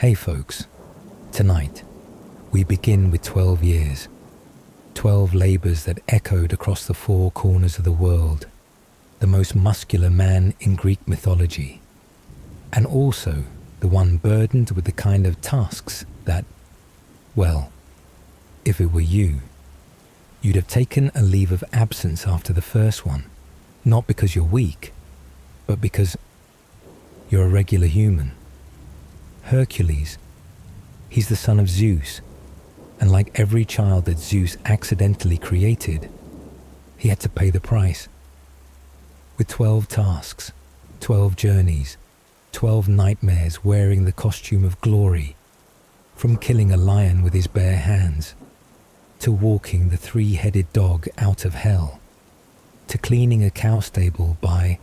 Hey folks, tonight we begin with 12 years, 12 labours that echoed across the four corners of the world, the most muscular man in Greek mythology, and also the one burdened with the kind of tasks that, well, if it were you, you'd have taken a leave of absence after the first one, not because you're weak, but because you're a regular human. Hercules, he's the son of Zeus, and like every child that Zeus accidentally created, he had to pay the price. With 12 tasks, 12 journeys, 12 nightmares wearing the costume of glory, from killing a lion with his bare hands, to walking the three-headed dog out of hell, to cleaning a cow stable by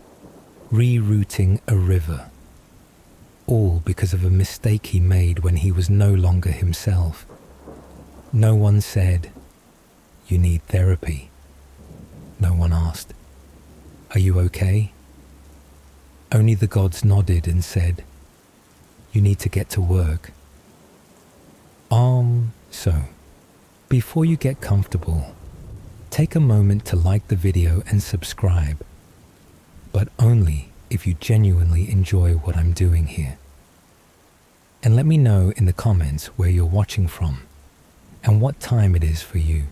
rerouting a river. All because of a mistake he made when he was no longer himself. No one said, "You need therapy." No one asked, "Are you okay?" Only the gods nodded and said, "You need to get to work." So, before you get comfortable, take a moment to like the video and subscribe, but only if you genuinely enjoy what I'm doing here. And let me know in the comments where you're watching from and what time it is for you.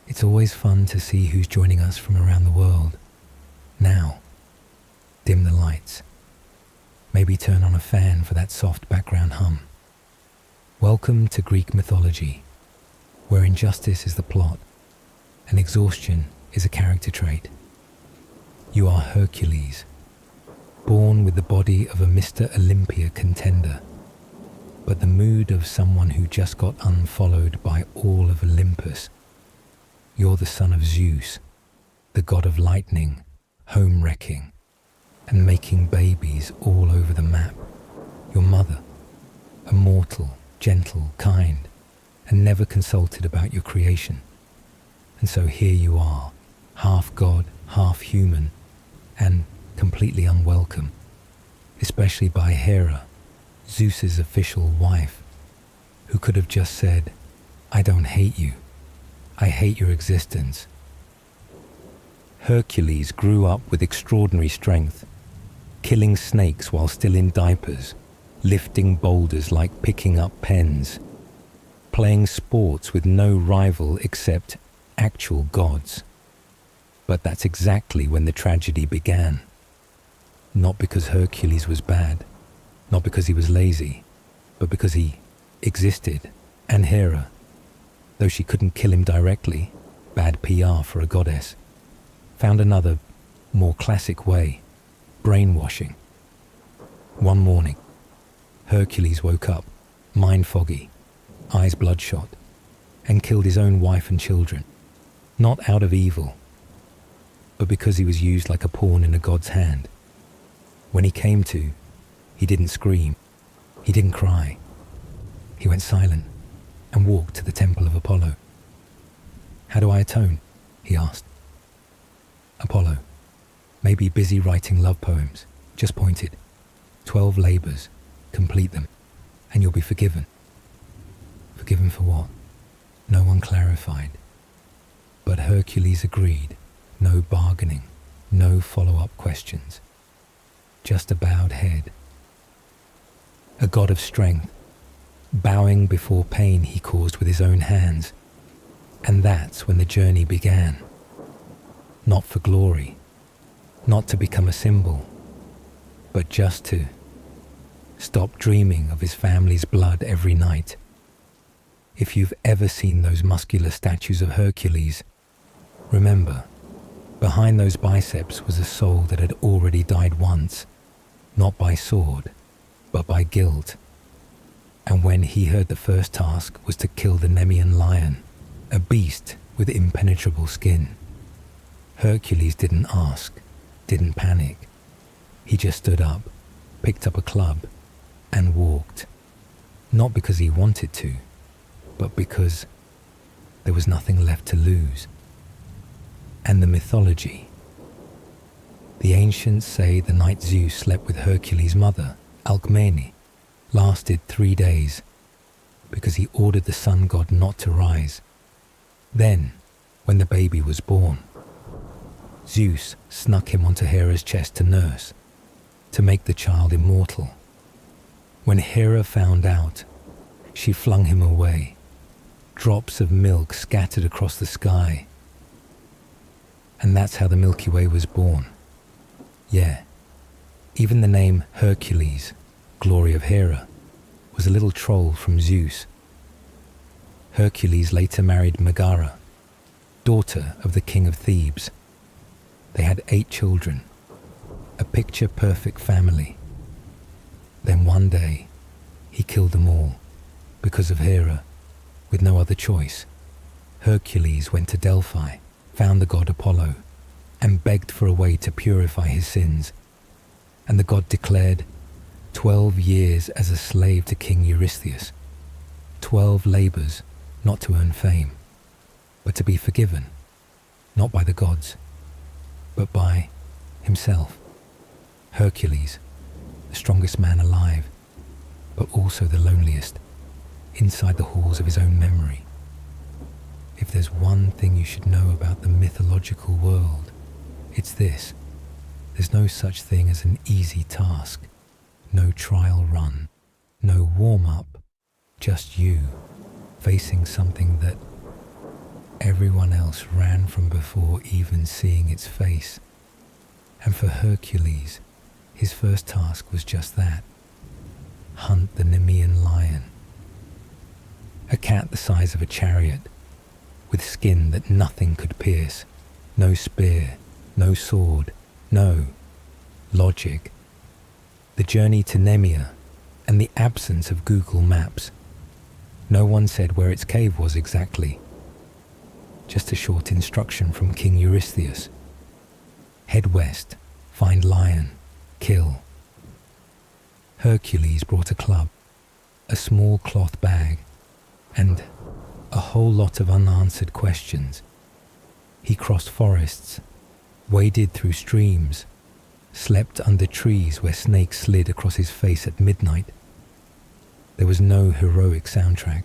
It's always fun to see who's joining us from around the world. Now, dim the lights. Maybe turn on a fan for that soft background hum. Welcome to Greek mythology, where injustice is the plot and exhaustion is a character trait. You are Hercules, born with the body of a Mr. Olympia contender, but the mood of someone who just got unfollowed by all of Olympus. You're the son of Zeus, the god of lightning, home-wrecking, and making babies all over the map. Your mother, immortal, gentle, kind, and never consulted about your creation. And so here you are, half god, half human, and completely unwelcome, especially by Hera, Zeus's official wife, who could have just said, "I don't hate you, I hate your existence." Hercules grew up with extraordinary strength, killing snakes while still in diapers, lifting boulders like picking up pens, playing sports with no rival except actual gods. But that's exactly when the tragedy began. Not because Hercules was bad, not because he was lazy, but because he existed, and Hera, though she couldn't kill him directly, bad PR for a goddess, found another, more classic way, brainwashing. One morning, Hercules woke up, mind foggy, eyes bloodshot, and killed his own wife and children, not out of evil, but because he was used like a pawn in a god's hand. When he came to, he didn't scream, he didn't cry. He went silent and walked to the temple of Apollo. "How do I atone?" he asked. Apollo, maybe busy writing love poems, just pointed. 12 labours, complete them, and you'll be forgiven. Forgiven for what? No one clarified. But Hercules agreed. No bargaining, no follow-up questions. Just a bowed head. A god of strength, bowing before pain he caused with his own hands. And that's when the journey began. Not for glory, not to become a symbol, but just to stop dreaming of his family's blood every night. If you've ever seen those muscular statues of Hercules, remember, behind those biceps was a soul that had already died once, not by sword, but by guilt. And when he heard the first task was to kill the Nemean lion, a beast with impenetrable skin, Hercules didn't ask, didn't panic. He just stood up, picked up a club, and walked. Not because he wanted to, but because there was nothing left to lose. And the mythology. The ancients say the night Zeus slept with Hercules' mother, Alcmene, lasted 3 days because he ordered the sun god not to rise. Then, when the baby was born, Zeus snuck him onto Hera's chest to nurse, to make the child immortal. When Hera found out, she flung him away. Drops of milk scattered across the sky. And that's how the Milky Way was born. Yeah, even the name Hercules, glory of Hera, was a little troll from Zeus. Hercules later married Megara, daughter of the king of Thebes. They had 8 children, a picture-perfect family. Then one day, he killed them all because of Hera, with no other choice. Hercules went to Delphi, found the god Apollo, and begged for a way to purify his sins. And the god declared 12 years as a slave to King Eurystheus, 12 labors not to earn fame, but to be forgiven, not by the gods, but by himself. Hercules, the strongest man alive, but also the loneliest, inside the halls of his own memory. If there's one thing you should know about the mythological world, it's this. There's no such thing as an easy task, no trial run, no warm-up, just you facing something that everyone else ran from before even seeing its face. And for Hercules, his first task was just that: hunt the Nemean lion. A cat the size of a chariot, with skin that nothing could pierce, no spear, no sword, no logic. The journey to Nemea and the absence of Google Maps. No one said where its cave was exactly. Just a short instruction from King Eurystheus. Head west, find lion, kill. Hercules brought a club, a small cloth bag, and a whole lot of unanswered questions. He crossed forests, waded through streams, slept under trees where snakes slid across his face at midnight. There was no heroic soundtrack,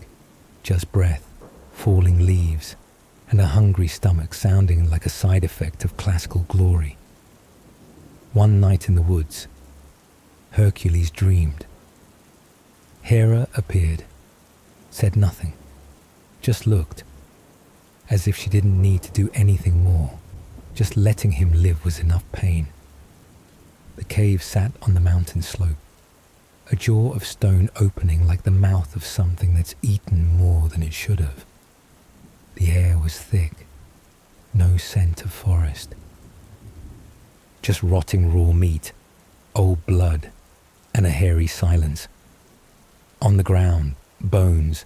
just breath, falling leaves, and a hungry stomach sounding like a side effect of classical glory. One night in the woods, Hercules dreamed. Hera appeared, said nothing, just looked, as if she didn't need to do anything more. Just letting him live was enough pain. The cave sat on the mountain slope, a jaw of stone opening like the mouth of something that's eaten more than it should have. The air was thick, no scent of forest. Just rotting raw meat, old blood, and a hairy silence. On the ground, bones,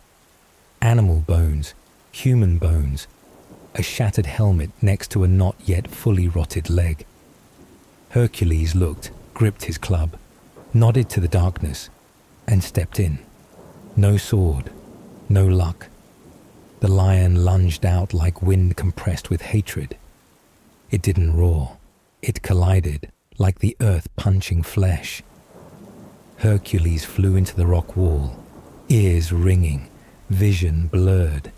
animal bones, human bones, a shattered helmet next to a not yet fully rotted leg. Hercules looked, gripped his club, nodded to the darkness, and stepped in. No sword, no luck. The lion lunged out like wind compressed with hatred. It didn't roar. It collided like the earth punching flesh. Hercules flew into the rock wall, ears ringing, vision blurred,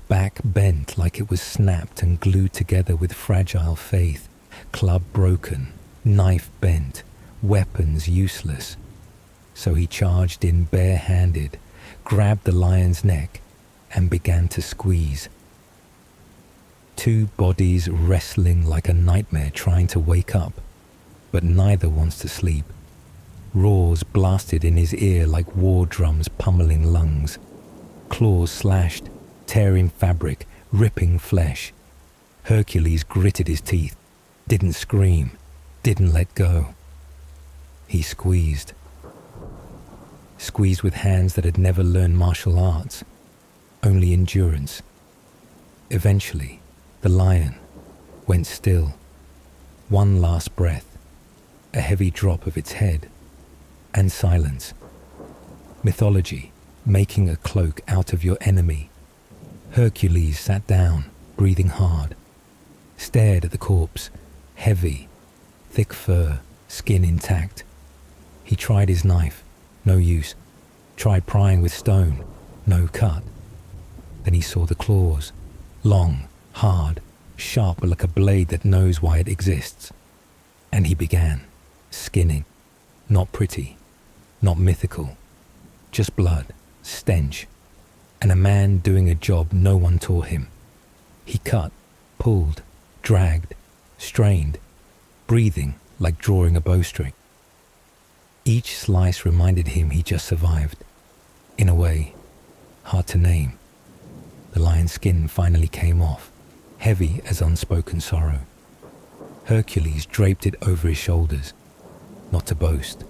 back bent like it was snapped and glued together with fragile faith, club broken, knife bent, weapons useless. So he charged in bare-handed, grabbed the lion's neck, and began to squeeze. Two bodies wrestling like a nightmare trying to wake up, but neither wants to sleep. Roars blasted in his ear like war drums pummeling lungs. Claws slashed, tearing fabric, ripping flesh. Hercules gritted his teeth, didn't scream, didn't let go. He squeezed. Squeezed with hands that had never learned martial arts, only endurance. Eventually, the lion went still. One last breath, a heavy drop of its head, and silence. Mythology, making a cloak out of your enemy. Hercules sat down, breathing hard, stared at the corpse, heavy, thick fur, skin intact. He tried his knife, no use. Tried prying with stone, no cut. Then he saw the claws, long, hard, sharp like a blade that knows why it exists. And he began, skinning, not pretty, not mythical, just blood, stench, and a man doing a job no one taught him. He cut, pulled, dragged, strained, breathing like drawing a bowstring. Each slice reminded him he just survived. In a way, hard to name. The lion's skin finally came off, heavy as unspoken sorrow. Hercules draped it over his shoulders, not to boast,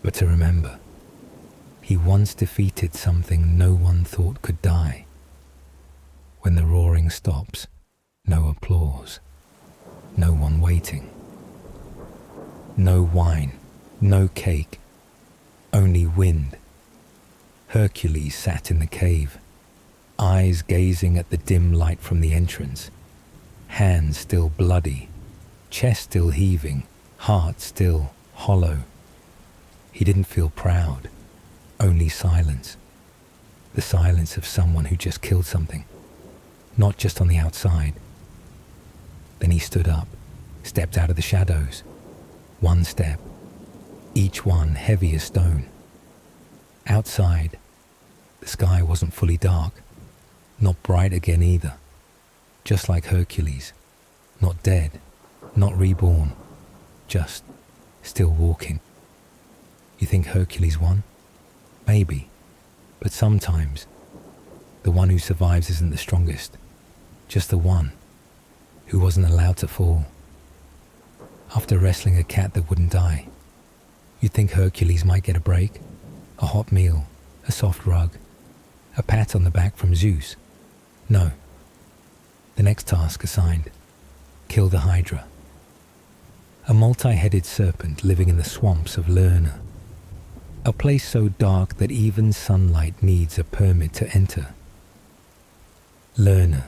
but to remember. He once defeated something no one thought could die. When the roaring stops, no applause, no one waiting. No wine, no cake, only wind. Hercules sat in the cave, eyes gazing at the dim light from the entrance, hands still bloody, chest still heaving, heart still hollow. He didn't feel proud, only silence. The silence of someone who just killed something, not just on the outside. Then he stood up, stepped out of the shadows. One step, each one heavy as stone. Outside, the sky wasn't fully dark, not bright again either. Just like Hercules, not dead, not reborn, just still walking. You think Hercules won? Maybe, but sometimes the one who survives isn't the strongest, just the one who wasn't allowed to fall. After wrestling a cat that wouldn't die, you'd think Hercules might get a break, a hot meal, a soft rug, a pat on the back from Zeus. No. The next task assigned, kill the Hydra. A multi-headed serpent living in the swamps of Lerna. A place so dark that even sunlight needs a permit to enter. Lerna,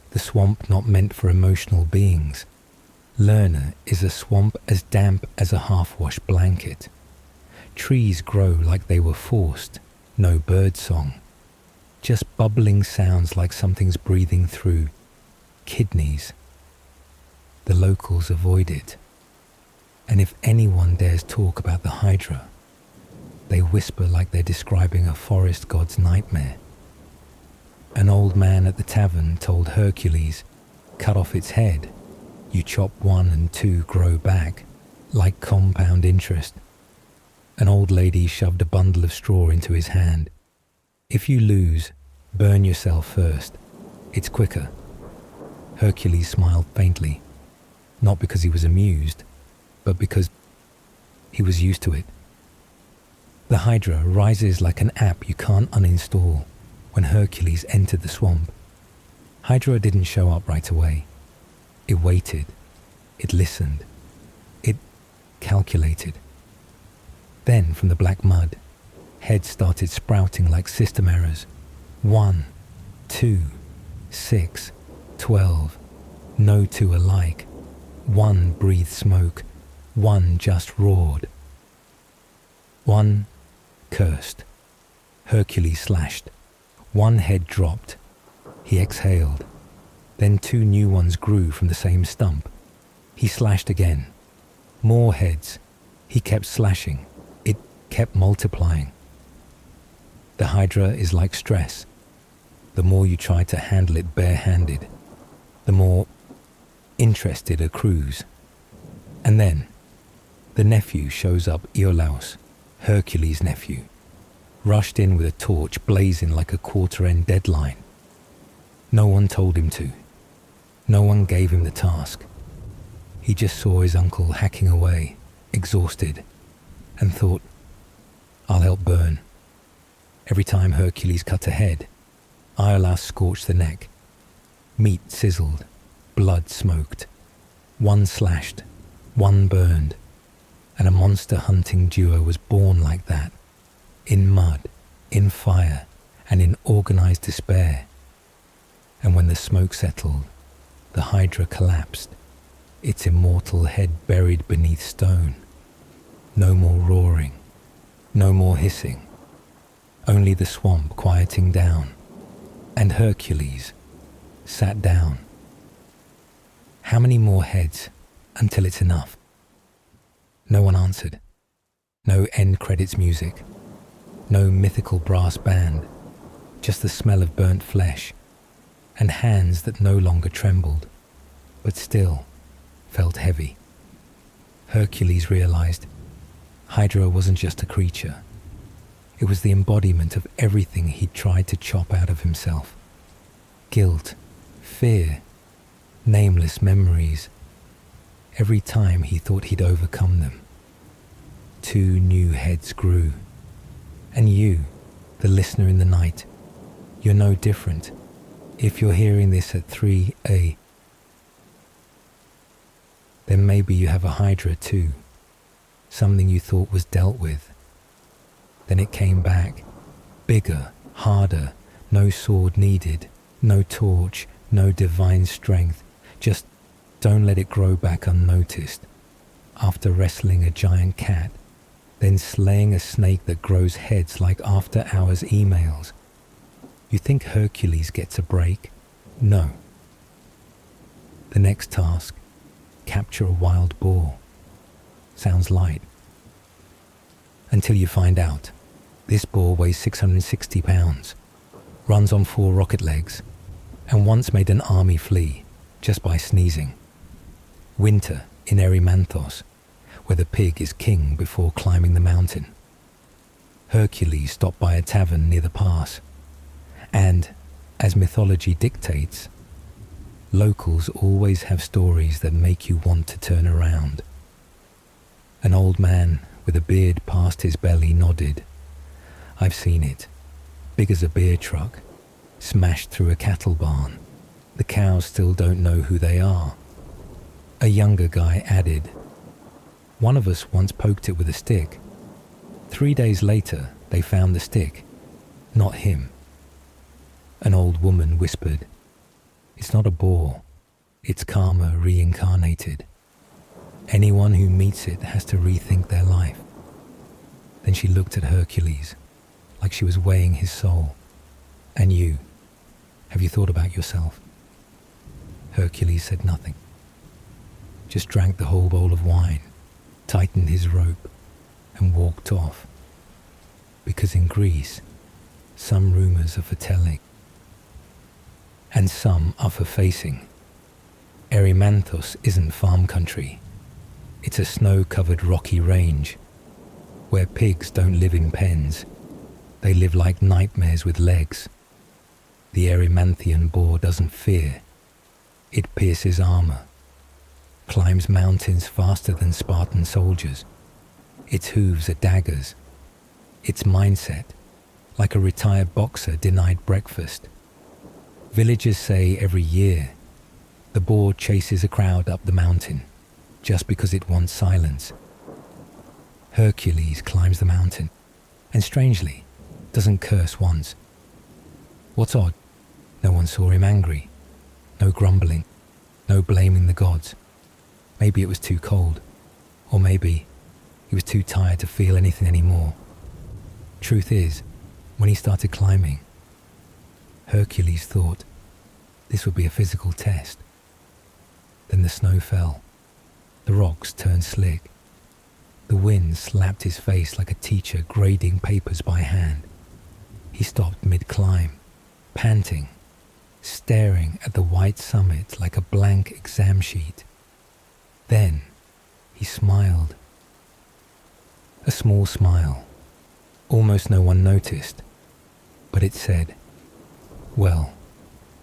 the swamp not meant for emotional beings. Lerna is a swamp as damp as a half-washed blanket. Trees grow like they were forced, no bird song. Just bubbling sounds like something's breathing through kidneys. The locals avoid it. And if anyone dares talk about the Hydra, they whisper like they're describing a forest god's nightmare. An old man at the tavern told Hercules, cut off its head. You chop one and two grow back, like compound interest. An old lady shoved a bundle of straw into his hand. If you lose, burn yourself first. It's quicker. Hercules smiled faintly, not because he was amused, but because he was used to it. The Hydra rises like an app you can't uninstall when Hercules entered the swamp. Hydra didn't show up right away. It waited, it listened, it calculated. Then from the black mud, heads started sprouting like system errors. 1, 2, 6, 12, no two alike. One breathed smoke, one just roared. One cursed. Hercules slashed. One head dropped. He exhaled. Then two new ones grew from the same stump. He slashed again. More heads. He kept slashing. It kept multiplying. The Hydra is like stress. The more you try to handle it bare-handed, the more interested accrues. And then, the nephew shows up, Iolaus, Hercules' nephew, rushed in with a torch blazing like a quarter-end deadline. No one told him to. No one gave him the task. He just saw his uncle hacking away, exhausted, and thought, I'll help burn. Every time Hercules cut a head, Iolaus scorched the neck. Meat sizzled, blood smoked. One slashed, one burned, and a monster-hunting duo was born like that, in mud, in fire, and in organized despair. And when the smoke settled, the Hydra collapsed, its immortal head buried beneath stone. No more roaring, no more hissing, only the swamp quieting down, and Hercules sat down. How many more heads until it's enough? No one answered. No end credits music. No mythical brass band. Just the smell of burnt flesh and hands that no longer trembled, but still felt heavy. Hercules realized Hydra wasn't just a creature. It was the embodiment of everything he'd tried to chop out of himself. Guilt, fear, nameless memories. Every time he thought he'd overcome them, 2 new heads grew. And you, the listener in the night, you're no different if you're hearing this at 3 a.m. Then maybe you have a Hydra too, something you thought was dealt with. Then it came back, bigger, harder, no sword needed, no torch, no divine strength. Just don't let it grow back unnoticed. After wrestling a giant cat, then slaying a snake that grows heads like after-hours emails. You think Hercules gets a break? No. The next task, capture a wild boar. Sounds light. Until you find out. This boar weighs 660 pounds, runs on 4 rocket legs, and once made an army flee just by sneezing. Winter in Erymanthos, where the pig is king before climbing the mountain. Hercules stopped by a tavern near the pass, and, as mythology dictates, locals always have stories that make you want to turn around. An old man with a beard past his belly nodded. I've seen it. Big as a beer truck, smashed through a cattle barn. The cows still don't know who they are. A younger guy added, one of us once poked it with a stick. 3 days later, they found the stick, not him. An old woman whispered, it's not a boar, it's karma reincarnated. Anyone who meets it has to rethink their life. Then she looked at Hercules, like she was weighing his soul. And you, have you thought about yourself? Hercules said nothing. Just drank the whole bowl of wine, tightened his rope, and walked off. Because in Greece, some rumors are for telling, and some are for facing. Erymanthos isn't farm country. It's a snow-covered rocky range, where pigs don't live in pens. They live like nightmares with legs. The Erymanthian boar doesn't fear. It pierces armor, climbs mountains faster than Spartan soldiers. Its hooves are daggers. Its mindset, like a retired boxer denied breakfast. Villagers say every year, the boar chases a crowd up the mountain, just because it wants silence. Hercules climbs the mountain, and strangely, doesn't curse once. What's odd, no one saw him angry. No grumbling, no blaming the gods. Maybe it was too cold, or maybe he was too tired to feel anything anymore. Truth is, when he started climbing, Hercules thought this would be a physical test. Then the snow fell. The rocks turned slick. The wind slapped his face like a teacher grading papers by hand. He stopped mid-climb, panting, staring at the white summit like a blank exam sheet. Then he smiled. A small smile. Almost no one noticed, but it said, well,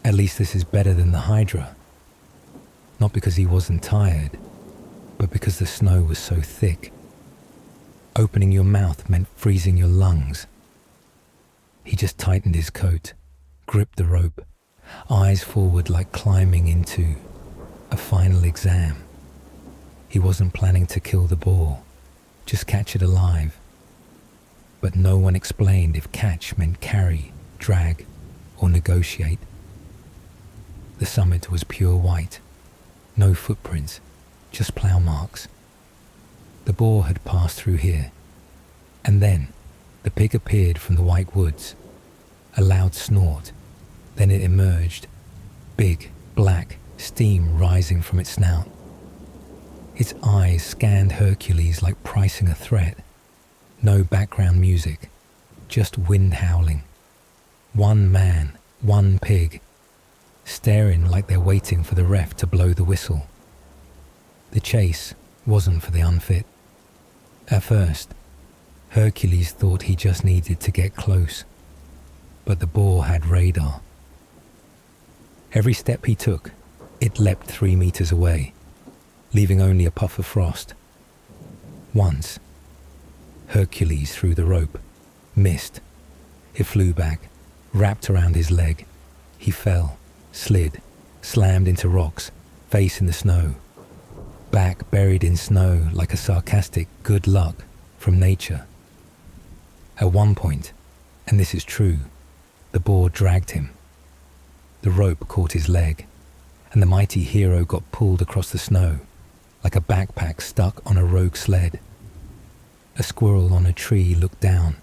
at least this is better than the Hydra. Not because he wasn't tired, but because the snow was so thick. Opening your mouth meant freezing your lungs. He just tightened his coat, gripped the rope, eyes forward like climbing into a final exam. He wasn't planning to kill the boar, just catch it alive. But no one explained if catch meant carry, drag, or negotiate. The summit was pure white, no footprints, just plough marks. The boar had passed through here, and then The pig appeared from the white woods. A loud snort, then it emerged, big, black, steam rising from its snout. Its eyes scanned Hercules like pricing a threat. No background music, just wind howling. One man, one pig, staring like they're waiting for the ref to blow the whistle. The chase wasn't for the unfit. At first, Hercules thought he just needed to get close, but the boar had radar. Every step he took, it leapt 3 meters away, leaving only a puff of frost. Once, Hercules threw the rope, missed. It flew back, wrapped around his leg. He fell, slid, slammed into rocks, face in the snow. Back buried in snow like a sarcastic good luck from nature. At one point, and this is true, the boar dragged him. The rope caught his leg, and the mighty hero got pulled across the snow, like a backpack stuck on a rogue sled. A squirrel on a tree looked down,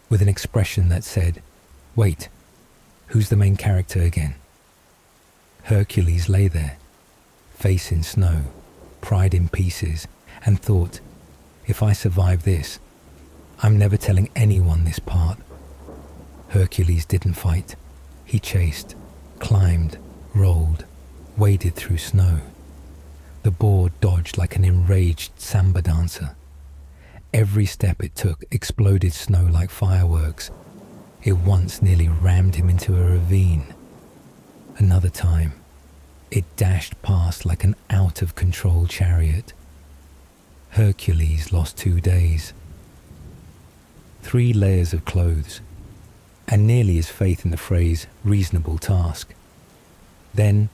with an expression that said, "Wait, who's the main character again?" Hercules lay there, face in snow, pride in pieces, and thought, if I survive this, I'm never telling anyone this part. Hercules didn't fight. He chased, climbed, rolled, waded through snow. The boar dodged like an enraged samba dancer. Every step it took exploded snow like fireworks. It once nearly rammed him into a ravine. Another time, it dashed past like an out-of-control chariot. Hercules lost 2 days. 3 layers of clothes, and nearly his faith in the phrase reasonable task. Then,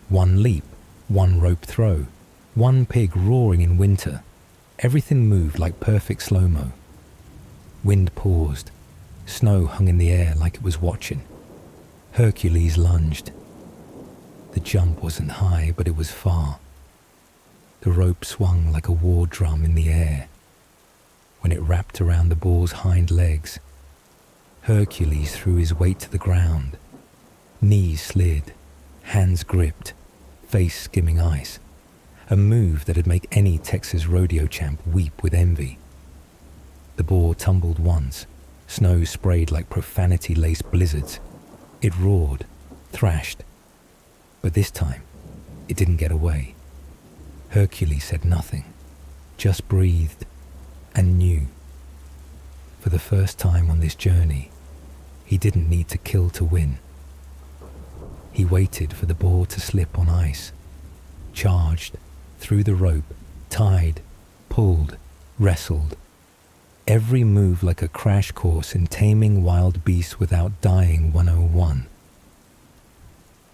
1 leap, 1 rope throw, 1 pig roaring in winter. Everything moved like perfect slow-mo. Wind paused. Snow hung in the air like it was watching. Hercules lunged. The jump wasn't high, but it was far. The rope swung like a war drum in the air. When it wrapped around the boar's hind legs, Hercules threw his weight to the ground. Knees slid, hands gripped, face skimming ice. A move that'd make any Texas rodeo champ weep with envy. The boar tumbled once. Snow sprayed like profanity-laced blizzards. It roared, thrashed. But this time, it didn't get away. Hercules said nothing, just breathed and knew. For the first time on this journey, he didn't need to kill to win. He waited for the boar to slip on ice, charged, threw the rope, tied, pulled, wrestled. Every move like a crash course in taming wild beasts without dying 101.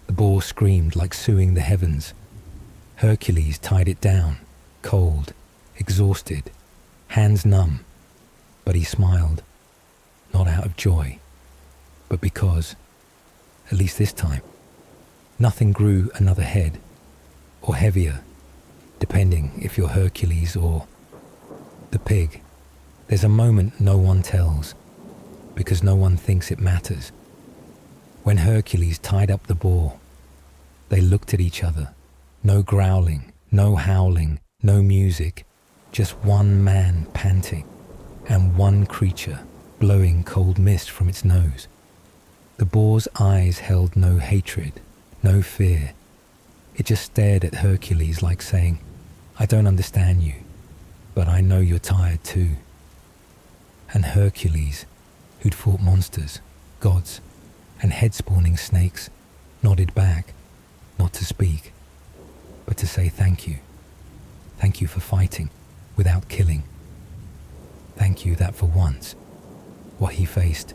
The boar screamed like suing the heavens. Hercules tied it down, cold, exhausted, hands numb, but he smiled, not out of joy, but because, at least this time, nothing grew another head, or heavier, depending if you're Hercules or the pig. There's a moment no one tells, because no one thinks it matters. When Hercules tied up the boar, they looked at each other. No growling, no howling, no music, just one man panting, and one creature blowing cold mist from its nose. The boar's eyes held no hatred, no fear. It just stared at Hercules like saying, "I don't understand you, but I know you're tired too." And Hercules, who'd fought monsters, gods, and head-spawning snakes, nodded back, not to speak, but to say thank you. Thank you for fighting, without killing. Thank you that for once, what he faced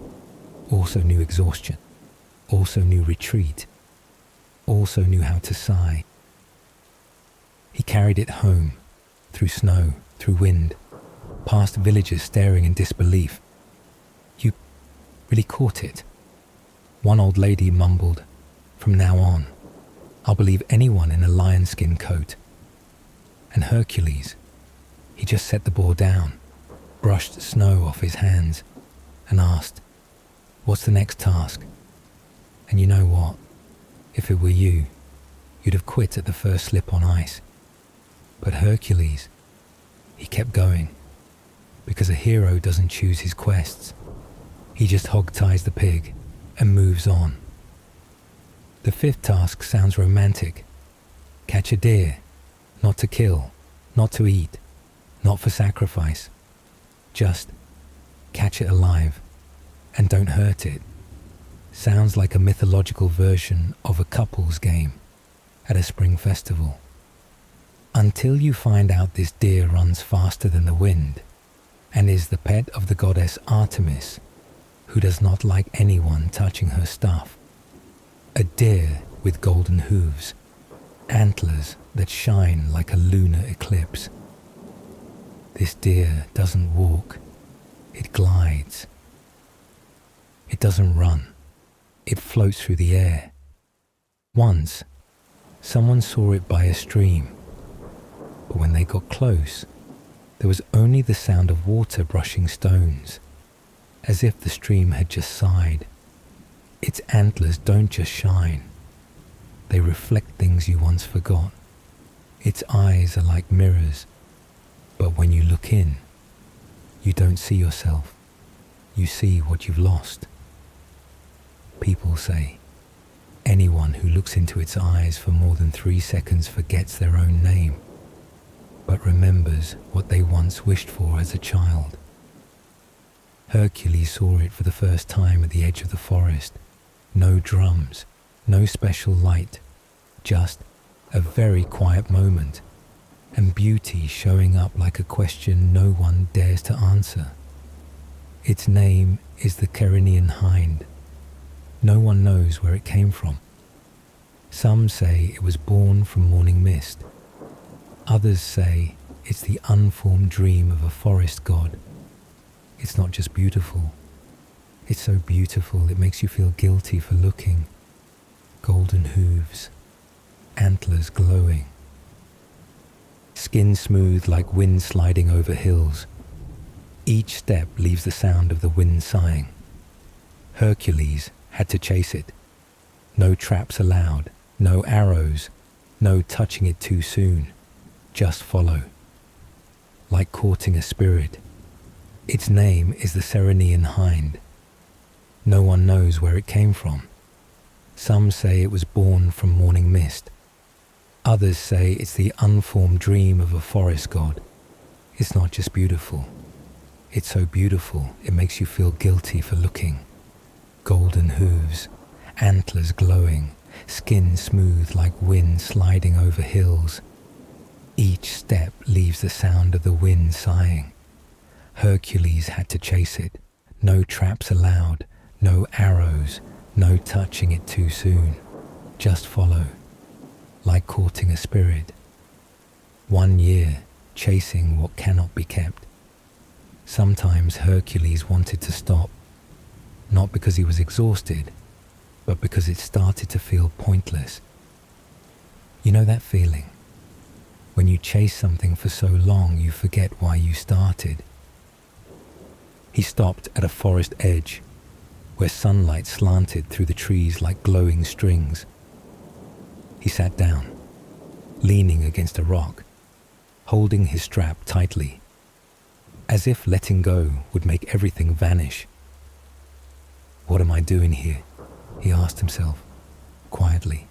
also knew exhaustion, also knew retreat, also knew how to sigh. He carried it home, through snow, through wind, past villagers staring in disbelief. "You really caught it?" One old lady mumbled, "From now on, I'll believe anyone in a lion-skin coat." And Hercules, he just set the boar down, brushed snow off his hands, and asked, "What's the next task?" And you know what? If it were you, you'd have quit at the first slip on ice. But Hercules, he kept going, because a hero doesn't choose his quests. He just hog-ties the pig and moves on. The fifth task sounds romantic. Catch a deer, not to kill, not to eat, not for sacrifice. Just catch it alive and don't hurt it. Sounds like a mythological version of a couples game at a spring festival. Until you find out this deer runs faster than the wind and is the pet of the goddess Artemis, who does not like anyone touching her stuff. A deer with golden hooves, antlers that shine like a lunar eclipse. This deer doesn't walk, it glides. It doesn't run, it floats through the air. Once, someone saw it by a stream, but when they got close, there was only the sound of water brushing stones, as if the stream had just sighed. Its antlers don't just shine, they reflect things you once forgot. Its eyes are like mirrors, but when you look in, you don't see yourself, you see what you've lost. People say, anyone who looks into its eyes for more than 3 seconds forgets their own name, but remembers what they once wished for as a child. Hercules saw it for the first time at the edge of the forest. No drums, no special light, just a very quiet moment, and beauty showing up like a question no one dares to answer. Its name is the Ceryneian hind. No one knows where it came from. Some say it was born from morning mist. Others say it's the unformed dream of a forest god. It's not just beautiful. It's so beautiful it makes you feel guilty for looking. Golden hooves, antlers glowing, skin smooth like wind sliding over hills. Each step leaves the sound of the wind sighing. Hercules had to chase it. No traps allowed, no arrows, no touching it too soon. Just follow. Like courting a spirit. Its name is the Ceryneian hind. No one knows where it came from. Some say it was born from morning mist. Others say it's the unformed dream of a forest god. It's not just beautiful. It's so beautiful it makes you feel guilty for looking. Golden hooves, antlers glowing, skin smooth like wind sliding over hills. Each step leaves the sound of the wind sighing. Hercules had to chase it. No traps allowed, no arrows, no touching it too soon. Just follow, like courting a spirit. 1 year, chasing what cannot be kept. Sometimes Hercules wanted to stop, not because he was exhausted, but because it started to feel pointless. You know that feeling? When you chase something for so long you forget why you started. He stopped at a forest edge, where sunlight slanted through the trees like glowing strings. He sat down, leaning against a rock, holding his strap tightly, as if letting go would make everything vanish. "What am I doing here?" he asked himself, quietly,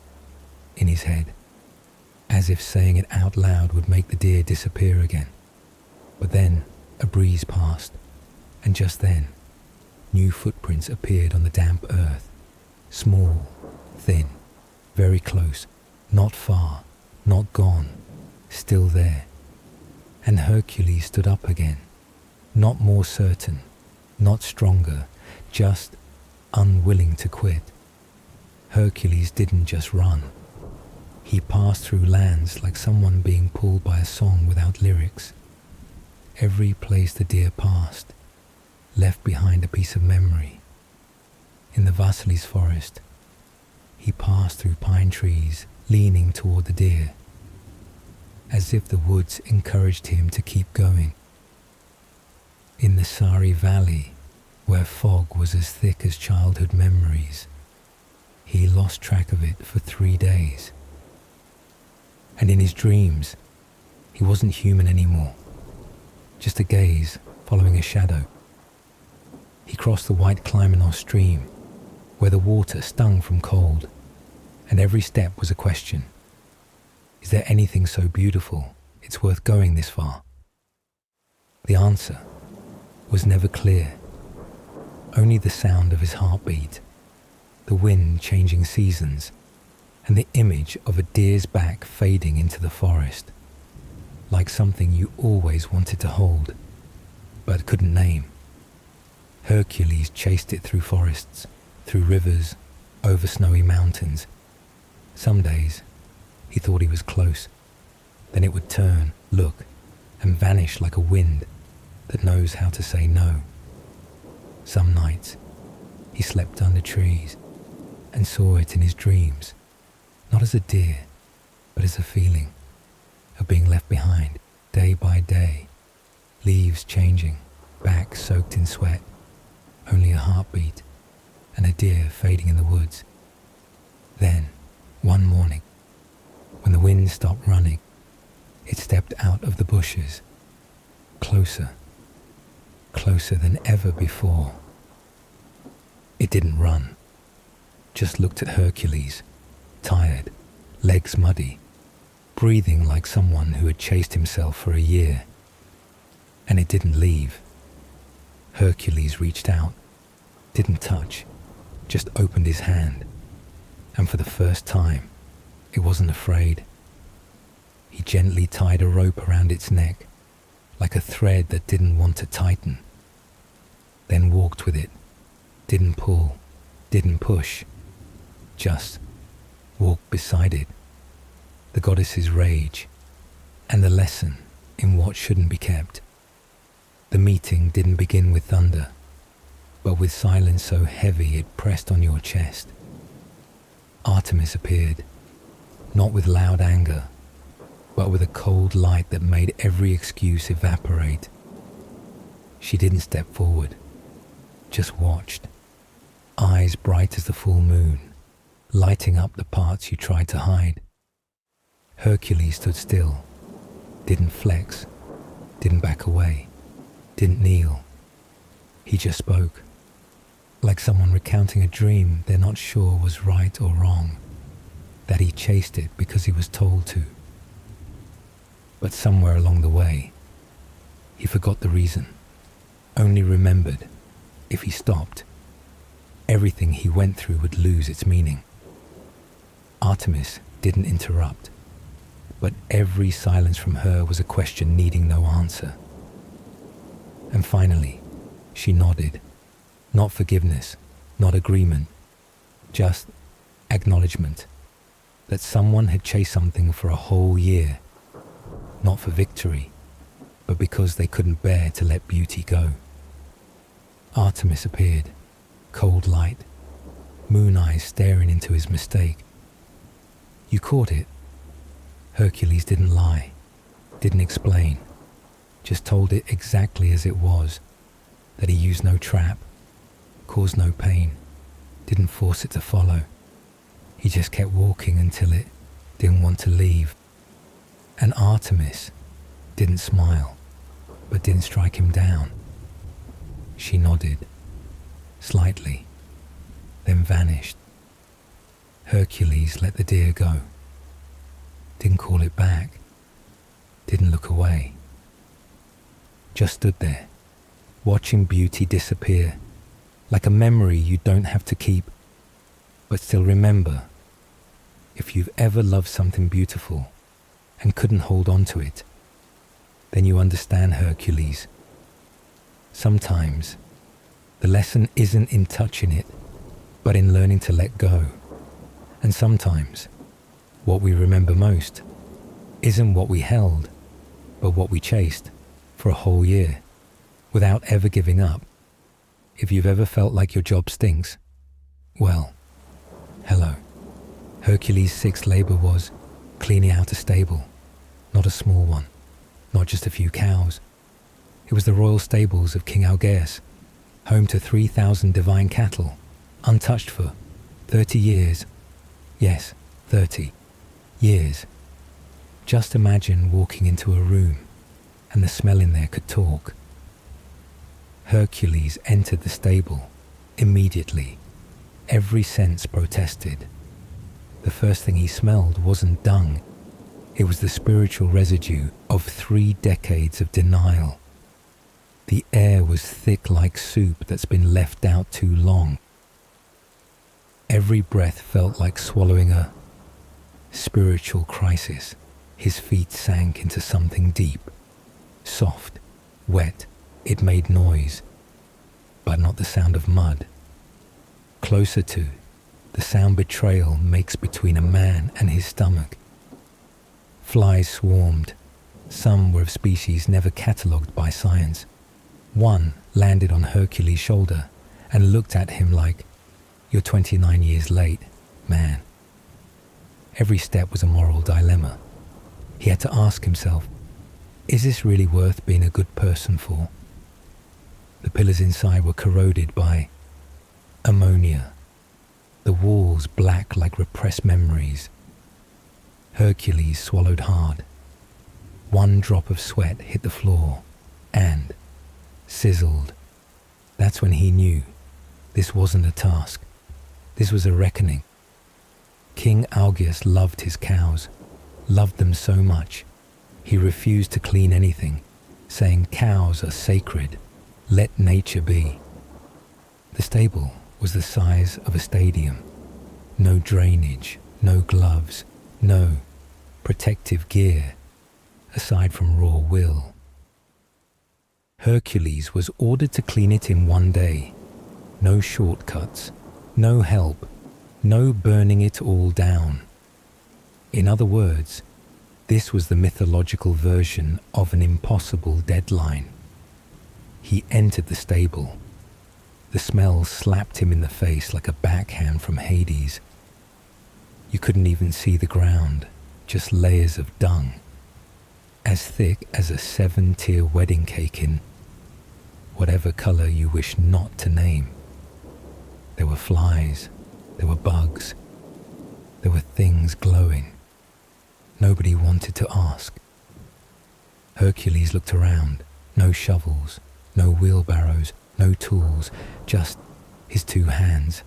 in his head, as if saying it out loud would make the deer disappear again. But then a breeze passed, and just then, new footprints appeared on the damp earth, small, thin, very close, not far, not gone, still there. And Hercules stood up again, not more certain, not stronger, just unwilling to quit. Hercules didn't just run. He passed through lands like someone being pulled by a song without lyrics. Every place the deer passed left behind a piece of memory. In the Vasilis forest, he passed through pine trees, leaning toward the deer, as if the woods encouraged him to keep going. In the Sari Valley, where fog was as thick as childhood memories. He lost track of it for 3 days. And in his dreams, he wasn't human anymore, just a gaze following a shadow. He crossed the white Clymenos stream, where the water stung from cold, and every step was a question. Is there anything so beautiful it's worth going this far? The answer was never clear, only the sound of his heartbeat, the wind changing seasons, and the image of a deer's back fading into the forest, like something you always wanted to hold, but couldn't name. Hercules chased it through forests, through rivers, over snowy mountains. Some days, he thought he was close. Then it would turn, look, and vanish like a wind that knows how to say no. Some nights, he slept under trees and saw it in his dreams, not as a deer, but as a feeling of being left behind day by day, leaves changing, back soaked in sweat, only a heartbeat, and a deer fading in the woods. Then, one morning, when the wind stopped running, it stepped out of the bushes, closer, closer than ever before. It didn't run, just looked at Hercules, tired, legs muddy, breathing like someone who had chased himself for a year. And it didn't leave. Hercules reached out, didn't touch, just opened his hand, and for the first time, it wasn't afraid. He gently tied a rope around its neck, like a thread that didn't want to tighten, then walked with it, didn't pull, didn't push, just walked beside it. The goddess's rage, and the lesson in what shouldn't be kept. The meeting didn't begin with thunder, but with silence so heavy it pressed on your chest. Artemis appeared, not with loud anger, but with a cold light that made every excuse evaporate. She didn't step forward, just watched, eyes bright as the full moon, lighting up the parts you tried to hide. Hercules stood still, didn't flex, didn't back away, didn't kneel. He just spoke, like someone recounting a dream they're not sure was right or wrong, that he chased it because he was told to. But somewhere along the way, he forgot the reason, only remembered, if he stopped, everything he went through would lose its meaning. Artemis didn't interrupt, but every silence from her was a question needing no answer. And finally, she nodded, not forgiveness, not agreement, just acknowledgement that someone had chased something for a whole year, not for victory, but because they couldn't bear to let beauty go. Artemis appeared, cold light, moon eyes staring into his mistake. You caught it. Hercules didn't lie, didn't explain, just told it exactly as it was, that he used no trap, caused no pain, didn't force it to follow. He just kept walking until it didn't want to leave. And Artemis didn't smile, but didn't strike him down. She nodded, slightly, then vanished. Hercules let the deer go, didn't call it back, didn't look away. Just stood there, watching beauty disappear, like a memory you don't have to keep, but still remember. If you've ever loved something beautiful and couldn't hold on to it, then you understand Hercules. Sometimes the lesson isn't in touching it, but in learning to let go. And sometimes what we remember most isn't what we held, but what we chased for a whole year without ever giving up. If you've ever felt like your job stinks, well, hello. Hercules' sixth labor was cleaning out a stable, not a small one, not just a few cows. It was the royal stables of King Algaeus, home to 3,000 divine cattle, untouched for 30 years. Yes, 30 years. Just imagine walking into a room and the smell in there could talk. Hercules entered the stable. Immediately, every sense protested. The first thing he smelled wasn't dung. It was the spiritual residue of 3 decades of denial. The air was thick like soup that's been left out too long. Every breath felt like swallowing a spiritual crisis. His feet sank into something deep, soft, wet. It made noise, but not the sound of mud. Closer to the sound betrayal makes between a man and his stomach. Flies swarmed. Some were of species never catalogued by science. One landed on Hercules' shoulder and looked at him like, "You're 29 years late, man." Every step was a moral dilemma. He had to ask himself, is this really worth being a good person for? The pillars inside were corroded by ammonia, the walls black like repressed memories. Hercules swallowed hard. One drop of sweat hit the floor and sizzled. That's when he knew this wasn't a task. This was a reckoning. King Augeas loved his cows, loved them so much. He refused to clean anything, saying cows are sacred, let nature be. The stable was the size of a stadium. No drainage, no gloves, no protective gear, aside from raw will. Hercules was ordered to clean it in 1 day. No shortcuts, no help, no burning it all down. In other words, this was the mythological version of an impossible deadline. He entered the stable. The smell slapped him in the face like a backhand from Hades. You couldn't even see the ground, just layers of dung, as thick as a 7-tier wedding cake in whatever color you wish not to name. There were flies, there were bugs, there were things glowing. Nobody wanted to ask. Hercules looked around. No shovels, no wheelbarrows, no tools, just his 2 hands.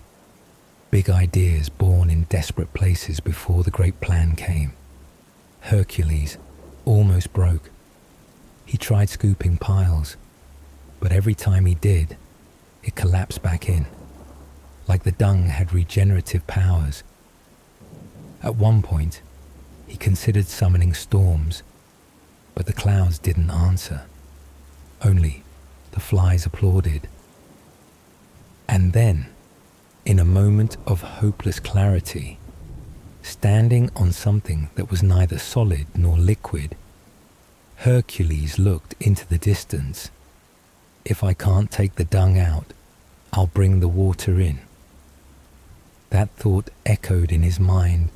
Big ideas born in desperate places before the great plan came. Hercules almost broke. He tried scooping piles, but every time he did, it collapsed back in, like the dung had regenerative powers. At one point, he considered summoning storms, but the clouds didn't answer. Only the flies applauded. And then, in a moment of hopeless clarity, standing on something that was neither solid nor liquid, Hercules looked into the distance. If I can't take the dung out, I'll bring the water in. That thought echoed in his mind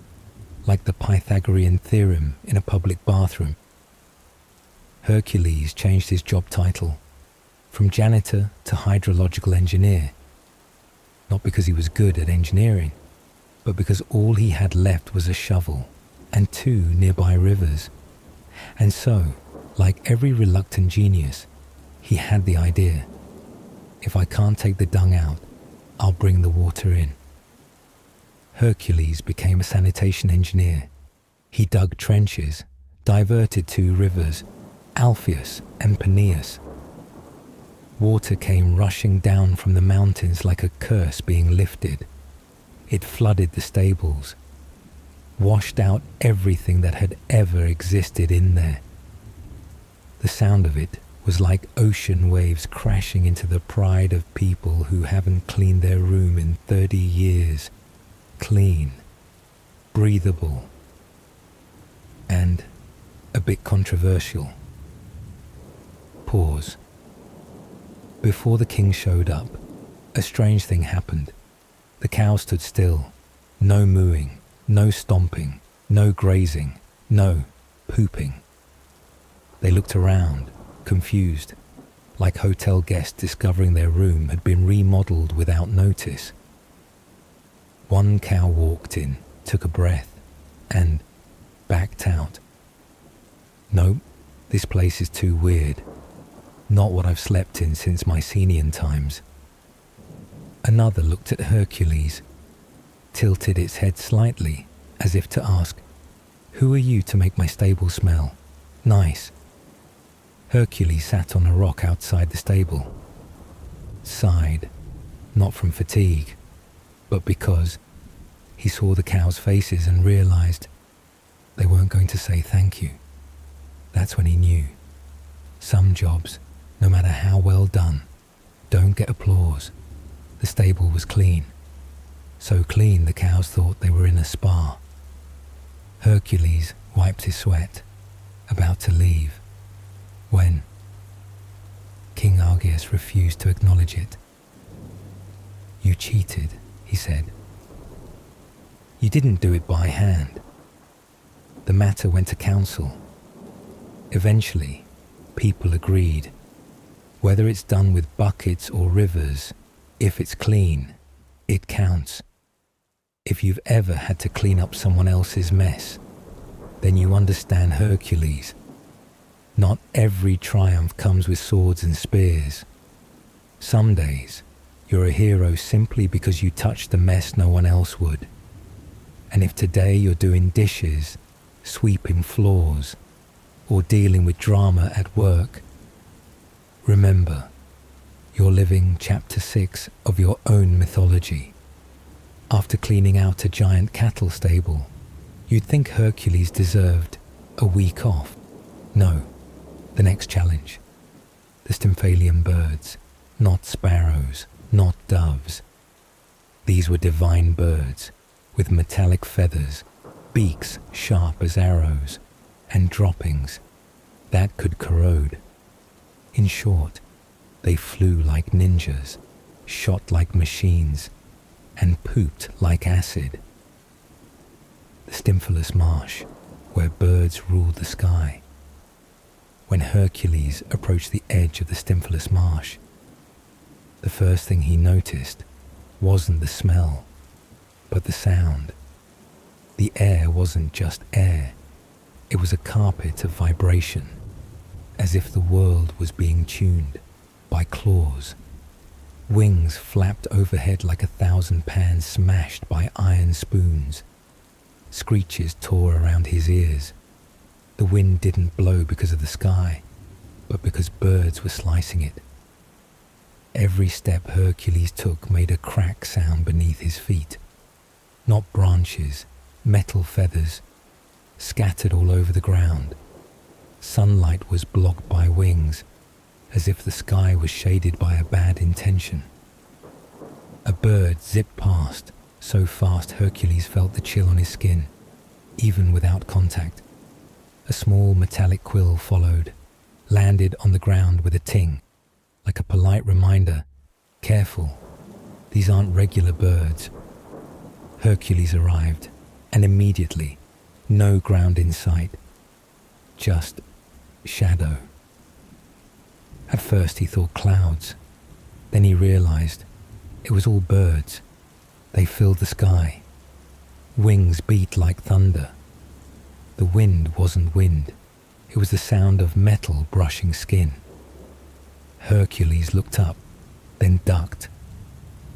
like the Pythagorean theorem in a public bathroom. Hercules changed his job title from janitor to hydrological engineer, not because he was good at engineering, but because all he had left was a shovel and 2 nearby rivers. And so, like every reluctant genius, he had the idea. If I can't take the dung out, I'll bring the water in. Hercules became a sanitation engineer. He dug trenches, diverted 2 rivers, Alpheus and Peneus. Water came rushing down from the mountains like a curse being lifted. It flooded the stables, washed out everything that had ever existed in there. The sound of it was like ocean waves crashing into the pride of people who haven't cleaned their room in 30 years. Clean, breathable, and a bit controversial. Pause. Before the king showed up, a strange thing happened. The cow stood still. No mooing, no stomping, no grazing, no pooping. They looked around, confused. like hotel guests discovering their room had been remodeled without notice. One cow walked in, took a breath, and backed out. Nope, this place is too weird. Not what I've slept in since Mycenaean times. Another looked at Hercules, tilted its head slightly, as if to ask, "Who are you to make my stable smell? Nice." Hercules sat on a rock outside the stable, sighed, not from fatigue, but because he saw the cows' faces and realized they weren't going to say thank you. That's when he knew. Some jobs, no matter how well done, don't get applause. The stable was clean. So clean the cows thought they were in a spa. Hercules wiped his sweat, about to leave, when King Argeus refused to acknowledge it. "You cheated," he said. "You didn't do it by hand." The matter went to council. Eventually, people agreed. Whether it's done with buckets or rivers, if it's clean, it counts. If you've ever had to clean up someone else's mess, then you understand Hercules. Not every triumph comes with swords and spears. Some days, you're a hero simply because you touched a mess no one else would. And if today you're doing dishes, sweeping floors, or dealing with drama at work, remember, you're living chapter 6 of your own mythology. After cleaning out a giant cattle stable, you'd think Hercules deserved a week off. No, the next challenge. The Stymphalian birds, not sparrows, not doves. These were divine birds with metallic feathers, beaks sharp as arrows, and droppings that could corrode. In short, they flew like ninjas, shot like machines, and pooped like acid. The Stymphalus marsh, where birds ruled the sky. When Hercules approached the edge of the Stymphalus marsh, the first thing he noticed wasn't the smell, but the sound. The air wasn't just air, it was a carpet of vibration, as if the world was being tuned by claws. Wings flapped overhead like 1,000 pans smashed by iron spoons. Screeches tore around his ears. The wind didn't blow because of the sky, but because birds were slicing it. Every step Hercules took made a crack sound beneath his feet. Not branches, metal feathers, scattered all over the ground. Sunlight was blocked by wings, as if the sky was shaded by a bad intention. A bird zipped past, so fast Hercules felt the chill on his skin, even without contact. A small metallic quill followed, landed on the ground with a ting, like a polite reminder, "Careful, these aren't regular birds." Hercules arrived, and immediately, no ground in sight, just shadow. At first he thought clouds, then he realized it was all birds. They filled the sky. Wings beat like thunder. The wind wasn't wind, it was the sound of metal brushing skin. Hercules looked up, then ducked.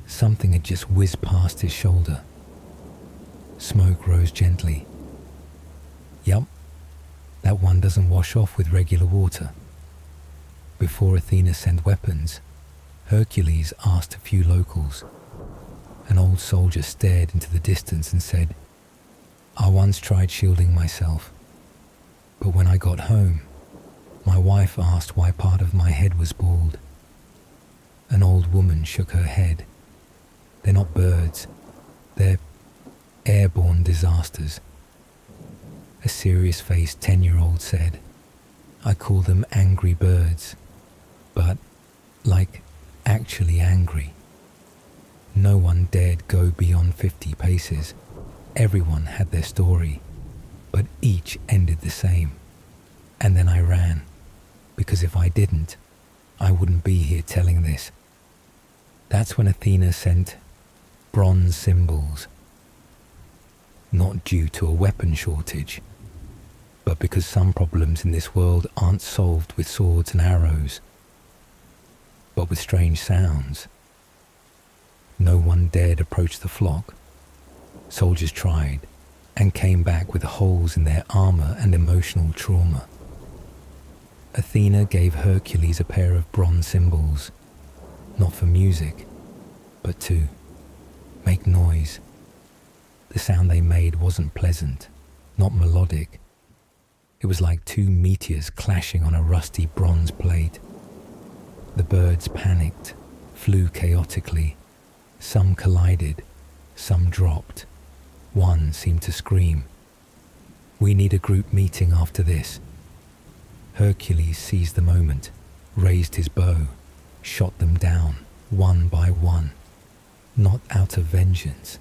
Something had just whizzed past his shoulder. Smoke rose gently. Yup, that one doesn't wash off with regular water. Before Athena sent weapons, Hercules asked a few locals. An old soldier stared into the distance and said, "I once tried shielding myself, but when I got home, my wife asked why part of my head was bald." An old woman shook her head. "They're not birds, they're airborne disasters." A serious-faced 10-year-old said, "I call them angry birds, but, like, actually angry." No one dared go beyond 50 paces. Everyone had their story, but each ended the same. And then I ran, because if I didn't, I wouldn't be here telling this. That's when Athena sent bronze symbols, not due to a weapon shortage, but because some problems in this world aren't solved with swords and arrows, but with strange sounds. No one dared approach the flock. Soldiers tried and came back with holes in their armor and emotional trauma. Athena gave Hercules a pair of bronze cymbals, not for music, but to make noise. The sound they made wasn't pleasant, not melodic. It was like two meteors clashing on a rusty bronze plate. The birds panicked, flew chaotically. Some collided, some dropped. One seemed to scream. "We need a group meeting after this." Hercules seized the moment, raised his bow, shot them down, one by one, not out of vengeance,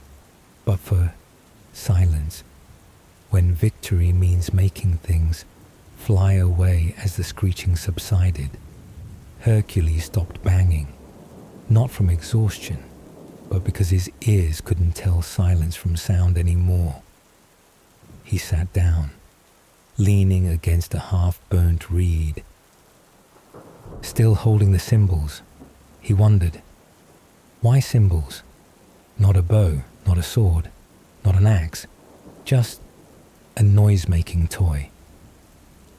but for silence. When victory means making things fly away as the screeching subsided, Hercules stopped banging, not from exhaustion, but because his ears couldn't tell silence from sound anymore. He sat down, leaning against a half-burnt reed. Still holding the cymbals, he wondered, why cymbals? Not a bow, not a sword, not an axe, just a noise-making toy.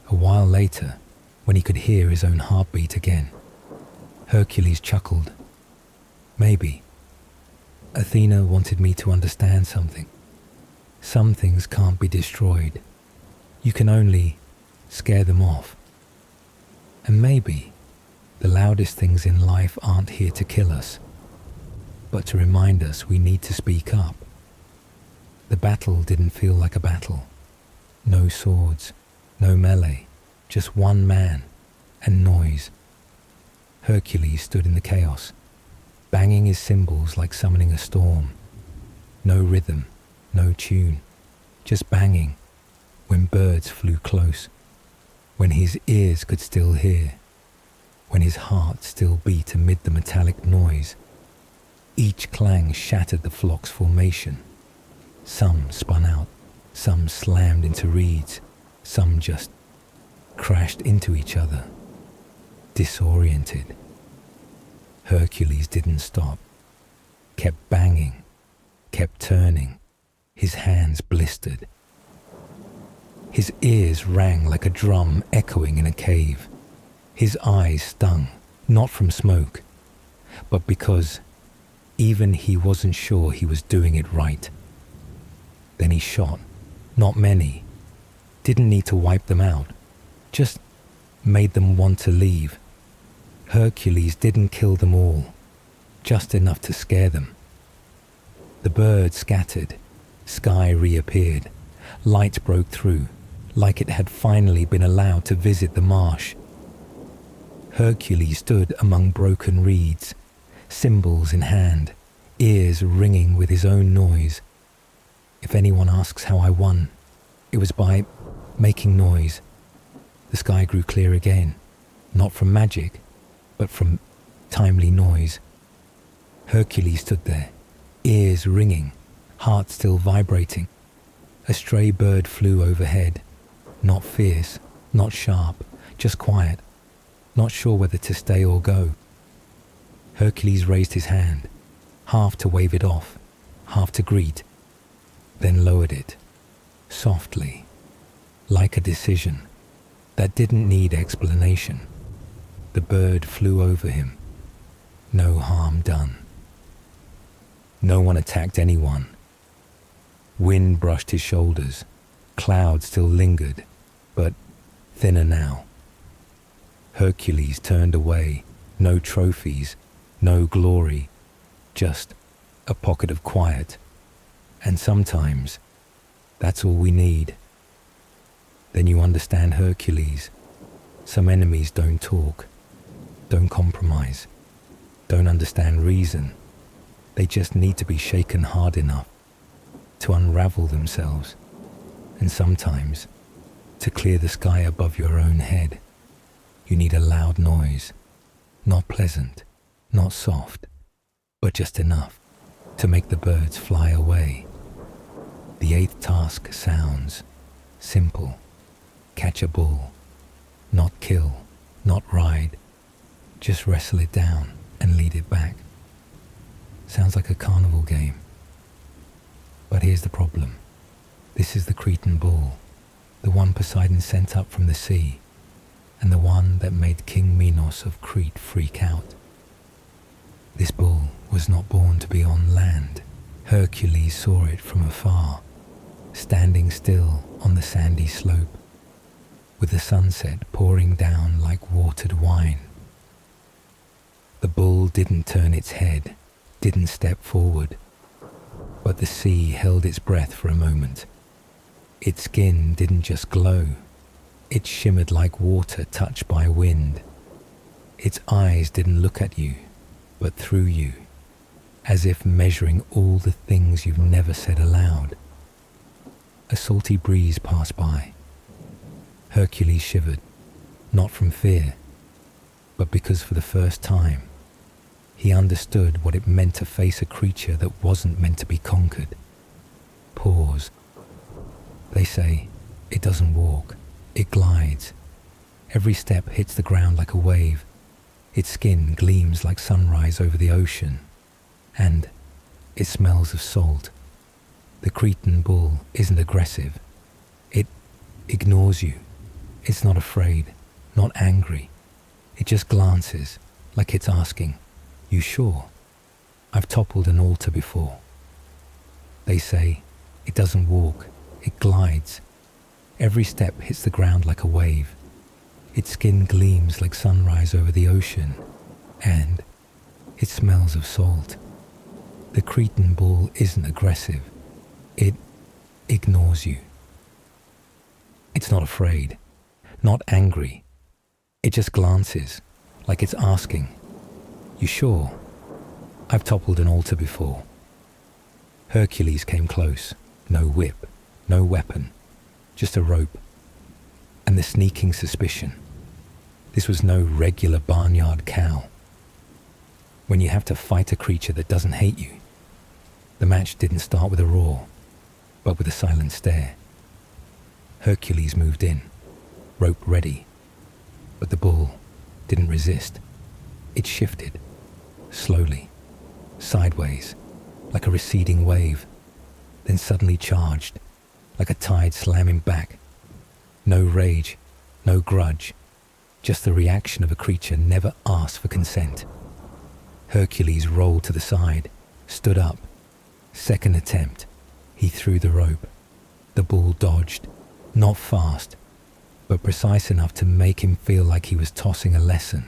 A while later, when he could hear his own heartbeat again, Hercules chuckled. Maybe Athena wanted me to understand something. Some things can't be destroyed. You can only scare them off. And maybe the loudest things in life aren't here to kill us, but to remind us we need to speak up. The battle didn't feel like a battle. No swords, no melee, just one man and noise. Hercules stood in the chaos, banging his cymbals like summoning a storm. No rhythm, no tune, just banging when birds flew close, when his ears could still hear, when his heart still beat amid the metallic noise. Each clang shattered the flock's formation. Some spun out, some slammed into reeds, some just crashed into each other, disoriented. Hercules didn't stop, kept banging, kept turning, his hands blistered. His ears rang like a drum echoing in a cave. His eyes stung, not from smoke, but because even he wasn't sure he was doing it right. Then he shot, not many, didn't need to wipe them out, just made them want to leave. Hercules didn't kill them all, just enough to scare them. The birds scattered, sky reappeared, light broke through, like it had finally been allowed to visit the marsh. Hercules stood among broken reeds, cymbals in hand, ears ringing with his own noise. If anyone asks how I won, it was by making noise. The sky grew clear again, not from magic, but from timely noise. Hercules stood there, ears ringing, heart still vibrating. A stray bird flew overhead, not fierce, not sharp, just quiet, not sure whether to stay or go. Hercules raised his hand, half to wave it off, half to greet, then lowered it, softly, like a decision that didn't need explanation. The bird flew over him. No harm done. No one attacked anyone. Wind brushed his shoulders. Clouds still lingered, but thinner now. Hercules turned away. No trophies, no glory, just a pocket of quiet. And sometimes that's all we need. Then you understand Hercules. Some enemies don't talk, don't compromise, don't understand reason. They just need to be shaken hard enough to unravel themselves, and sometimes, to clear the sky above your own head, you need a loud noise, Not pleasant, not soft, but just enough to make the birds fly away. The eighth task sounds simple. Catch a bull, not kill, not ride, just wrestle it down and lead it back. Sounds like a carnival game. But here's the problem. This is the Cretan bull, the one Poseidon sent up from the sea, and the one that made King Minos of Crete freak out. This bull was not born to be on land. Hercules saw it from afar, standing still on the sandy slope, with the sunset pouring down like watered wine. The bull didn't turn its head, didn't step forward, but the sea held its breath for a moment. Its skin didn't just glow, it shimmered like water touched by wind. Its eyes didn't look at you, but through you, as if measuring all the things you've never said aloud. A salty breeze passed by. Hercules shivered, not from fear, but because for the first time, he understood what it meant to face a creature that wasn't meant to be conquered. Pause. They say, it doesn't walk, it glides. Every step hits the ground like a wave. Its skin gleams like sunrise over the ocean. And it smells of salt. The Cretan bull isn't aggressive. It ignores you. It's not afraid, not angry. It just glances, like it's asking, "You sure? I've toppled an altar before." They say, it doesn't walk, it glides. Every step hits the ground like a wave. Its skin gleams like sunrise over the ocean, and it smells of salt. The Cretan bull isn't aggressive. It ignores you. It's not afraid, not angry. It just glances, like it's asking, "You sure? I've toppled an altar before." Hercules came close. No whip, no weapon, just a rope. And the sneaking suspicion. This was no regular barnyard cow. When you have to fight a creature that doesn't hate you, the match didn't start with a roar, but with a silent stare. Hercules moved in, rope ready, but the bull didn't resist. It shifted, slowly, sideways, like a receding wave, then suddenly charged, like a tide slamming back. No rage, no grudge, just the reaction of a creature never asked for consent. Hercules rolled to the side, stood up. Second attempt, he threw the rope. The bull dodged, not fast, but precise enough to make him feel like he was tossing a lesson,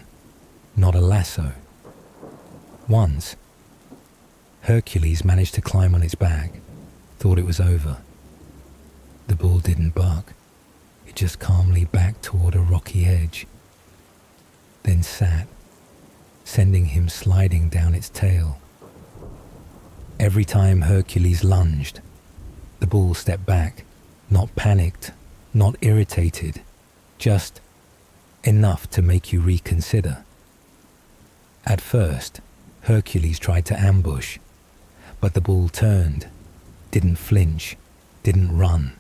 not a lasso. Once, Hercules managed to climb on its back, thought it was over. The bull didn't bark. It just calmly backed toward a rocky edge, then sat, sending him sliding down its tail. Every time Hercules lunged, the bull stepped back, not panicked, not irritated, just enough to make you reconsider. At first, Hercules tried to ambush, but the bull turned, didn't flinch, didn't run,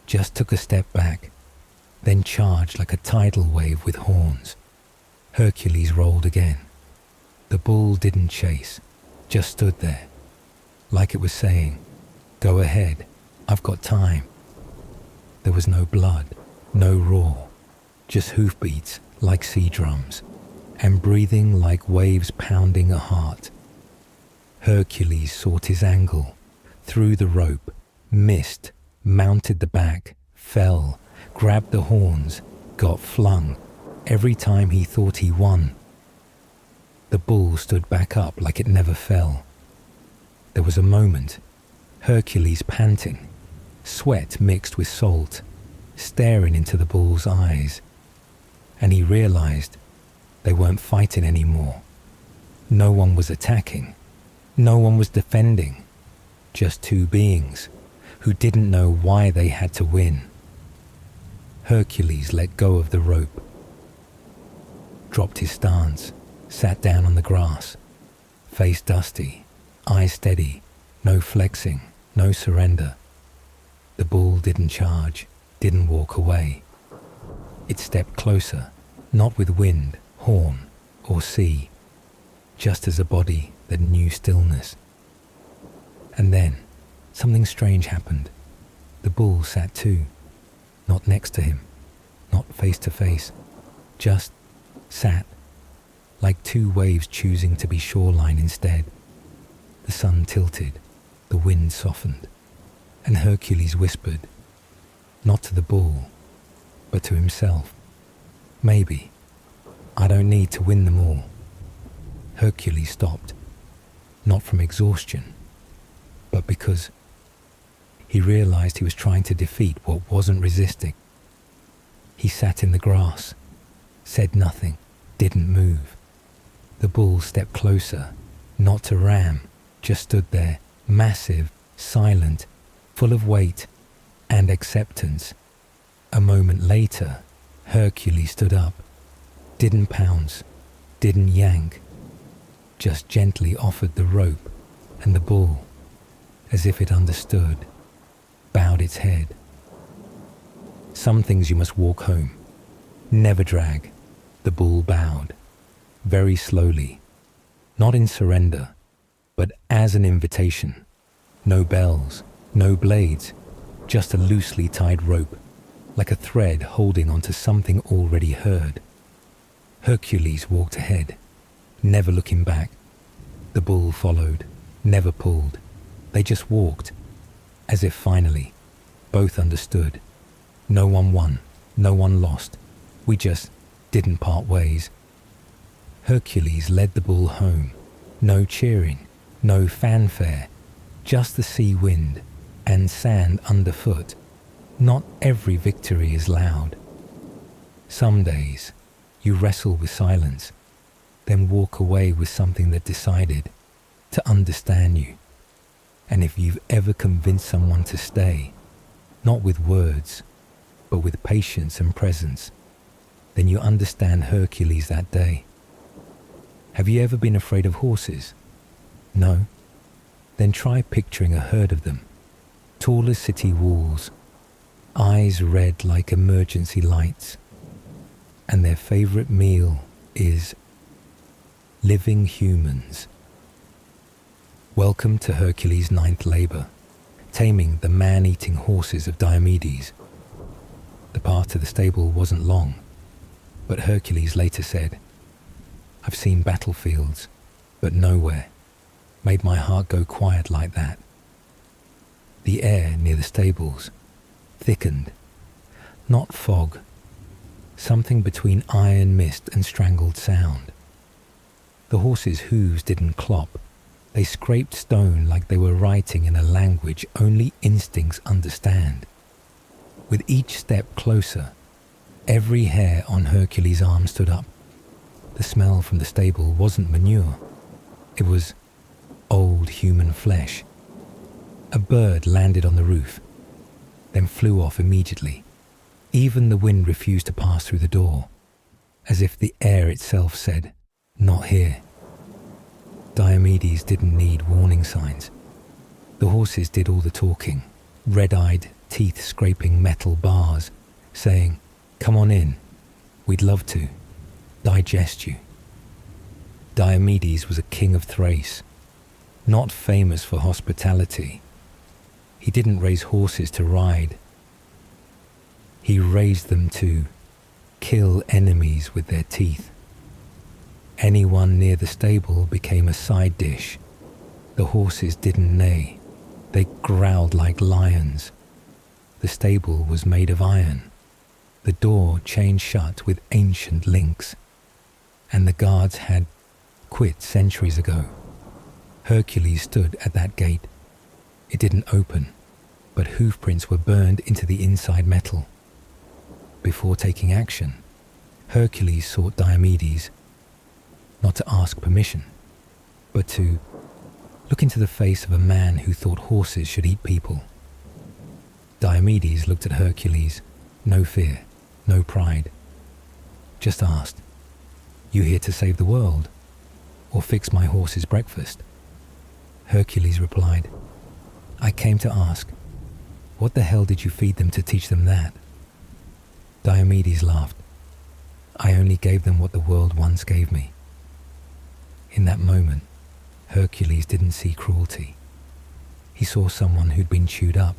just took a step back, then charged like a tidal wave with horns. Hercules rolled again. The bull didn't chase, just stood there, like it was saying, "Go ahead, I've got time." There was no blood, no roar, just hoofbeats like sea drums, and breathing like waves pounding a heart. Hercules sought his angle, threw the rope, missed, mounted the back, fell, grabbed the horns, got flung. Every time he thought he won, the bull stood back up like it never fell. There was a moment, Hercules panting, sweat mixed with salt, staring into the bull's eyes, and he realized they weren't fighting anymore. No one was attacking, no one was defending, just two beings who didn't know why they had to win. Hercules let go of the rope, dropped his stance, sat down on the grass, face dusty, eyes steady, no flexing, no surrender. The bull didn't charge, didn't walk away. It stepped closer, not with wind, horn, or sea, just as a body that knew stillness. And then, something strange happened. The bull sat too, not next to him, not face to face, just sat, like two waves choosing to be shoreline instead. The sun tilted, the wind softened, and Hercules whispered, not to the bull, but to himself, maybe, I don't need to win them all. Hercules stopped, not from exhaustion, but because he realized he was trying to defeat what wasn't resisting. He sat in the grass, said nothing, didn't move. The bull stepped closer, not to ram, just stood there, massive, silent, full of weight and acceptance. A moment later, Hercules stood up, didn't pounce, didn't yank, just gently offered the rope, and the bull, as if it understood, bowed its head. Some things you must walk home, never drag. The bull bowed, very slowly, not in surrender, but as an invitation. No bells, no blades, just a loosely tied rope, like a thread holding onto something already heard. Hercules walked ahead, never looking back. The bull followed, never pulled. They just walked, as if finally, both understood. No one won, no one lost. We just didn't part ways. Hercules led the bull home. No cheering, no fanfare, just the sea wind and sand underfoot. Not every victory is loud. Some days, you wrestle with silence, then walk away with something that decided to understand you. And if you've ever convinced someone to stay, not with words, but with patience and presence, then you understand Hercules that day. Have you ever been afraid of horses? No? Then try picturing a herd of them, tall as city walls, eyes red like emergency lights, and their favorite meal is living humans. Welcome to Hercules' ninth labor, taming the man-eating horses of Diomedes. The path to the stable wasn't long, but Hercules later said, I've seen battlefields, but nowhere made my heart go quiet like that. The air near the stables thickened, not fog, something between iron mist and strangled sound. The horses' hooves didn't clop. They scraped stone like they were writing in a language only instincts understand. With each step closer, every hair on Hercules' arm stood up. The smell from the stable wasn't manure. It was old human flesh. A bird landed on the roof, then flew off immediately. Even the wind refused to pass through the door, as if the air itself said, not here. Diomedes didn't need warning signs. The horses did all the talking, red-eyed, teeth-scraping metal bars, saying, come on in, we'd love to digest you. Diomedes was a king of Thrace, not famous for hospitality. He didn't raise horses to ride. He raised them to kill enemies with their teeth. Anyone near the stable became a side dish. The horses didn't neigh. They growled like lions. The stable was made of iron. The door chained shut with ancient links. And the guards had quit centuries ago. Hercules stood at that gate. It didn't open, but hoofprints were burned into the inside metal. Before taking action, Hercules sought Diomedes, not to ask permission, but to look into the face of a man who thought horses should eat people. Diomedes looked at Hercules, no fear, no pride, just asked, you here to save the world or fix my horse's breakfast? Hercules replied, I came to ask, what the hell did you feed them to teach them that? Diomedes laughed. I only gave them what the world once gave me. In that moment, Hercules didn't see cruelty. He saw someone who'd been chewed up,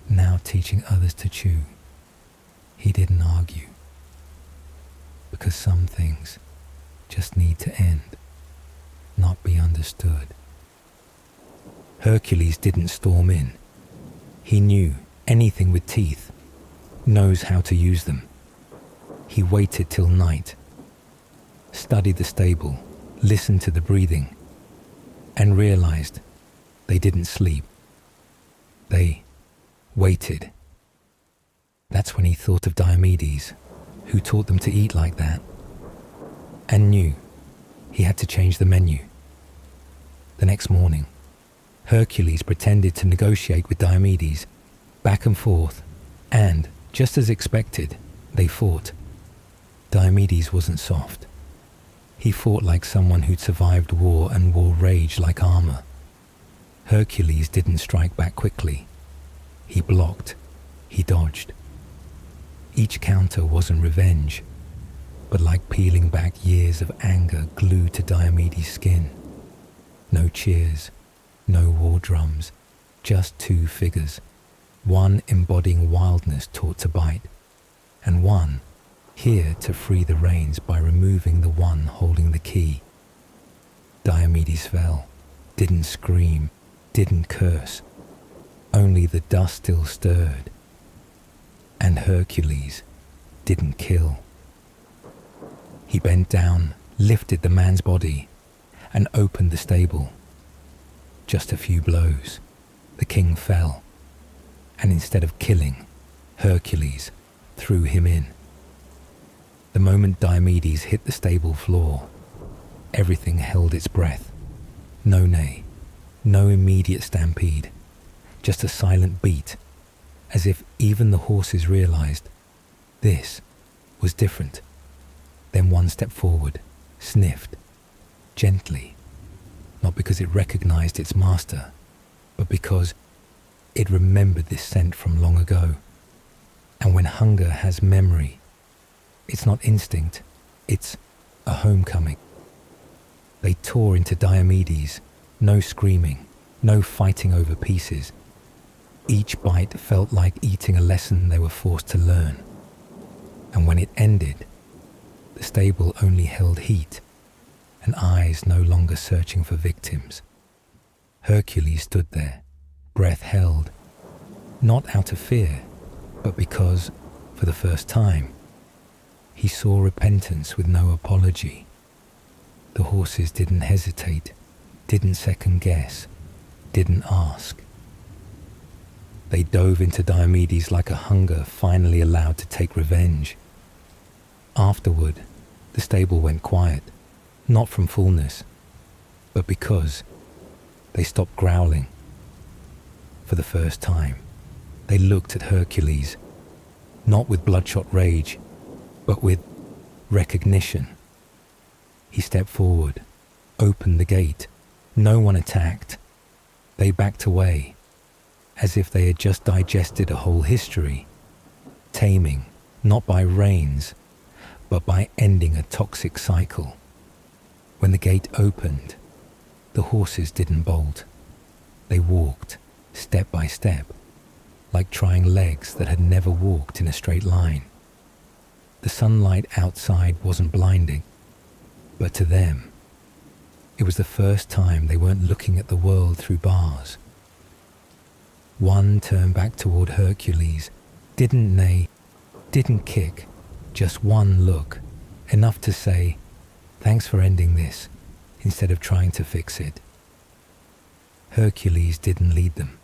now teaching others to chew. He didn't argue, because some things just need to end, not be understood. Hercules didn't storm in. He knew anything with teeth knows how to use them. He waited till night, studied the stable, listened to the breathing, and realized they didn't sleep. They waited. That's when he thought of Diomedes, who taught them to eat like that, and knew he had to change the menu. The next morning, Hercules pretended to negotiate with Diomedes, back and forth, and, just as expected, they fought. Diomedes wasn't soft. He fought like someone who'd survived war and wore rage like armor. Hercules didn't strike back quickly. He blocked. He dodged. Each counter wasn't revenge, but like peeling back years of anger glued to Diomedes' skin. No cheers, no war drums, just two figures, one embodying wildness taught to bite, and one here to free the reins by removing the one holding the key. Diomedes fell, didn't scream, didn't curse. Only the dust still stirred. And Hercules didn't kill. He bent down, lifted the man's body, and opened the stable. Just a few blows, the king fell, and instead of killing, Hercules threw him in. The moment Diomedes hit the stable floor, everything held its breath. No neigh, no immediate stampede, just a silent beat, as if even the horses realized this was different. Then one stepped forward, sniffed, gently, not because it recognized its master, but because it remembered this scent from long ago. And when hunger has memory, it's not instinct, it's a homecoming. They tore into Diomedes, no screaming, no fighting over pieces. Each bite felt like eating a lesson they were forced to learn. And when it ended, the stable only held heat, and eyes no longer searching for victims. Hercules stood there, breath held, not out of fear, but because, for the first time, he saw repentance with no apology. The horses didn't hesitate, didn't second guess, didn't ask. They dove into Diomedes like a hunger finally allowed to take revenge. Afterward, the stable went quiet, not from fullness, but because they stopped growling. For the first time, they looked at Hercules, not with bloodshot rage, but with recognition. He stepped forward, opened the gate. No one attacked. They backed away, as if they had just digested a whole history, taming, not by reins, but by ending a toxic cycle. When the gate opened, the horses didn't bolt. They walked, step by step, like trying legs that had never walked in a straight line. The sunlight outside wasn't blinding, but to them, it was the first time they weren't looking at the world through bars. One turned back toward Hercules, didn't neigh, didn't kick, just one look, enough to say, "Thanks for ending this," instead of trying to fix it. Hercules didn't lead them,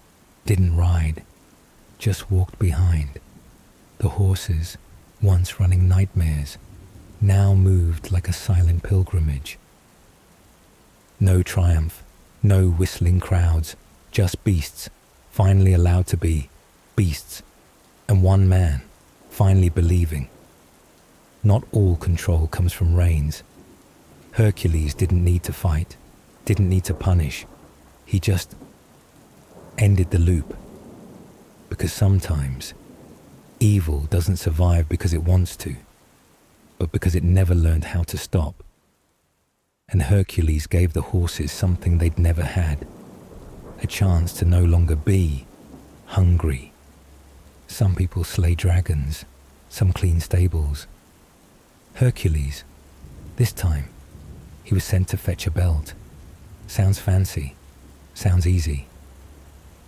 didn't ride, just walked behind. The horses, once running nightmares, now moved like a silent pilgrimage. No triumph, no whistling crowds, just beasts, finally allowed to be beasts, and one man, finally believing. Not all control comes from reins. Hercules didn't need to fight, didn't need to punish. He just ended the loop. Because sometimes evil doesn't survive because it wants to, but because it never learned how to stop. And Hercules gave the horses something they'd never had, a chance to no longer be hungry. Some people slay dragons, some clean stables. Hercules, this time, he was sent to fetch a belt. Sounds fancy, sounds easy.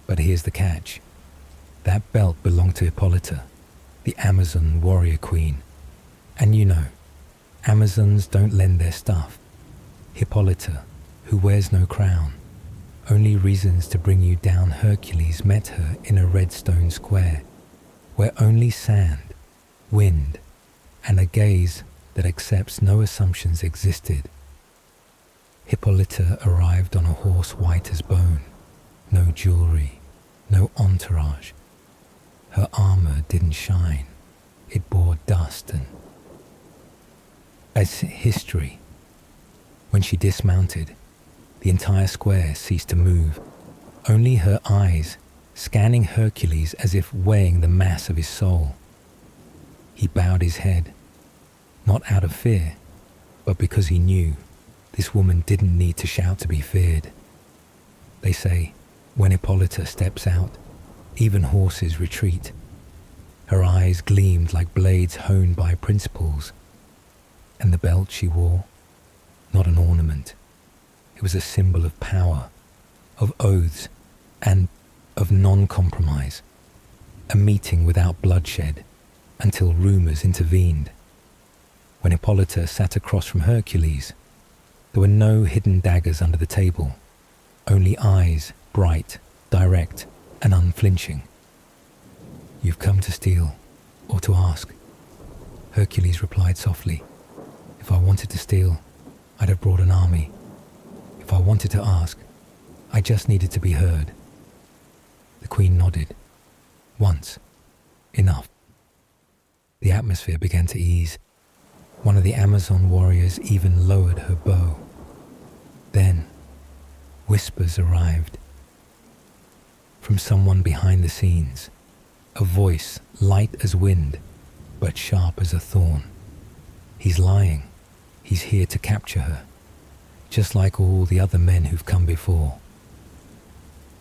But here's the catch. That belt belonged to Hippolyta, the Amazon warrior queen. And you know, Amazons don't lend their stuff. Hippolyta, who wears no crown, only reasons to bring you down, Hercules met her in a red stone square, where only sand, wind, and a gaze that accepts no assumptions existed. Hippolyta arrived on a horse white as bone, no jewelry, no entourage. Her armor didn't shine, it bore dust and as history. When she dismounted, the entire square ceased to move, only her eyes scanning Hercules as if weighing the mass of his soul. He bowed his head, not out of fear, but because he knew this woman didn't need to shout to be feared. They say, when Hippolyta steps out, even horses retreat. Her eyes gleamed like blades honed by principles, and the belt she wore, not an ornament. It was a symbol of power, of oaths, and of non-compromise. A meeting without bloodshed, until rumors intervened. When Hippolyta sat across from Hercules, there were no hidden daggers under the table, only eyes, bright, direct, and unflinching. "You've come to steal, or to ask," Hercules replied softly. "If I wanted to steal, I'd have brought an army. If I wanted to ask, I just needed to be heard." The queen nodded. Once. Enough. The atmosphere began to ease. One of the Amazon warriors even lowered her bow. Then, whispers arrived. From someone behind the scenes, a voice light as wind, but sharp as a thorn. "He's lying. He's here to capture her, just like all the other men who've come before."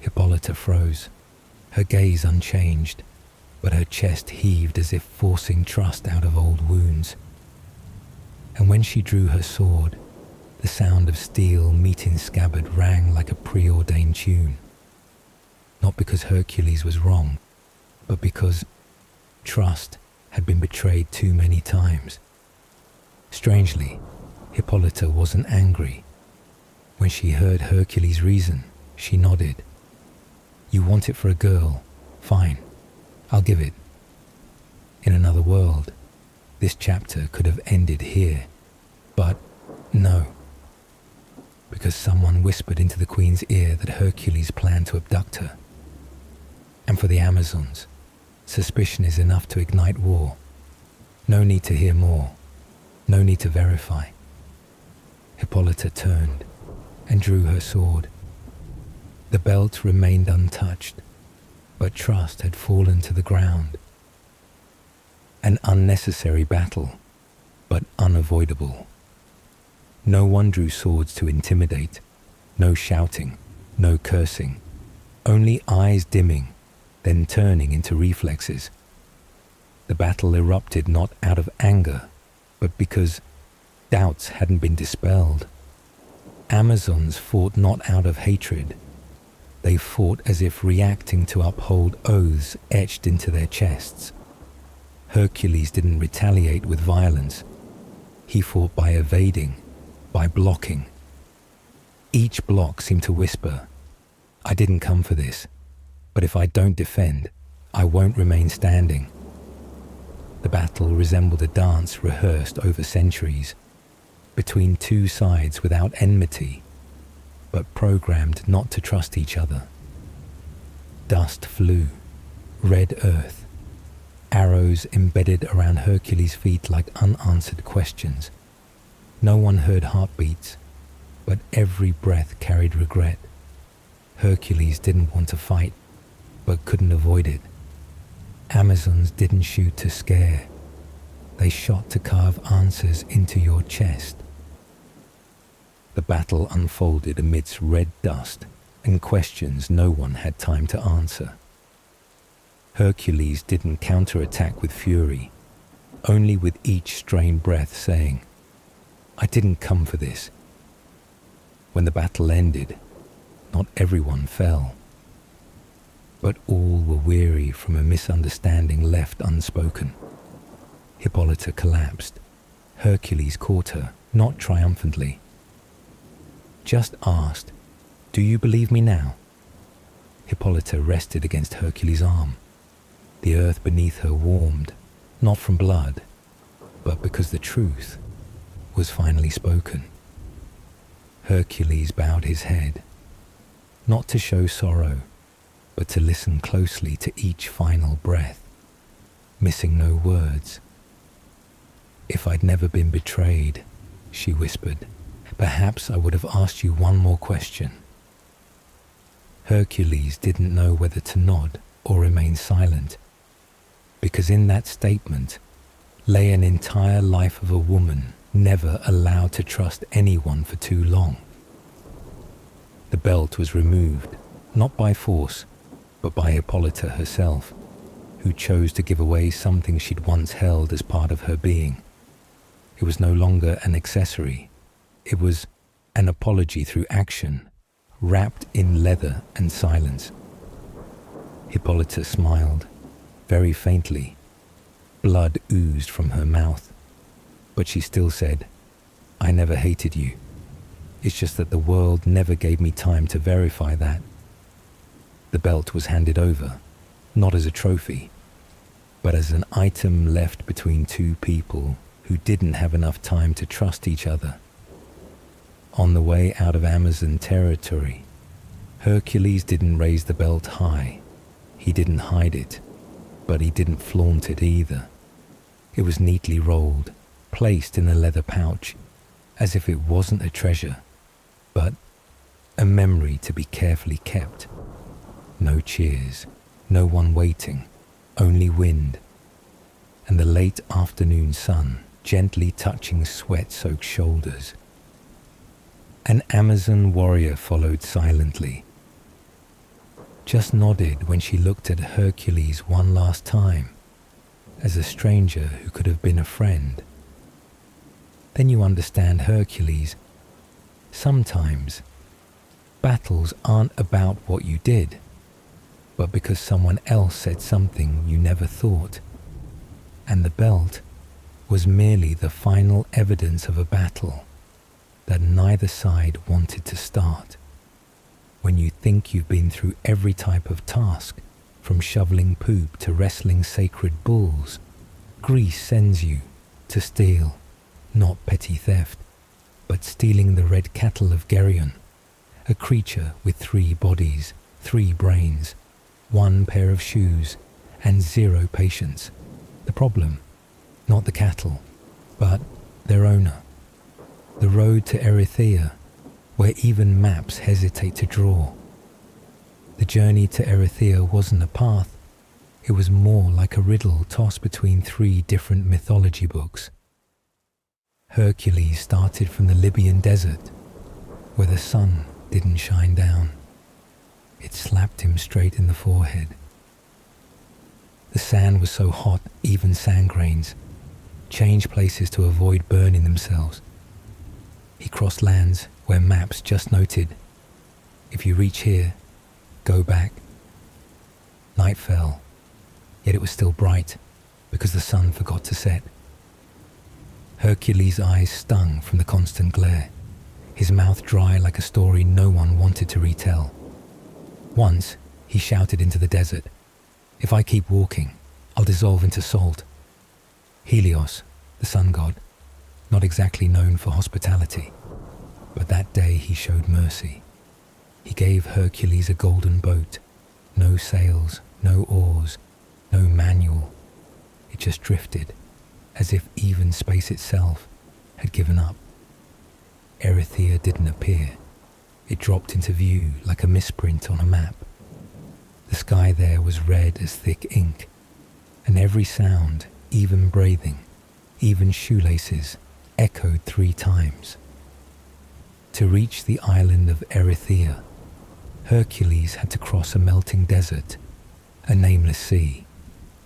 Hippolyta froze, her gaze unchanged, but her chest heaved as if forcing trust out of old wounds. And when she drew her sword, the sound of steel meeting scabbard rang like a preordained tune. Not because Hercules was wrong, but because trust had been betrayed too many times. Strangely, Hippolyta wasn't angry. When she heard Hercules' reason, she nodded. "You want it for a girl? Fine, I'll give it." In another world, this chapter could have ended here, but no. Because someone whispered into the queen's ear that Hercules planned to abduct her. And for the Amazons, suspicion is enough to ignite war. No need to hear more. No need to verify. Hippolyta turned and drew her sword. The belt remained untouched, but trust had fallen to the ground. An unnecessary battle, but unavoidable. No one drew swords to intimidate. No shouting, no cursing. Only eyes dimming, then turning into reflexes. The battle erupted not out of anger, but because doubts hadn't been dispelled. Amazons fought not out of hatred. They fought as if reacting to uphold oaths etched into their chests. Hercules didn't retaliate with violence. He fought by evading, by blocking. Each block seemed to whisper, "I didn't come for this, but if I don't defend, I won't remain standing." The battle resembled a dance rehearsed over centuries, between two sides without enmity, but programmed not to trust each other. Dust flew, red earth, arrows embedded around Hercules' feet like unanswered questions. No one heard heartbeats, but every breath carried regret. Hercules didn't want to fight, but couldn't avoid it. Amazons didn't shoot to scare. They shot to carve answers into your chest. The battle unfolded amidst red dust and questions no one had time to answer. Hercules didn't counterattack with fury, only with each strained breath saying, "I didn't come for this." When the battle ended, not everyone fell, but all were weary from a misunderstanding left unspoken. Hippolyta collapsed. Hercules caught her, not triumphantly. Just asked, "Do you believe me now?" Hippolyta rested against Hercules' arm. The earth beneath her warmed, not from blood, but because the truth was finally spoken. Hercules bowed his head, not to show sorrow, but to listen closely to each final breath, missing no words. "If I'd never been betrayed," she whispered, "perhaps I would have asked you one more question." Hercules didn't know whether to nod or remain silent, because in that statement lay an entire life of a woman never allowed to trust anyone for too long. The belt was removed, not by force, but by Hippolyta herself, who chose to give away something she'd once held as part of her being. It was no longer an accessory. It was an apology through action, wrapped in leather and silence. Hippolyta smiled, very faintly. Blood oozed from her mouth, but she still said, "I never hated you. It's just that the world never gave me time to verify that." The belt was handed over, not as a trophy, but as an item left between two people who didn't have enough time to trust each other. On the way out of Amazon territory, Hercules didn't raise the belt high. He didn't hide it, but he didn't flaunt it either. It was neatly rolled, placed in a leather pouch, as if it wasn't a treasure, but a memory to be carefully kept. No cheers, no one waiting, only wind, and the late afternoon sun gently touching sweat-soaked shoulders. An Amazon warrior followed silently, just nodded when she looked at Hercules one last time, as a stranger who could have been a friend. Then you understand Hercules. Sometimes battles aren't about what you did, but because someone else said something you never thought. And the belt was merely the final evidence of a battle that neither side wanted to start. When you think you've been through every type of task, from shoveling poop to wrestling sacred bulls, Greece sends you to steal, not petty theft, but stealing the red cattle of Geryon, a creature with 3 bodies, 3 brains, 1 pair of shoes, and 0 patience. The problem, not the cattle, but their owner. The road to Erythea, where even maps hesitate to draw. The journey to Erythea wasn't a path, it was more like a riddle tossed between 3 different mythology books. Hercules started from the Libyan desert, where the sun didn't shine down. It slapped him straight in the forehead. The sand was so hot, even sand grains changed places to avoid burning themselves. He crossed lands where maps just noted, "If you reach here, go back." Night fell, yet it was still bright because the sun forgot to set. Hercules' eyes stung from the constant glare, his mouth dry like a story no one wanted to retell. Once, he shouted into the desert, "If I keep walking, I'll dissolve into salt." Helios, the sun god, not exactly known for hospitality, but that day he showed mercy. He gave Hercules a golden boat, no sails, no oars, no manual. It just drifted, as if even space itself had given up. Erythea didn't appear. It dropped into view like a misprint on a map. The sky there was red as thick ink, and every sound, even breathing, even shoelaces, echoed 3 times. To reach the island of Erythea, Hercules had to cross a melting desert, a nameless sea,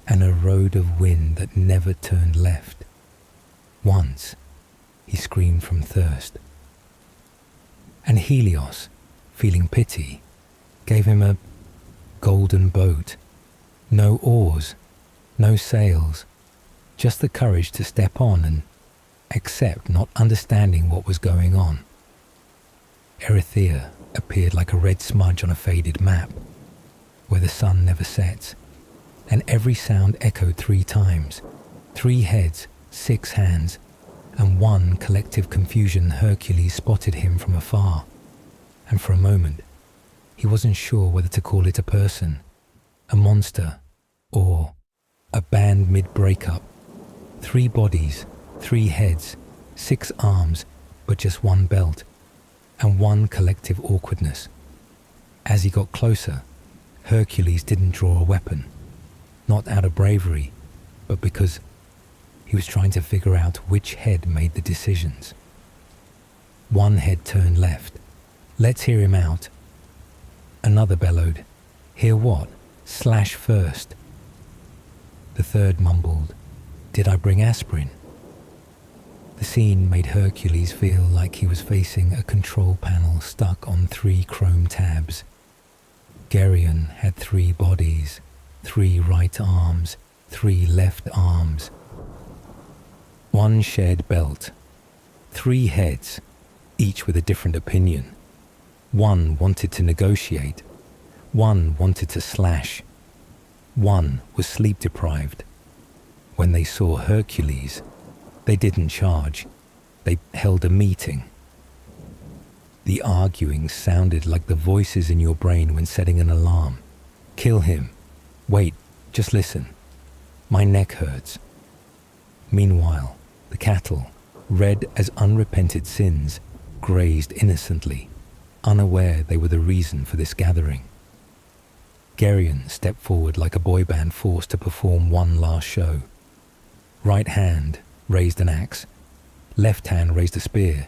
and a road of wind that never turned left. Once, he screamed from thirst. And Helios, feeling pity, gave him a golden boat. No oars, no sails, just the courage to step on and accept not understanding what was going on. Erythea appeared like a red smudge on a faded map, where the sun never sets, and every sound echoed 3 times, 3 heads, 6 hands, and one collective confusion. Hercules spotted him from afar, and for a moment, he wasn't sure whether to call it a person, a monster, or a band mid-breakup. 3 bodies, 3 heads, 6 arms, but just one belt, and one collective awkwardness. As he got closer, Hercules didn't draw a weapon, not out of bravery, but because he was trying to figure out which head made the decisions. One head turned left. "Let's hear him out." Another bellowed, "Hear what? Slash first." The third mumbled, "Did I bring aspirin?" The scene made Hercules feel like he was facing a control panel stuck on 3 chrome tabs. Geryon had 3 bodies, 3 right arms, 3 left arms. 1 shared belt, 3 heads, each with a different opinion. 1 wanted to negotiate, 1 wanted to slash, 1 was sleep deprived. When they saw Hercules, they didn't charge, they held a meeting. The arguing sounded like the voices in your brain when setting an alarm. "Kill him. Wait, just listen. My neck hurts." Meanwhile, the cattle, red as unrepented sins, grazed innocently, unaware they were the reason for this gathering. Geryon stepped forward like a boy band forced to perform one last show. Right hand raised an axe, left hand raised a spear.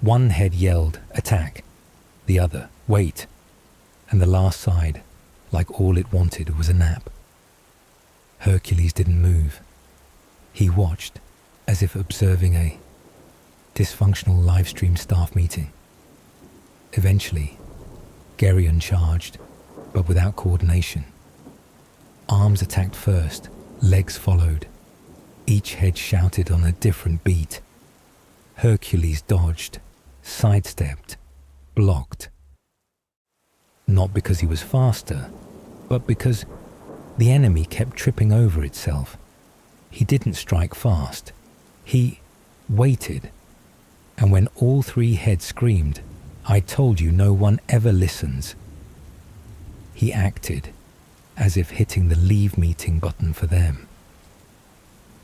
One head yelled, "Attack," the other, "Wait," and the last side, like all it wanted, was a nap. Hercules didn't move. He watched, as if observing a dysfunctional live-stream staff meeting. Eventually, Geryon charged, but without coordination. Arms attacked first, legs followed. Each head shouted on a different beat. Hercules dodged, sidestepped, blocked. Not because he was faster, but because the enemy kept tripping over itself. He didn't strike fast. He waited. And when all 3 heads screamed, "I told you no one ever listens," he acted as if hitting the leave meeting button for them.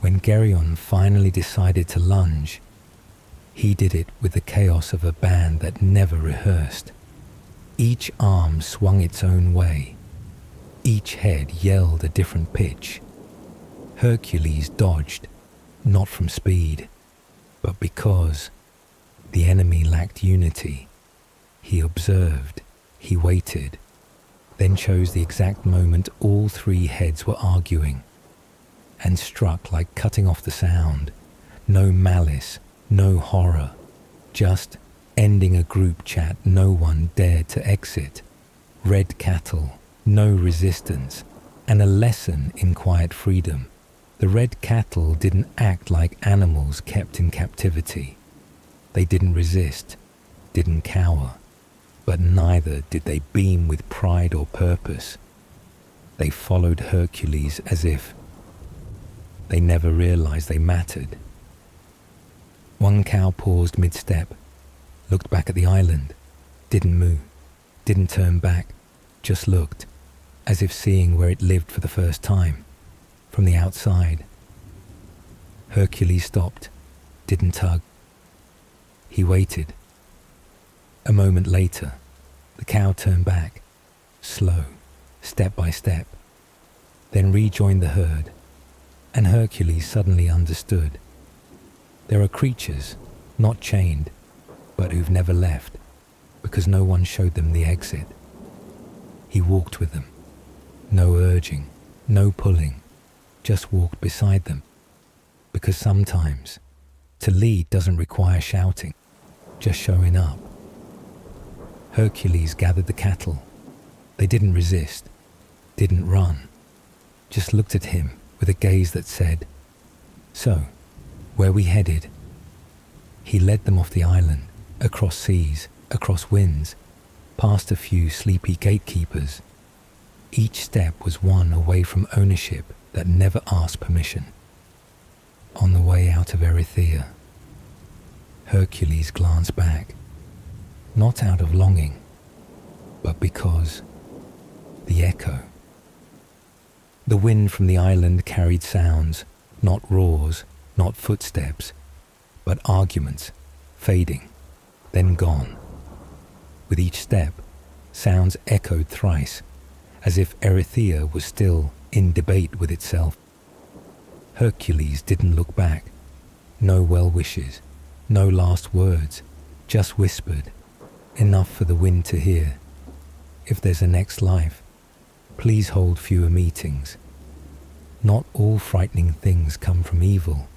When Geryon finally decided to lunge, he did it with the chaos of a band that never rehearsed. Each arm swung its own way. Each head yelled a different pitch. Hercules dodged, not from speed, but because the enemy lacked unity. He observed, he waited, then chose the exact moment all 3 heads were arguing, and struck like cutting off the sound. No malice, no horror, just ending a group chat no one dared to exit. Red cattle, no resistance, and a lesson in quiet freedom. The red cattle didn't act like animals kept in captivity. They didn't resist, didn't cower, but neither did they beam with pride or purpose. They followed Hercules as if they never realized they mattered. One cow paused mid-step, looked back at the island, didn't move, didn't turn back, just looked, as if seeing where it lived for the first time, from the outside. Hercules stopped, didn't tug. He waited. A moment later, the cow turned back, slow, step by step, then rejoined the herd, and Hercules suddenly understood. There are creatures, not chained, but who've never left, because no one showed them the exit. He walked with them. No urging, no pulling, just walked beside them. Because sometimes, to lead doesn't require shouting, just showing up. Hercules gathered the cattle. They didn't resist, didn't run, just looked at him with a gaze that said, "So, where we headed?" He led them off the island, across seas, across winds, past a few sleepy gatekeepers. Each step was one away from ownership that never asked permission. On the way out of Erythea, Hercules glanced back, not out of longing, but because the echo. The wind from the island carried sounds, not roars, not footsteps, but arguments, fading, then gone. With each step, sounds echoed thrice, as if Erythea was still in debate with itself. Hercules didn't look back. No well wishes, no last words, just whispered, enough for the wind to hear. If there's a next life, please hold fewer meetings. Not all frightening things come from evil.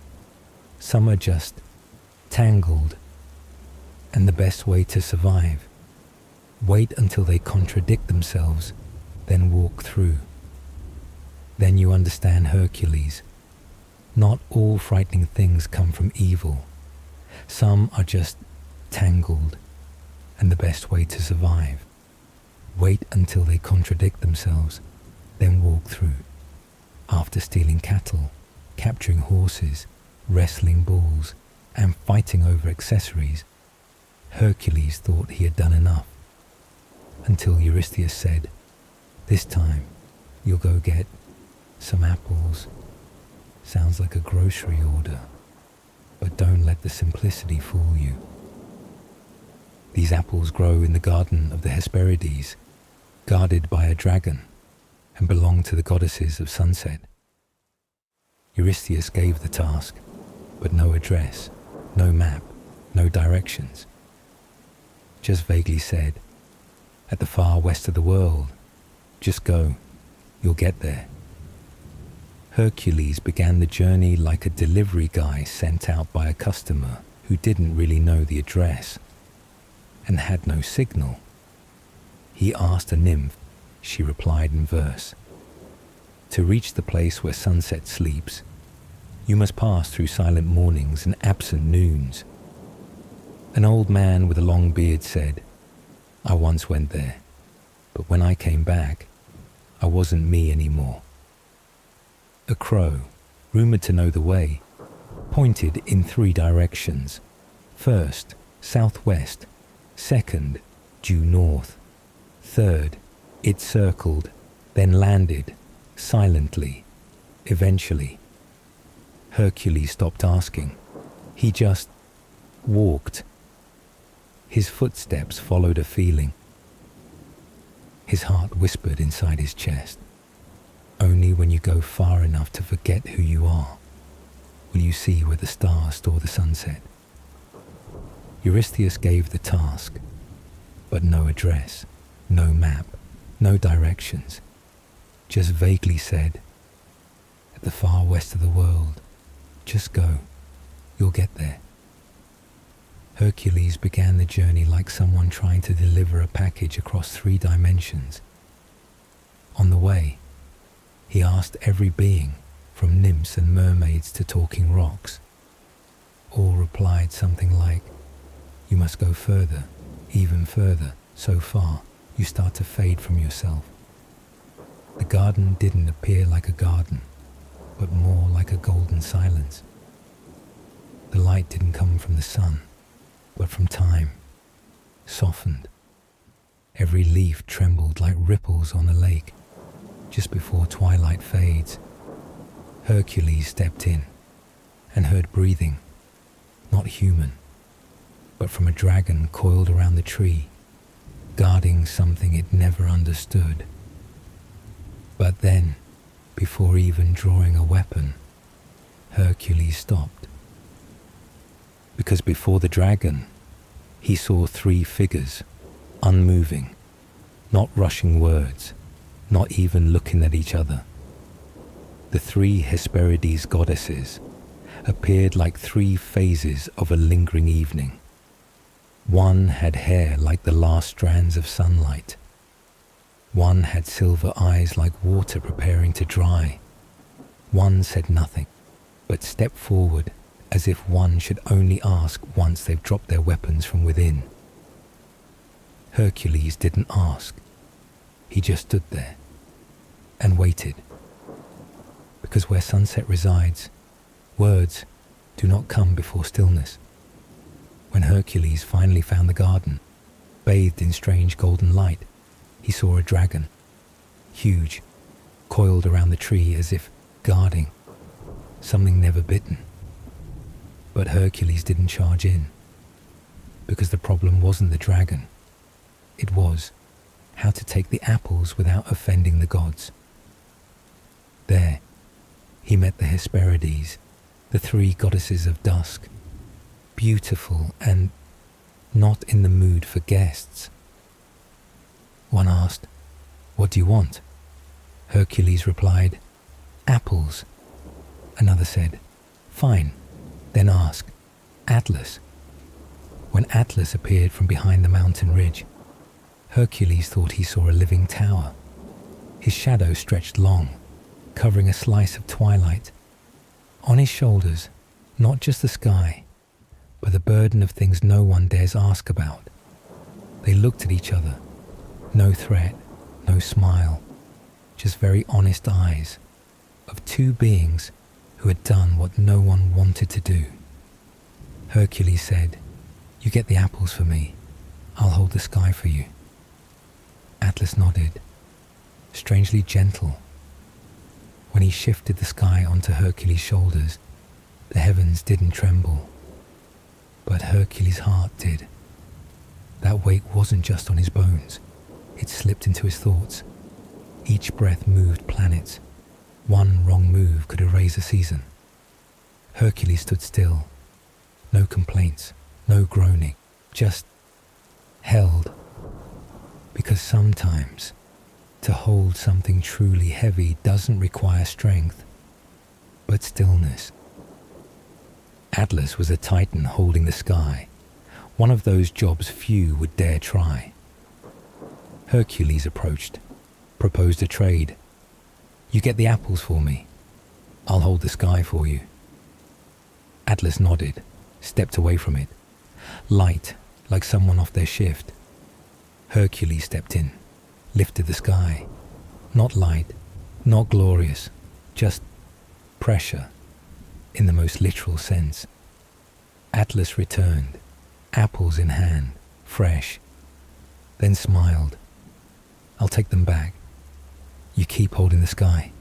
Some are just tangled, and the best way to survive, wait until they contradict themselves, then walk through. Then you understand Hercules. Not all frightening things come from evil. Some are just tangled, and the best way to survive, wait until they contradict themselves, then walk through. After stealing cattle, capturing horses, wrestling bulls, and fighting over accessories, Hercules thought he had done enough, until Eurystheus said, "This time, you'll go get some apples." Sounds like a grocery order, but don't let the simplicity fool you. These apples grow in the garden of the Hesperides, guarded by a dragon, and belong to the goddesses of sunset. Eurystheus gave the task, but no address, no map, no directions. Just vaguely said, "At the far west of the world, just go, you'll get there." Hercules began the journey like a delivery guy sent out by a customer who didn't really know the address and had no signal. He asked a nymph, she replied in verse. To reach the place where sunset sleeps, you must pass through silent mornings and absent noons. An old man with a long beard said, "I once went there, but when I came back, I wasn't me anymore." A crow, rumored to know the way, pointed in 3 directions. First, southwest. Second, due north. Third, it circled, then landed, silently, eventually. Hercules stopped asking. He just walked. His footsteps followed a feeling. His heart whispered inside his chest. Only when you go far enough to forget who you are will you see where the stars store the sunset. Eurystheus gave the task, but no address, no map, no directions, just vaguely said, "At the far west of the world, just go, you'll get there." Hercules began the journey like someone trying to deliver a package across 3 dimensions. On the way, he asked every being, from nymphs and mermaids to talking rocks. All replied something like, "You must go further, even further, so far you start to fade from yourself." The garden didn't appear like a garden, but more like a golden silence. The light didn't come from the sun, but from time, softened. Every leaf trembled like ripples on a lake. Just before twilight fades, Hercules stepped in and heard breathing, not human, but from a dragon coiled around the tree, guarding something it never understood. But then, before even drawing a weapon, Hercules stopped. Because before the dragon, he saw 3 figures, unmoving, not rushing words, not even looking at each other. The 3 Hesperides goddesses appeared like 3 phases of a lingering evening. One had hair like the last strands of sunlight. One had silver eyes like water preparing to dry. One said nothing, but stepped forward as if one should only ask once they've dropped their weapons from within. Hercules didn't ask. He just stood there and waited. Because where sunset resides, words do not come before stillness. When Hercules finally found the garden, bathed in strange golden light, he saw a dragon, huge, coiled around the tree as if guarding something never bitten. But Hercules didn't charge in, because the problem wasn't the dragon. It was how to take the apples without offending the gods. There, he met the Hesperides, the 3 goddesses of dusk, beautiful and not in the mood for guests. One asked, "What do you want?" Hercules replied, "Apples." Another said, "Fine, then ask, Atlas." When Atlas appeared from behind the mountain ridge, Hercules thought he saw a living tower. His shadow stretched long, covering a slice of twilight. On his shoulders, not just the sky, but the burden of things no one dares ask about. They looked at each other. No threat, no smile, just very honest eyes of 2 beings who had done what no one wanted to do. Hercules said, "You get the apples for me. I'll hold the sky for you." Atlas nodded, strangely gentle. When he shifted the sky onto Hercules' shoulders, the heavens didn't tremble. But Hercules' heart did. That weight wasn't just on his bones. It slipped into his thoughts. Each breath moved planets. One wrong move could erase a season. Hercules stood still. No complaints, no groaning, just held. Because sometimes, to hold something truly heavy doesn't require strength, but stillness. Atlas was a titan holding the sky, one of those jobs few would dare try. Hercules approached, proposed a trade. "You get the apples for me. I'll hold the sky for you." Atlas nodded, stepped away from it, light like someone off their shift. Hercules stepped in, lifted the sky. Not light, not glorious, just pressure, in the most literal sense. Atlas returned, apples in hand, fresh, then smiled. "I'll take them back. You keep holding the sky."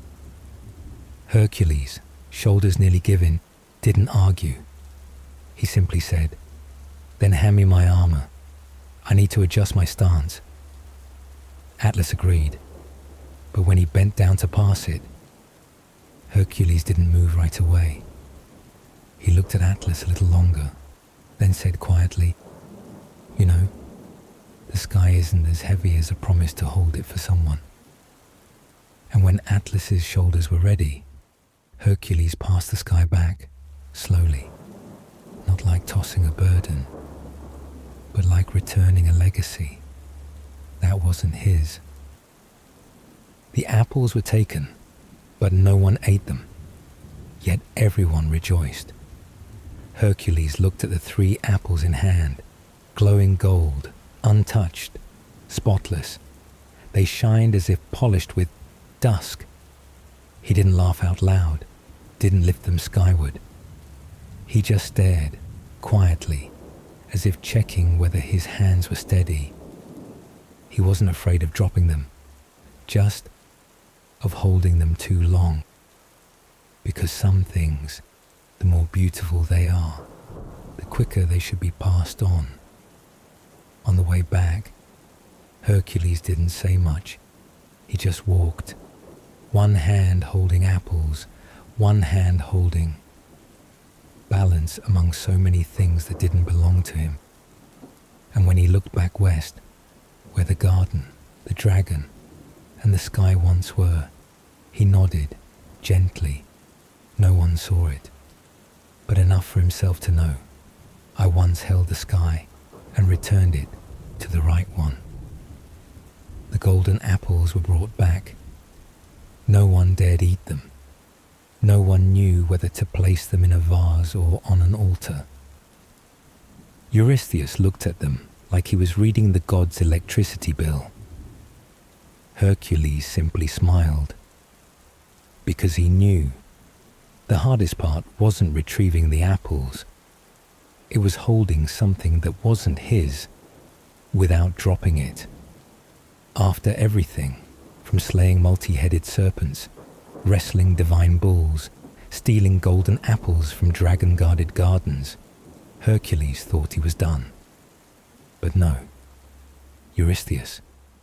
Hercules, shoulders nearly given, didn't argue. He simply said, "Then hand me my armor. I need to adjust my stance." Atlas agreed, but when he bent down to pass it, Hercules didn't move right away. He looked at Atlas a little longer, then said quietly, "You know, the sky isn't as heavy as a promise to hold it for someone." And when Atlas's shoulders were ready, Hercules passed the sky back, slowly, not like tossing a burden, but like returning a legacy that wasn't his. The apples were taken, but no one ate them, yet everyone rejoiced. Hercules looked at the 3 apples in hand, glowing gold, untouched, spotless. They shined as if polished with dusk. He didn't laugh out loud, didn't lift them skyward. He just stared, quietly, as if checking whether his hands were steady. He wasn't afraid of dropping them, just of holding them too long. Because some things, the more beautiful they are, the quicker they should be passed on. On the way back, Hercules didn't say much. He just walked, one hand holding apples, one hand holding balance among so many things that didn't belong to him. And when he looked back west, where the garden, the dragon, and the sky once were, he nodded, gently. No one saw it, but enough for himself to know. I once held the sky and returned it to the right one. The golden apples were brought back. No one dared eat them. No one knew whether to place them in a vase or on an altar. Eurystheus looked at them like he was reading the god's electricity bill. Hercules simply smiled, because he knew the hardest part wasn't retrieving the apples. It was holding something that wasn't his without dropping it. After everything, from slaying multi-headed serpents, wrestling divine bulls, stealing golden apples from dragon-guarded gardens, Hercules thought he was done. But no. Eurystheus,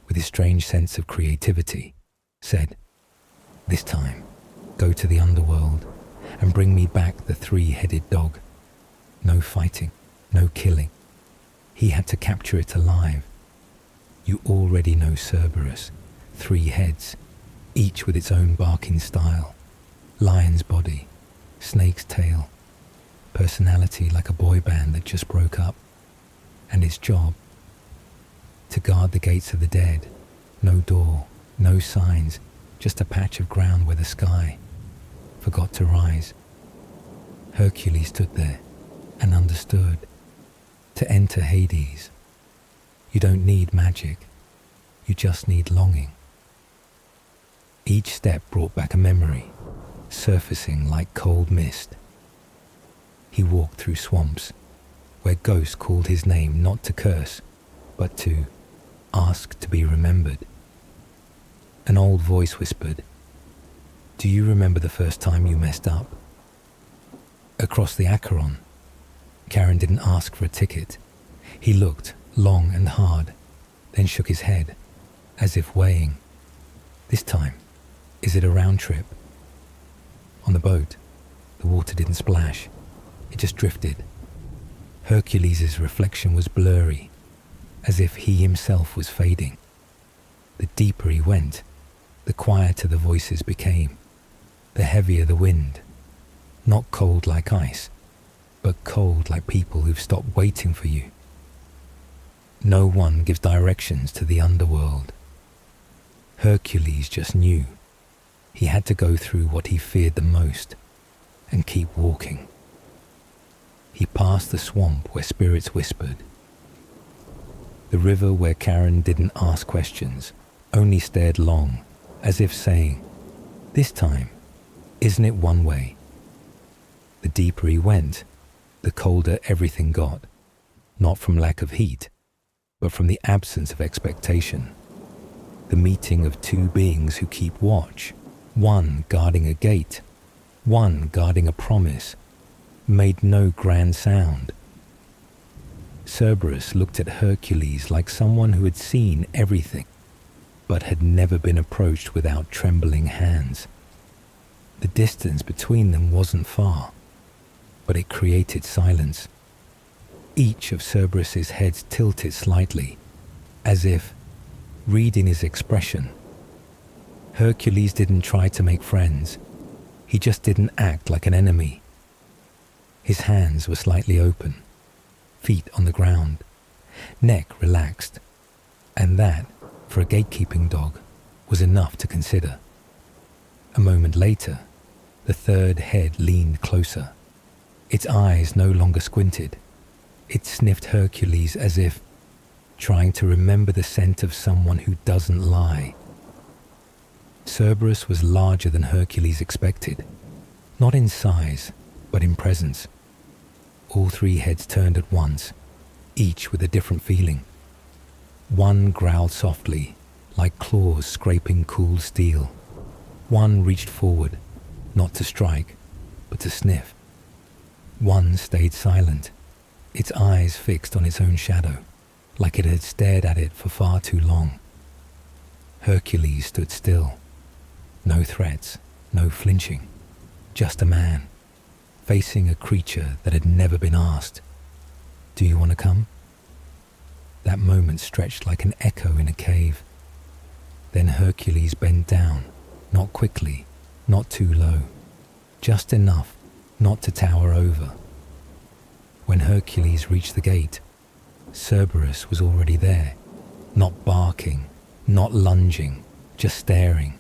with his strange sense of creativity, said, "This time, go to the underworld and bring me back the three-headed dog. No fighting, no killing. He had to capture it alive. You already know Cerberus, 3 heads, each with its own barking style, lion's body, snake's tail, personality like a boy band that just broke up, and its job, to guard the gates of the dead. No door, no signs, just a patch of ground where the sky forgot to rise." Hercules stood there and understood. To enter Hades, you don't need magic, you just need longing. Each step brought back a memory, surfacing like cold mist. He walked through swamps, where ghosts called his name not to curse, but to ask to be remembered. An old voice whispered, "Do you remember the first time you messed up?" Across the Acheron, Charon didn't ask for a ticket. He looked long and hard, then shook his head, as if weighing. "This time, is it a round trip?" On the boat, the water didn't splash. It just drifted. Hercules' reflection was blurry, as if he himself was fading. The deeper he went, the quieter the voices became, the heavier the wind. Not cold like ice, but cold like people who've stopped waiting for you. No one gives directions to the underworld. Hercules just knew. He had to go through what he feared the most and keep walking. He passed the swamp where spirits whispered, the river where Charon didn't ask questions, only stared long, as if saying, "This time, isn't it one way?" The deeper he went, the colder everything got, not from lack of heat, but from the absence of expectation. The meeting of 2 beings who keep watch, one guarding a gate, one guarding a promise, made no grand sound. Cerberus looked at Hercules like someone who had seen everything, but had never been approached without trembling hands. The distance between them wasn't far, but it created silence. Each of Cerberus's heads tilted slightly, as if reading his expression. Hercules didn't try to make friends. He just didn't act like an enemy. His hands were slightly open, feet on the ground, neck relaxed, and that, for a gatekeeping dog, was enough to consider. A moment later, the third head leaned closer. Its eyes no longer squinted. It sniffed Hercules as if trying to remember the scent of someone who doesn't lie. Cerberus was larger than Hercules expected, not in size, but in presence. All 3 heads turned at once, each with a different feeling. One growled softly, like claws scraping cool steel. One reached forward, not to strike, but to sniff. One stayed silent, its eyes fixed on its own shadow, like it had stared at it for far too long. Hercules stood still. No threats, no flinching. Just a man, facing a creature that had never been asked, "Do you want to come?" That moment stretched like an echo in a cave. Then Hercules bent down, not quickly, not too low, just enough not to tower over. When Hercules reached the gate, Cerberus was already there, not barking, not lunging, just staring.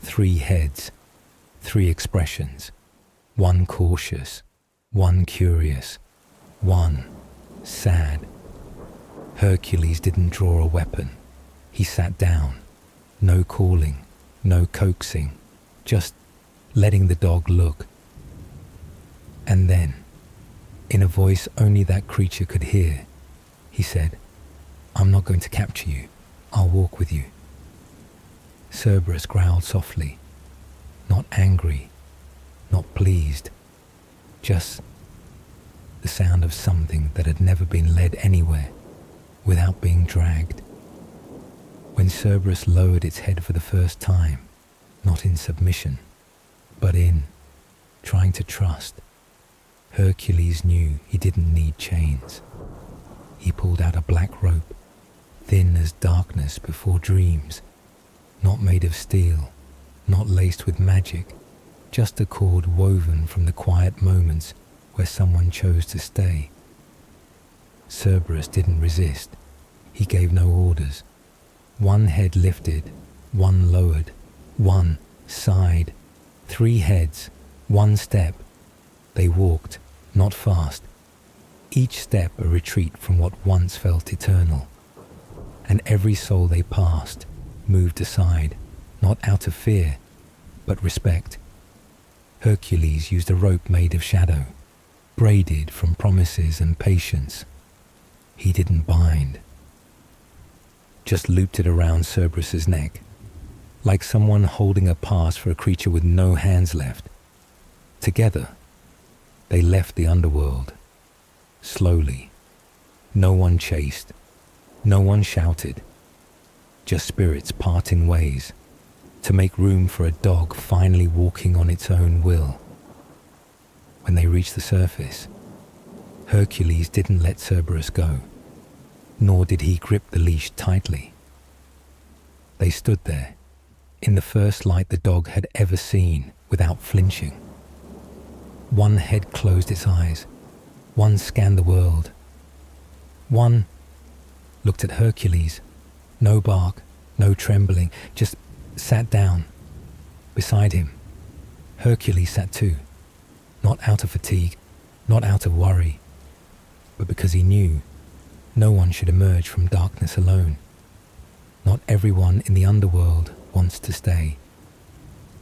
3 heads, 3 expressions, one cautious, one curious, one sad. Hercules didn't draw a weapon. He sat down. No calling, no coaxing, just letting the dog look. And then, in a voice only that creature could hear, he said, "I'm not going to capture you. I'll walk with you." Cerberus growled softly, not angry, not pleased, just the sound of something that had never been led anywhere without being dragged. When Cerberus lowered its head for the first time, not in submission, but in trying to trust, Hercules knew he didn't need chains. He pulled out a black rope, thin as darkness before dreams, not made of steel, not laced with magic, just a cord woven from the quiet moments where someone chose to stay. Cerberus didn't resist. He gave no orders. One head lifted, one lowered, one sighed. 3 heads, 1 step. They walked, not fast. Each step a retreat from what once felt eternal. And every soul they passed moved aside, not out of fear, but respect. Hercules used a rope made of shadow, braided from promises and patience. He didn't bind, just looped it around Cerberus's neck, like someone holding a pass for a creature with no hands left. Together, they left the underworld, slowly. No one chased, no one shouted, just spirits parting ways, to make room for a dog finally walking on its own will. When they reached the surface, Hercules didn't let Cerberus go, nor did he grip the leash tightly. They stood there, in the first light the dog had ever seen, without flinching. One head closed its eyes, one scanned the world. One looked at Hercules, no bark, no trembling, just sat down. Beside him, Hercules sat too, not out of fatigue, not out of worry, but because he knew no one should emerge from darkness alone. Not everyone in the underworld wants to stay.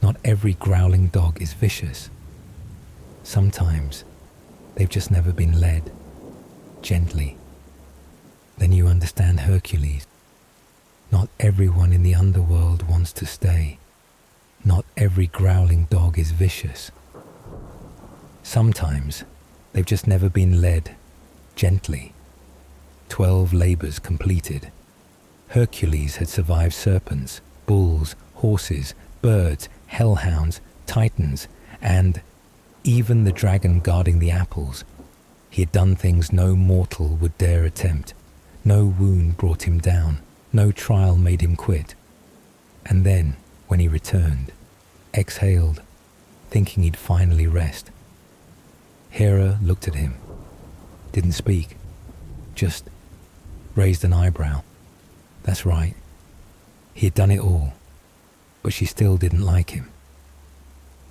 Not every growling dog is vicious. Sometimes they've just never been led, gently. Then you understand Hercules. Not everyone in the underworld wants to stay. Not every growling dog is vicious. Sometimes they've just never been led, gently. 12 labors completed. Hercules had survived serpents, bulls, horses, birds, hellhounds, titans, and even the dragon guarding the apples. He had done things no mortal would dare attempt. No wound brought him down. No trial made him quit. And then, when he returned, exhaled, thinking he'd finally rest, Hera looked at him, didn't speak, just raised an eyebrow. That's right. He had done it all, but she still didn't like him.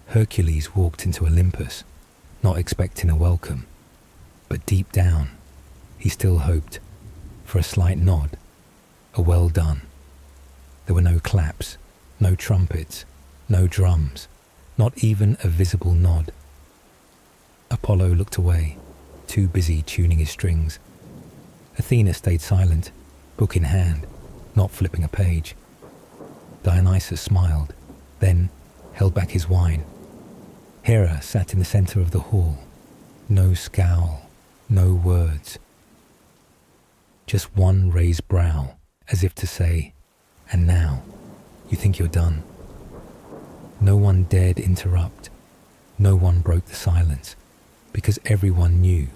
Hercules walked into Olympus, not expecting a welcome, but deep down, he still hoped for a slight nod, a well done. There were no claps, no trumpets, no drums, not even a visible nod. Apollo looked away, too busy tuning his strings. Athena stayed silent, book in hand, not flipping a page. Dionysus smiled, then held back his wine. Hera sat in the center of the hall, no scowl, No words. Just one raised brow, as if to say, "And now, you think you're done?" No one dared interrupt. No one broke the silence, because everyone knew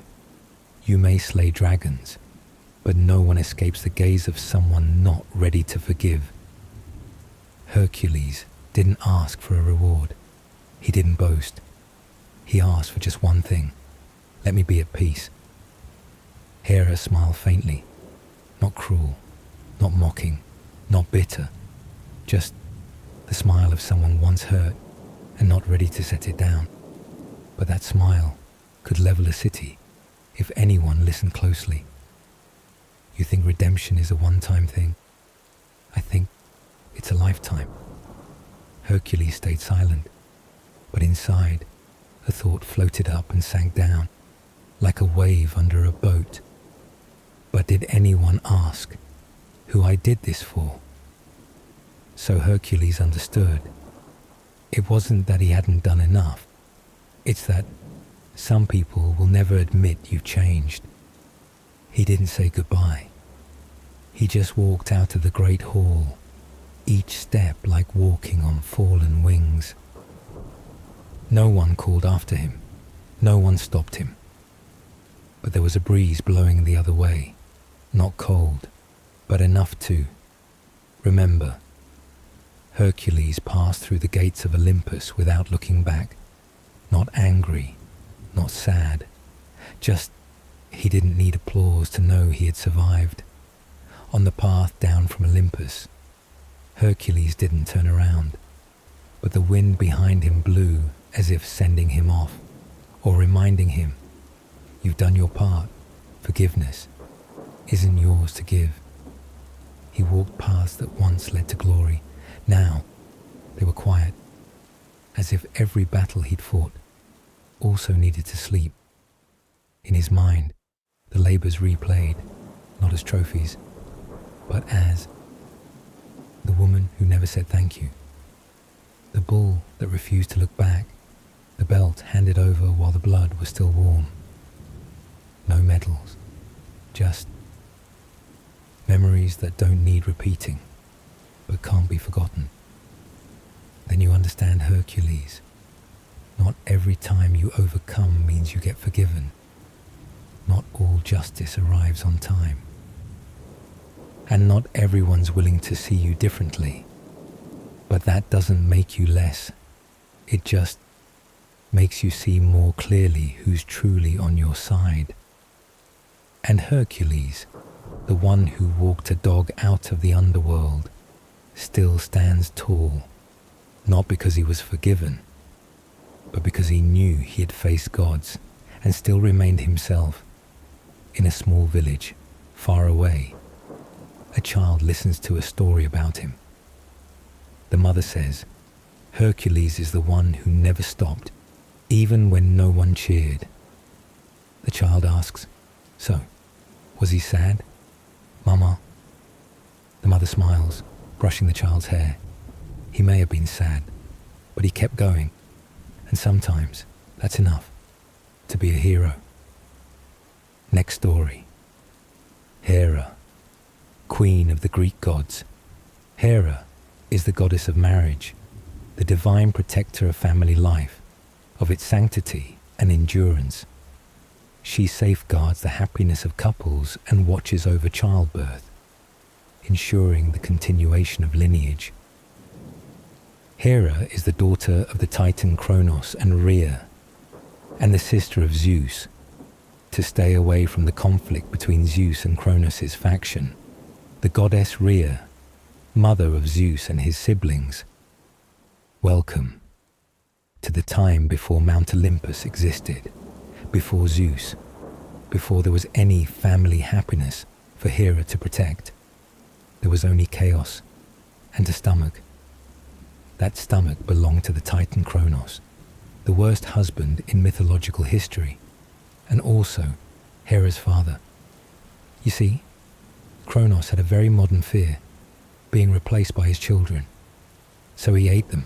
you may slay dragons, but no one escapes the gaze of someone not ready to forgive. Hercules didn't ask for a reward. He didn't boast. He asked for just one thing: let me be at peace. Hera smiled faintly, not cruel, not mocking, not bitter, just the smile of someone once hurt and not ready to set it down. But that smile could level a city if anyone listened closely. You think redemption is a one-time thing? I think it's a lifetime. Hercules stayed silent, but inside, a thought floated up and sank down, like a wave under a boat. But did anyone ask who I did this for? So Hercules understood. It wasn't that he hadn't done enough. It's that some people will never admit you've changed. He didn't say goodbye. He just walked out of the great hall, each step like walking on fallen wings. No one called after him. No one stopped him. But there was a breeze blowing the other way, not cold, but enough to remember. Hercules passed through the gates of Olympus without looking back, not angry, not sad, just he didn't need applause to know he had survived. On the path down from Olympus, Hercules didn't turn around, but the wind behind him blew as if sending him off, or reminding him, you've done your part, forgiveness isn't yours to give. He walked paths that once led to glory. Now they were quiet, as if every battle he'd fought also needed to sleep. In his mind, the labors replayed, not as trophies, but as the woman who never said thank you, the bull that refused to look back, the belt handed over while the blood was still warm. No medals, just memories that don't need repeating, but can't be forgotten. Then you understand Hercules. Not every time you overcome means you get forgiven. Not all justice arrives on time. And not everyone's willing to see you differently. But that doesn't make you less. It just makes you see more clearly who's truly on your side. And Hercules, the one who walked a dog out of the underworld, still stands tall, not because he was forgiven, but because he knew he had faced gods and still remained himself. In a small village, far away, a child listens to a story about him. The mother says, Hercules is the one who never stopped, even when no one cheered. The child asks, so, was he sad, Mama? The mother smiles, brushing the child's hair. He may have been sad, but he kept going, and sometimes that's enough to be a hero. Next story. Hera, queen of the Greek gods. Hera is the goddess of marriage, the divine protector of family life, of its sanctity and endurance. She safeguards the happiness of couples and watches over childbirth, ensuring the continuation of lineage. Hera is the daughter of the Titan Kronos and Rhea, and the sister of Zeus. To stay away from the conflict between Zeus and Kronos' faction, the goddess Rhea, mother of Zeus and his siblings. Welcome to the time before Mount Olympus existed, before Zeus, before there was any family happiness for Hera to protect. There was only chaos and a stomach. That stomach belonged to the Titan Kronos, the worst husband in mythological history, and also Hera's father. You see, Kronos had a very modern fear, being replaced by his children. So he ate them,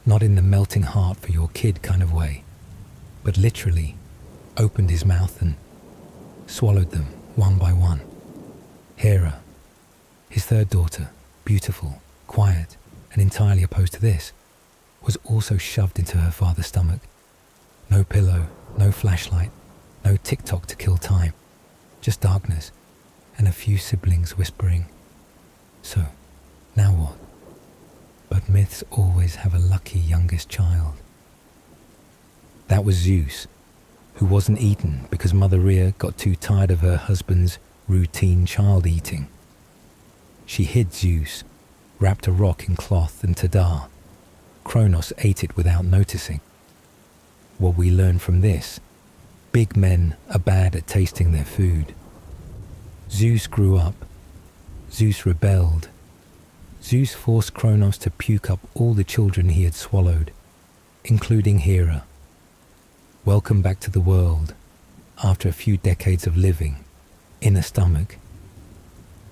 not in the melting heart for your kid kind of way, but literally opened his mouth and swallowed them one by one. Hera, his third daughter, beautiful, quiet, and entirely opposed to this, was also shoved into her father's stomach. No pillow, no flashlight, no TikTok to kill time, just darkness and a few siblings whispering, "So, now what?" But myths always have a lucky youngest child. That was Zeus, who wasn't eaten because Mother Rhea got too tired of her husband's routine child eating. She hid Zeus, wrapped a rock in cloth and tada. Kronos ate it without noticing. What we learn from this: big men are bad at tasting their food. Zeus grew up. Zeus rebelled. Zeus forced Kronos to puke up all the children he had swallowed, including Hera. Welcome back to the world, after a few decades of living, in a stomach.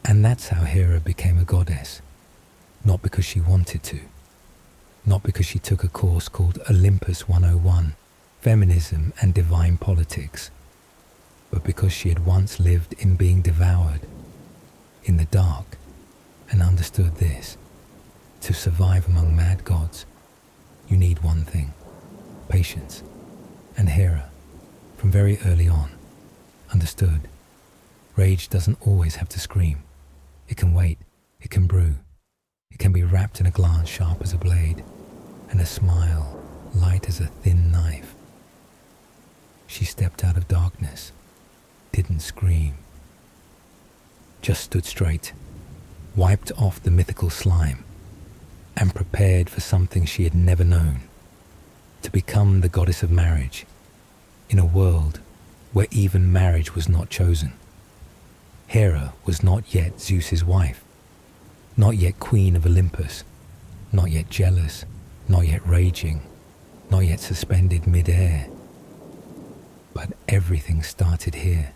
And that's how Hera became a goddess. Not because she wanted to. Not because she took a course called Olympus 101, Feminism and Divine Politics, but because she had once lived in being devoured, in the dark, and understood this: to survive among mad gods, you need one thing: patience. And Hera, from very early on, understood. Rage doesn't always have to scream. It can wait, it can brew, it can be wrapped in a glance sharp as a blade, and a smile light as a thin knife. She stepped out of darkness, didn't scream, just stood straight, wiped off the mythical slime, and prepared for something she had never known: to become the goddess of marriage, in a world where even marriage was not chosen. Hera was not yet Zeus's wife, not yet queen of Olympus, not yet jealous, not yet raging, not yet suspended mid-air. But everything started here,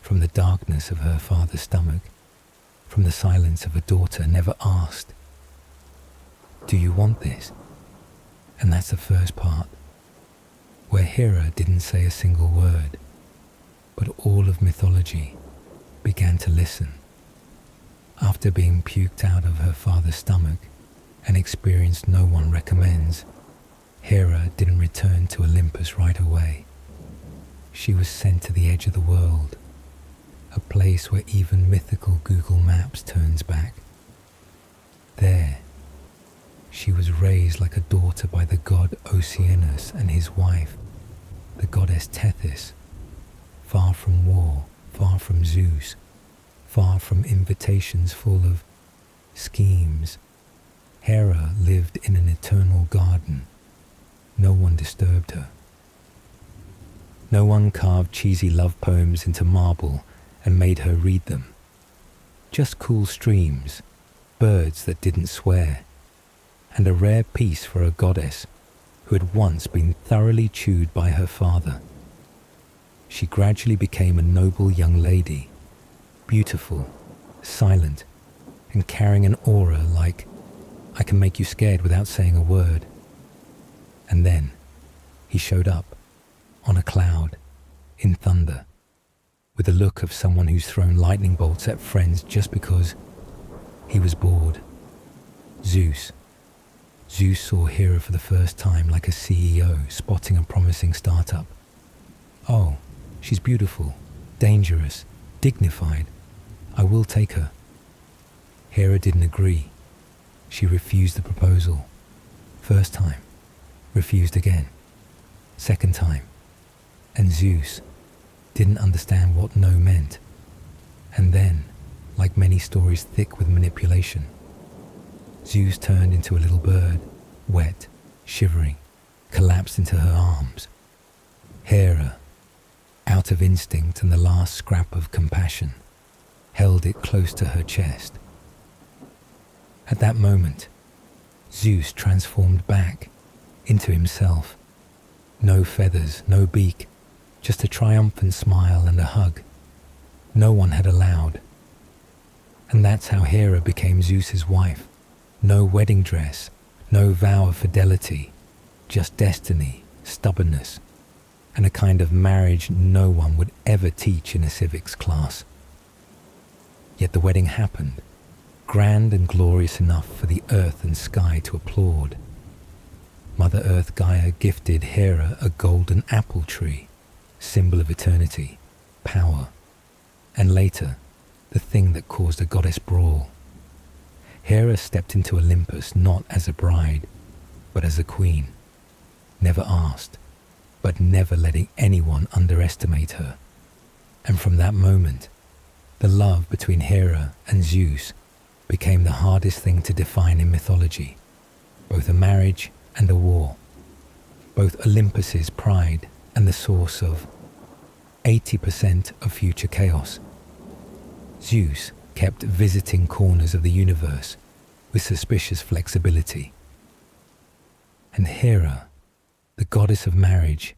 from the darkness of her father's stomach, from the silence of a daughter never asked, "Do you want this?" And that's the first part, where Hera didn't say a single word, but all of mythology began to listen. After being puked out of her father's stomach, an experience no one recommends, Hera didn't return to Olympus right away. She was sent to the edge of the world, a place where even mythical Google Maps turns back. There, she was raised like a daughter by the god Oceanus and his wife, the goddess Tethys, far from war, far from Zeus, far from invitations full of schemes. Hera lived in an eternal garden. No one disturbed her. No one carved cheesy love poems into marble and made her read them. Just cool streams, birds that didn't swear, and a rare peace for a goddess who had once been thoroughly chewed by her father. She gradually became a noble young lady, beautiful, silent, and carrying an aura like, "I can make you scared without saying a word." And then he showed up, on a cloud, in thunder, with the look of someone who's thrown lightning bolts at friends just because he was bored. Zeus. Zeus saw Hera for the first time like a CEO spotting a promising startup. "Oh, she's beautiful, dangerous, dignified. I will take her." Hera didn't agree. She refused the proposal. First time, refused again. Second time. And Zeus didn't understand what no meant. And then, like many stories thick with manipulation, Zeus turned into a little bird, wet, shivering, collapsed into her arms. Hera, out of instinct and the last scrap of compassion, held it close to her chest. At that moment, Zeus transformed back into himself. No feathers, no beak, just a triumphant smile and a hug. No one had allowed. And that's how Hera became Zeus's wife. No wedding dress, no vow of fidelity, just destiny, stubbornness, and a kind of marriage no one would ever teach in a civics class. Yet the wedding happened, grand and glorious enough for the earth and sky to applaud. Mother Earth Gaia gifted Hera a golden apple tree, symbol of eternity, power, and later, the thing that caused a goddess brawl. Hera stepped into Olympus not as a bride, but as a queen, never asked, but never letting anyone underestimate her. And from that moment, the love between Hera and Zeus became the hardest thing to define in mythology, both a marriage and a war, both Olympus's pride and the source of 80% of future chaos. Zeus kept visiting corners of the universe with suspicious flexibility. And Hera, the goddess of marriage,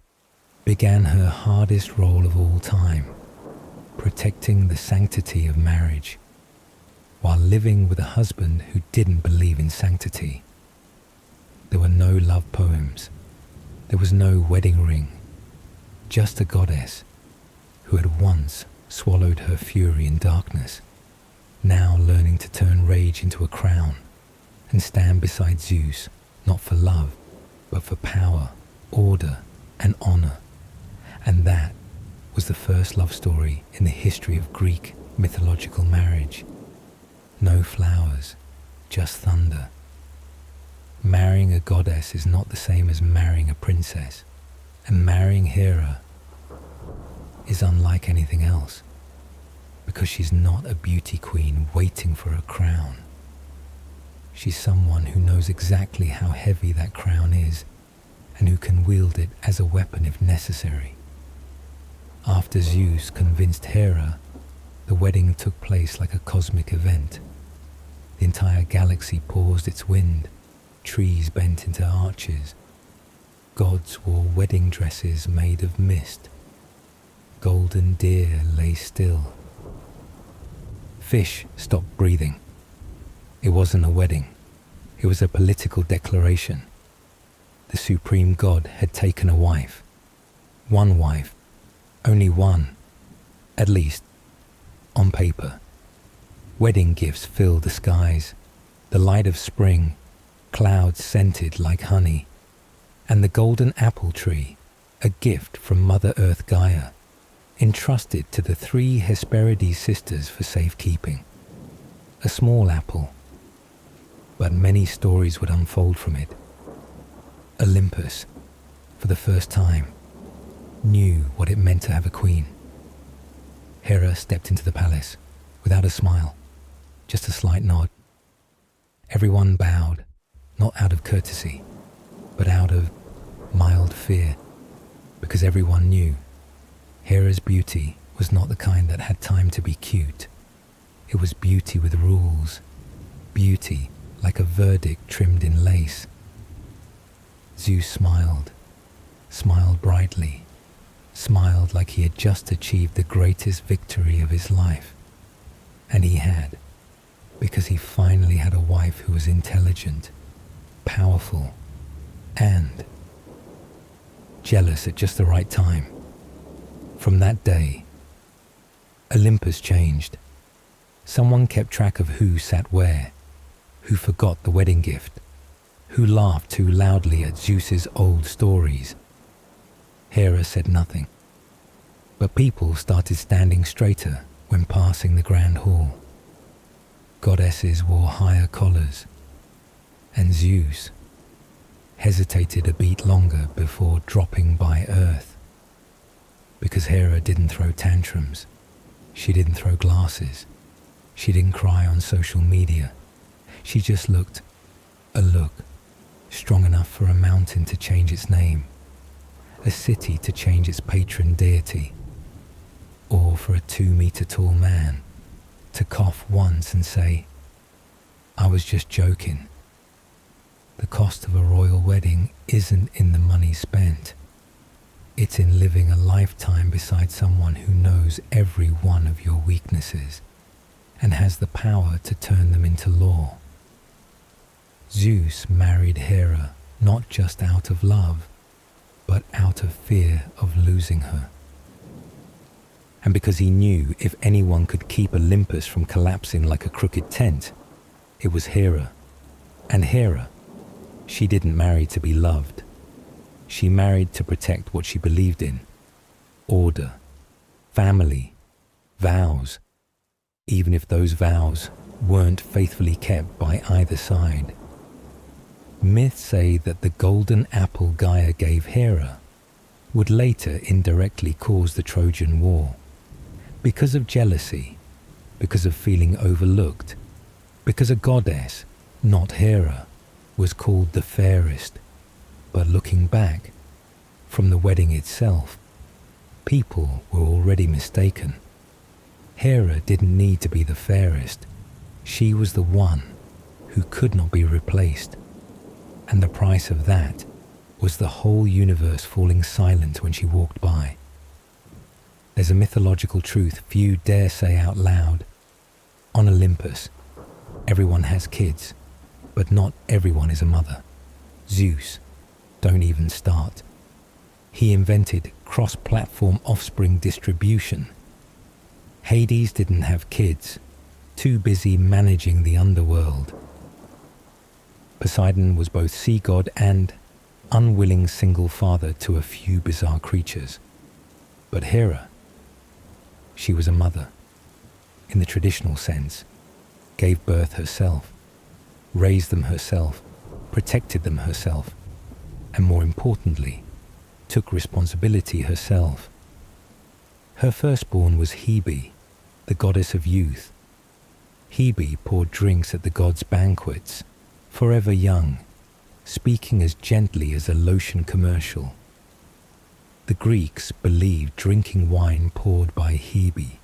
began her hardest role of all time, protecting the sanctity of marriage, while living with a husband who didn't believe in sanctity. There were no love poems. There was no wedding ring. Just a goddess who had once swallowed her fury in darkness, now learning to turn rage into a crown and stand beside Zeus, not for love, but for power, order, and honor. And that was the first love story in the history of Greek mythological marriage. No flowers, just thunder. Marrying a goddess is not the same as marrying a princess, and marrying Hera is unlike anything else, because she's not a beauty queen waiting for a crown. She's someone who knows exactly how heavy that crown is, and who can wield it as a weapon if necessary. After Zeus convinced Hera, the wedding took place like a cosmic event. The entire galaxy paused its wind, trees bent into arches. Gods wore wedding dresses made of mist. Golden deer lay still. Fish stopped breathing. It wasn't a wedding. It was a political declaration. The supreme god had taken a wife. One wife. Only one. At least, on paper. Wedding gifts filled the skies. The light of spring, clouds scented like honey, and the golden apple tree, a gift from Mother Earth Gaia, entrusted to the 3 Hesperides sisters for safekeeping. A small apple, but many stories would unfold from it. Olympus, for the first time, knew what it meant to have a queen. Hera stepped into the palace without a smile, just a slight nod. Everyone bowed, not out of courtesy, but out of mild fear, because everyone knew Hera's beauty was not the kind that had time to be cute. It was beauty with rules, beauty like a verdict trimmed in lace. Zeus smiled brightly, smiled like he had just achieved the greatest victory of his life. And he had, because he finally had a wife who was intelligent, powerful, and jealous at just the right time. From that day, Olympus changed. Someone kept track of who sat where, who forgot the wedding gift, who laughed too loudly at Zeus's old stories. Hera said nothing, but people started standing straighter when passing the grand hall. Goddesses wore higher collars, and Zeus hesitated a beat longer before dropping by earth. Because Hera didn't throw tantrums, she didn't throw glasses, she didn't cry on social media. She just looked a look strong enough for a mountain to change its name, a city to change its patron deity, or for a 2-meter tall man to cough once and say, "I was just joking." The cost of a royal wedding isn't in the money spent. It's in living a lifetime beside someone who knows every one of your weaknesses and has the power to turn them into law. Zeus married Hera not just out of love, but out of fear of losing her. And because he knew if anyone could keep Olympus from collapsing like a crooked tent, it was Hera. And Hera, she didn't marry to be loved. She married to protect what she believed in: order, family, vows, even if those vows weren't faithfully kept by either side. Myths say that the golden apple Gaia gave Hera would later indirectly cause the Trojan War. Because of jealousy, because of feeling overlooked, because a goddess, not Hera, was called the fairest. But looking back, from the wedding itself, people were already mistaken. Hera didn't need to be the fairest. She was the one who could not be replaced. And the price of that was the whole universe falling silent when she walked by. There's a mythological truth few dare say out loud. On Olympus, everyone has kids, but not everyone is a mother. Zeus, don't even start. He invented cross-platform offspring distribution. Hades didn't have kids, too busy managing the underworld. Poseidon was both sea god and unwilling single father to a few bizarre creatures. But Hera, she was a mother, in the traditional sense, gave birth herself, raised them herself, protected them herself, and more importantly, took responsibility herself. Her firstborn was Hebe, the goddess of youth. Hebe poured drinks at the gods' banquets, forever young, speaking as gently as a lotion commercial. The Greeks believed drinking wine poured by Hebe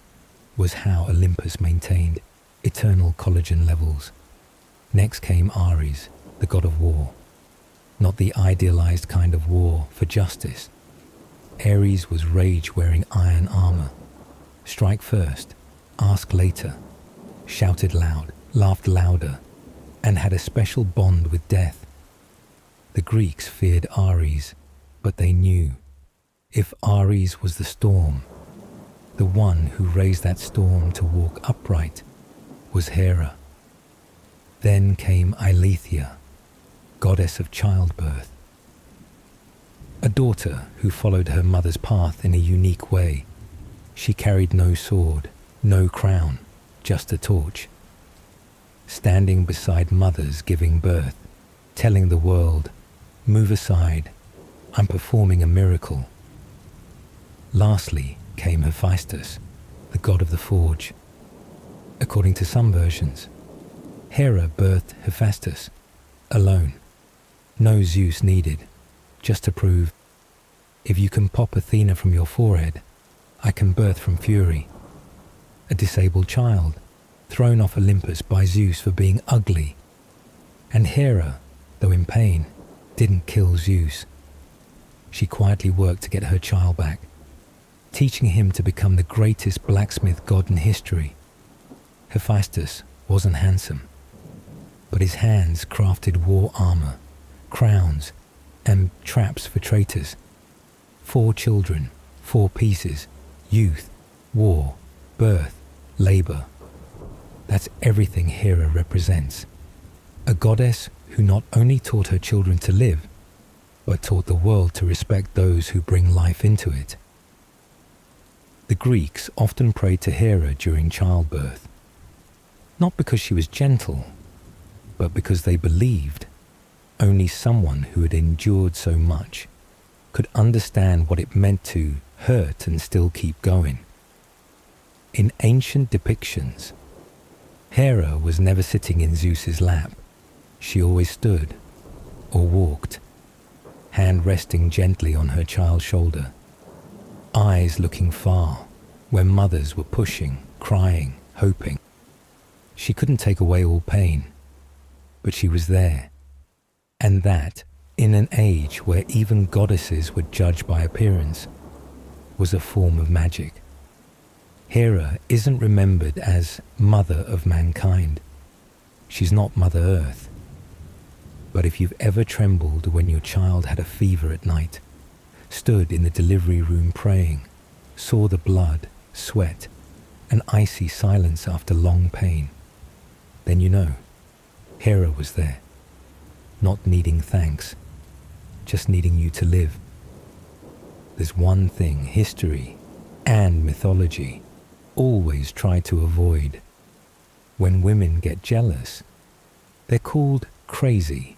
was how Olympus maintained eternal collagen levels. Next came Ares, the god of war. Not the idealized kind of war for justice. Ares was rage wearing iron armor. Strike first, ask later. Shouted loud, laughed louder, and had a special bond with death. The Greeks feared Ares, but they knew if Ares was the storm, the one who raised that storm to walk upright was Hera. Then came Eileithyia, goddess of childbirth. A daughter who followed her mother's path in a unique way. She carried no sword, no crown, just a torch. Standing beside mothers giving birth, telling the world, "Move aside, I'm performing a miracle." Lastly came Hephaestus, the god of the forge. According to some versions, Hera birthed Hephaestus alone. No Zeus needed, just to prove, if you can pop Athena from your forehead, I can birth from fury. A disabled child, thrown off Olympus by Zeus for being ugly. And Hera, though in pain, didn't kill Zeus. She quietly worked to get her child back, teaching him to become the greatest blacksmith god in history. Hephaestus wasn't handsome, but his hands crafted war armor, crowns, and traps for traitors. 4 children, 4 pieces, youth, war, birth, labor. That's everything Hera represents. A goddess who not only taught her children to live, but taught the world to respect those who bring life into it. The Greeks often prayed to Hera during childbirth, not because she was gentle, but because they believed only someone who had endured so much could understand what it meant to hurt and still keep going. In ancient depictions, Hera was never sitting in Zeus's lap. She always stood or walked, hand resting gently on her child's shoulder, eyes looking far where mothers were pushing, crying, hoping. She couldn't take away all pain, but she was there, and that, in an age where even goddesses were judged by appearance, was a form of magic. Hera isn't remembered as mother of mankind. She's not Mother Earth. But if you've ever trembled when your child had a fever at night, stood in the delivery room praying, saw the blood, sweat, and icy silence after long pain, then you know, Hera was there, not needing thanks, just needing you to live. There's one thing history and mythology always try to avoid. When women get jealous, they're called crazy.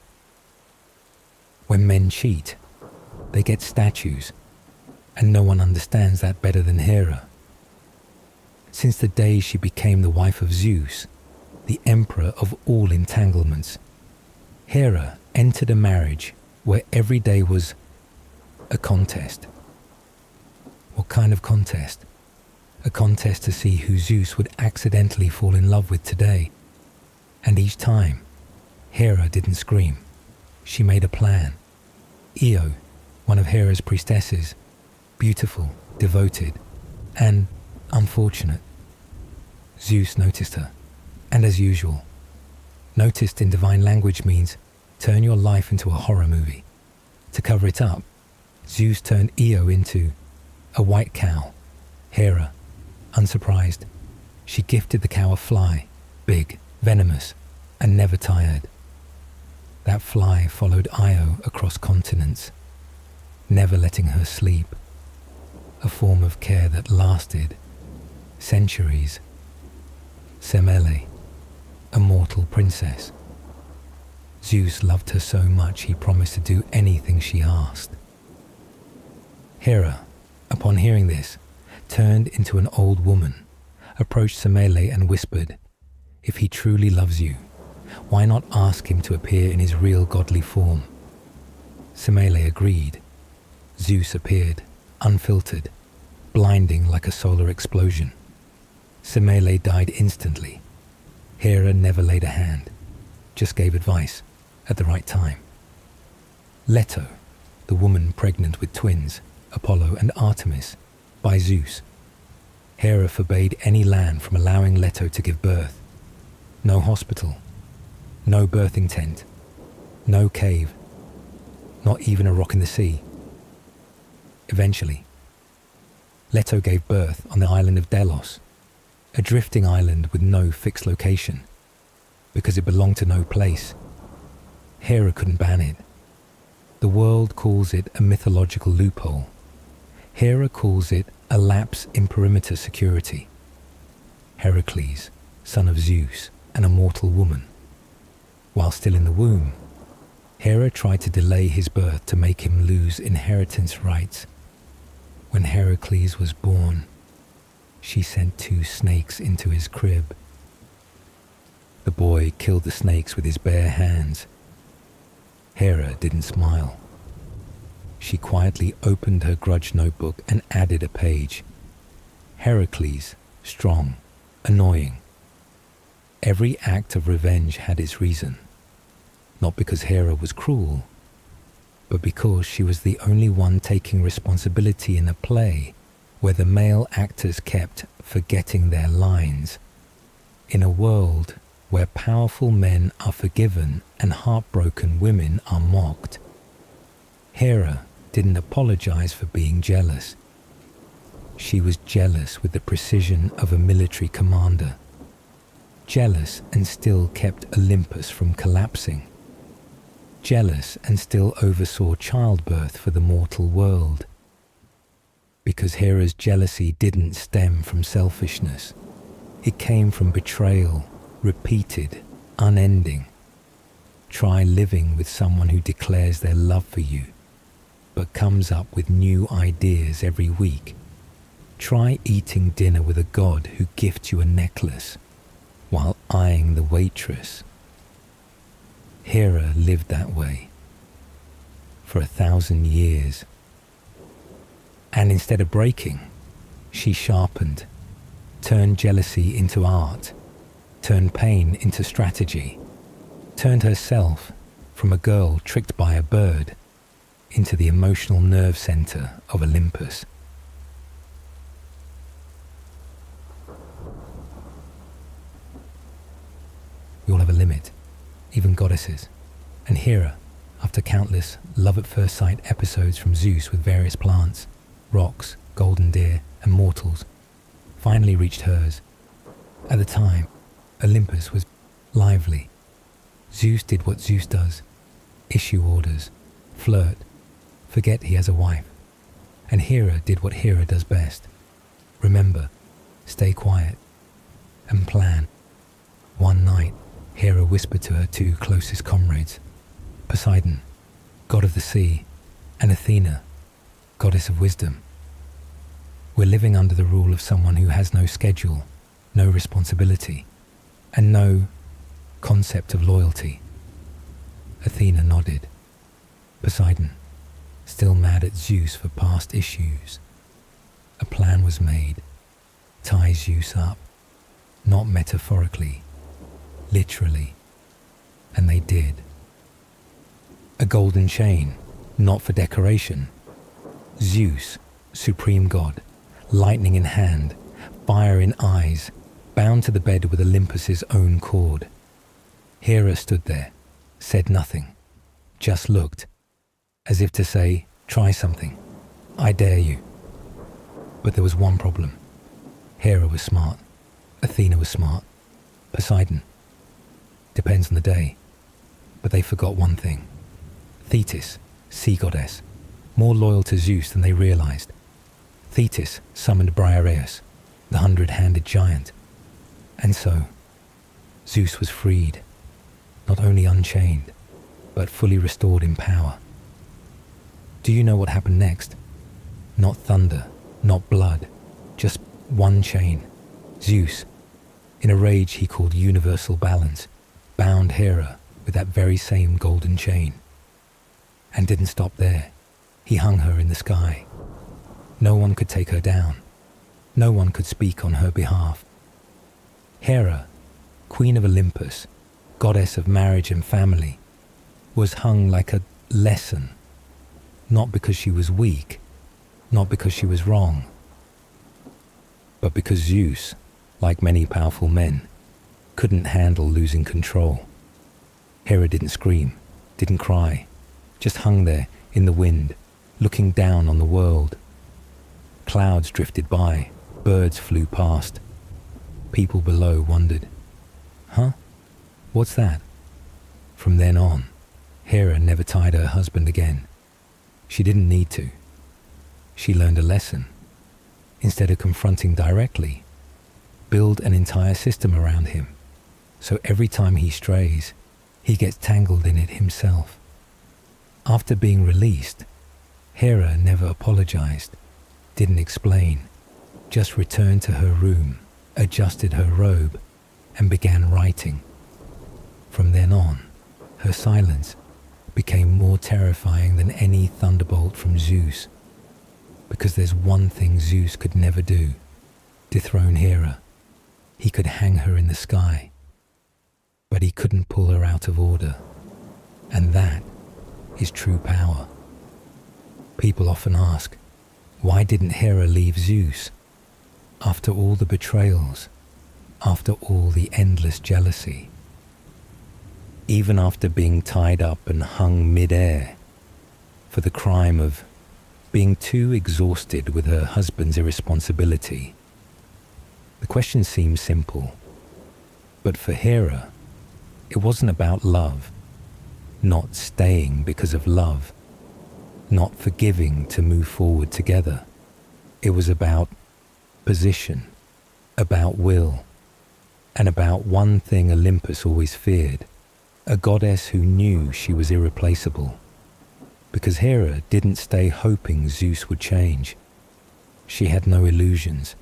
When men cheat, they get statues, and no one understands that better than Hera. Since the day she became the wife of Zeus, the emperor of all entanglements, Hera entered a marriage where every day was a contest. What kind of contest? A contest to see who Zeus would accidentally fall in love with today. And each time, Hera didn't scream. She made a plan. Io, one of Hera's priestesses, beautiful, devoted, and unfortunate. Zeus noticed her, and as usual, noticed in divine language means turn your life into a horror movie. To cover it up, Zeus turned Io into a white cow. Hera, unsurprised, she gifted the cow a fly, big, venomous, and never tired. That fly followed Io across continents, never letting her sleep, a form of care that lasted centuries. Semele, a mortal princess. Zeus loved her so much he promised to do anything she asked. Hera, upon hearing this, turned into an old woman, approached Semele and whispered, "If he truly loves you, why not ask him to appear in his real godly form?" Semele agreed. Zeus appeared, unfiltered, blinding like a solar explosion. Semele died instantly. Hera never laid a hand, just gave advice at the right time. Leto, the woman pregnant with twins, Apollo and Artemis, by Zeus. Hera forbade any land from allowing Leto to give birth. No hospital, no birthing tent, no cave, not even a rock in the sea. Eventually, Leto gave birth on the island of Delos, a drifting island with no fixed location, because it belonged to no place. Hera couldn't ban it. The world calls it a mythological loophole. Hera calls it a lapse in perimeter security. Heracles, son of Zeus and a mortal woman. While still in the womb, Hera tried to delay his birth to make him lose inheritance rights. When Heracles was born, she sent 2 snakes into his crib. The boy killed the snakes with his bare hands. Hera didn't smile. She quietly opened her grudge notebook and added a page. Heracles, strong, annoying. Every act of revenge had its reason. Not because Hera was cruel, but because she was the only one taking responsibility in a play where the male actors kept forgetting their lines. In a world where powerful men are forgiven and heartbroken women are mocked, Hera didn't apologize for being jealous. She was jealous with the precision of a military commander. Jealous and still kept Olympus from collapsing. Jealous and still oversaw childbirth for the mortal world. Because Hera's jealousy didn't stem from selfishness. It came from betrayal, repeated, unending. Try living with someone who declares their love for you, but comes up with new ideas every week. Try eating dinner with a god who gifts you a necklace, while eyeing the waitress. Hera lived that way for 1,000 years. And instead of breaking, she sharpened, turned jealousy into art, turned pain into strategy, turned herself from a girl tricked by a bird into the emotional nerve center of Olympus. We all have a limit, even goddesses, and Hera After countless love-at-first-sight episodes from Zeus with various plants, rocks, golden deer, and mortals, finally reached hers. At the time, Olympus was lively. Zeus did what Zeus does: issue orders, flirt, forget he has a wife. And Hera did what Hera does best: remember, stay quiet, and plan. One night, Hera whispered to her two closest comrades, Poseidon, god of the sea, and Athena, goddess of wisdom. We're living under the rule of someone who has no schedule, no responsibility, and no concept of loyalty. Athena nodded. Poseidon, still mad at Zeus for past issues. A plan was made. Tie Zeus up, not metaphorically, literally. And they did. A golden chain, not for decoration. Zeus, supreme god, lightning in hand, fire in eyes, bound to the bed with Olympus's own cord. Hera stood there, said nothing, just looked, as if to say, try something, I dare you. But there was one problem. Hera was smart, Athena was smart, Poseidon. Depends on the day. But they forgot one thing. Thetis, sea goddess, more loyal to Zeus than they realized. Thetis summoned Briareus, the 100-handed giant. And so, Zeus was freed, not only unchained, but fully restored in power. Do you know what happened next? Not thunder, not blood, just one chain. Zeus, in a rage he called universal balance, bound Hera with that very same golden chain. And didn't stop there. He hung her in the sky. No one could take her down. No one could speak on her behalf. Hera, queen of Olympus, goddess of marriage and family, was hung like a lesson, not because she was weak, not because she was wrong, but because Zeus, like many powerful men, couldn't handle losing control. Hera didn't scream, didn't cry, just hung there in the wind, looking down on the world. Clouds drifted by, birds flew past. People below wondered, huh? What's that? From then on, Hera never tied her husband again. She didn't need to. She learned a lesson. Instead of confronting directly, build an entire system around him, so every time he strays, he gets tangled in it himself. After being released, Hera never apologized, didn't explain, just returned to her room, adjusted her robe, and began writing. From then on, her silence became more terrifying than any thunderbolt from Zeus, because there's one thing Zeus could never do: dethrone Hera. He could hang her in the sky, but he couldn't pull her out of order, and that is true power. People often ask, why didn't Hera leave Zeus? After all the betrayals, after all the endless jealousy, even after being tied up and hung mid-air for the crime of being too exhausted with her husband's irresponsibility. The question seems simple, but for Hera, it wasn't about love, not staying because of love, not forgiving to move forward together. It was about position, about will, and about one thing Olympus always feared: a goddess who knew she was irreplaceable. Because Hera didn't stay hoping Zeus would change. She had no illusions.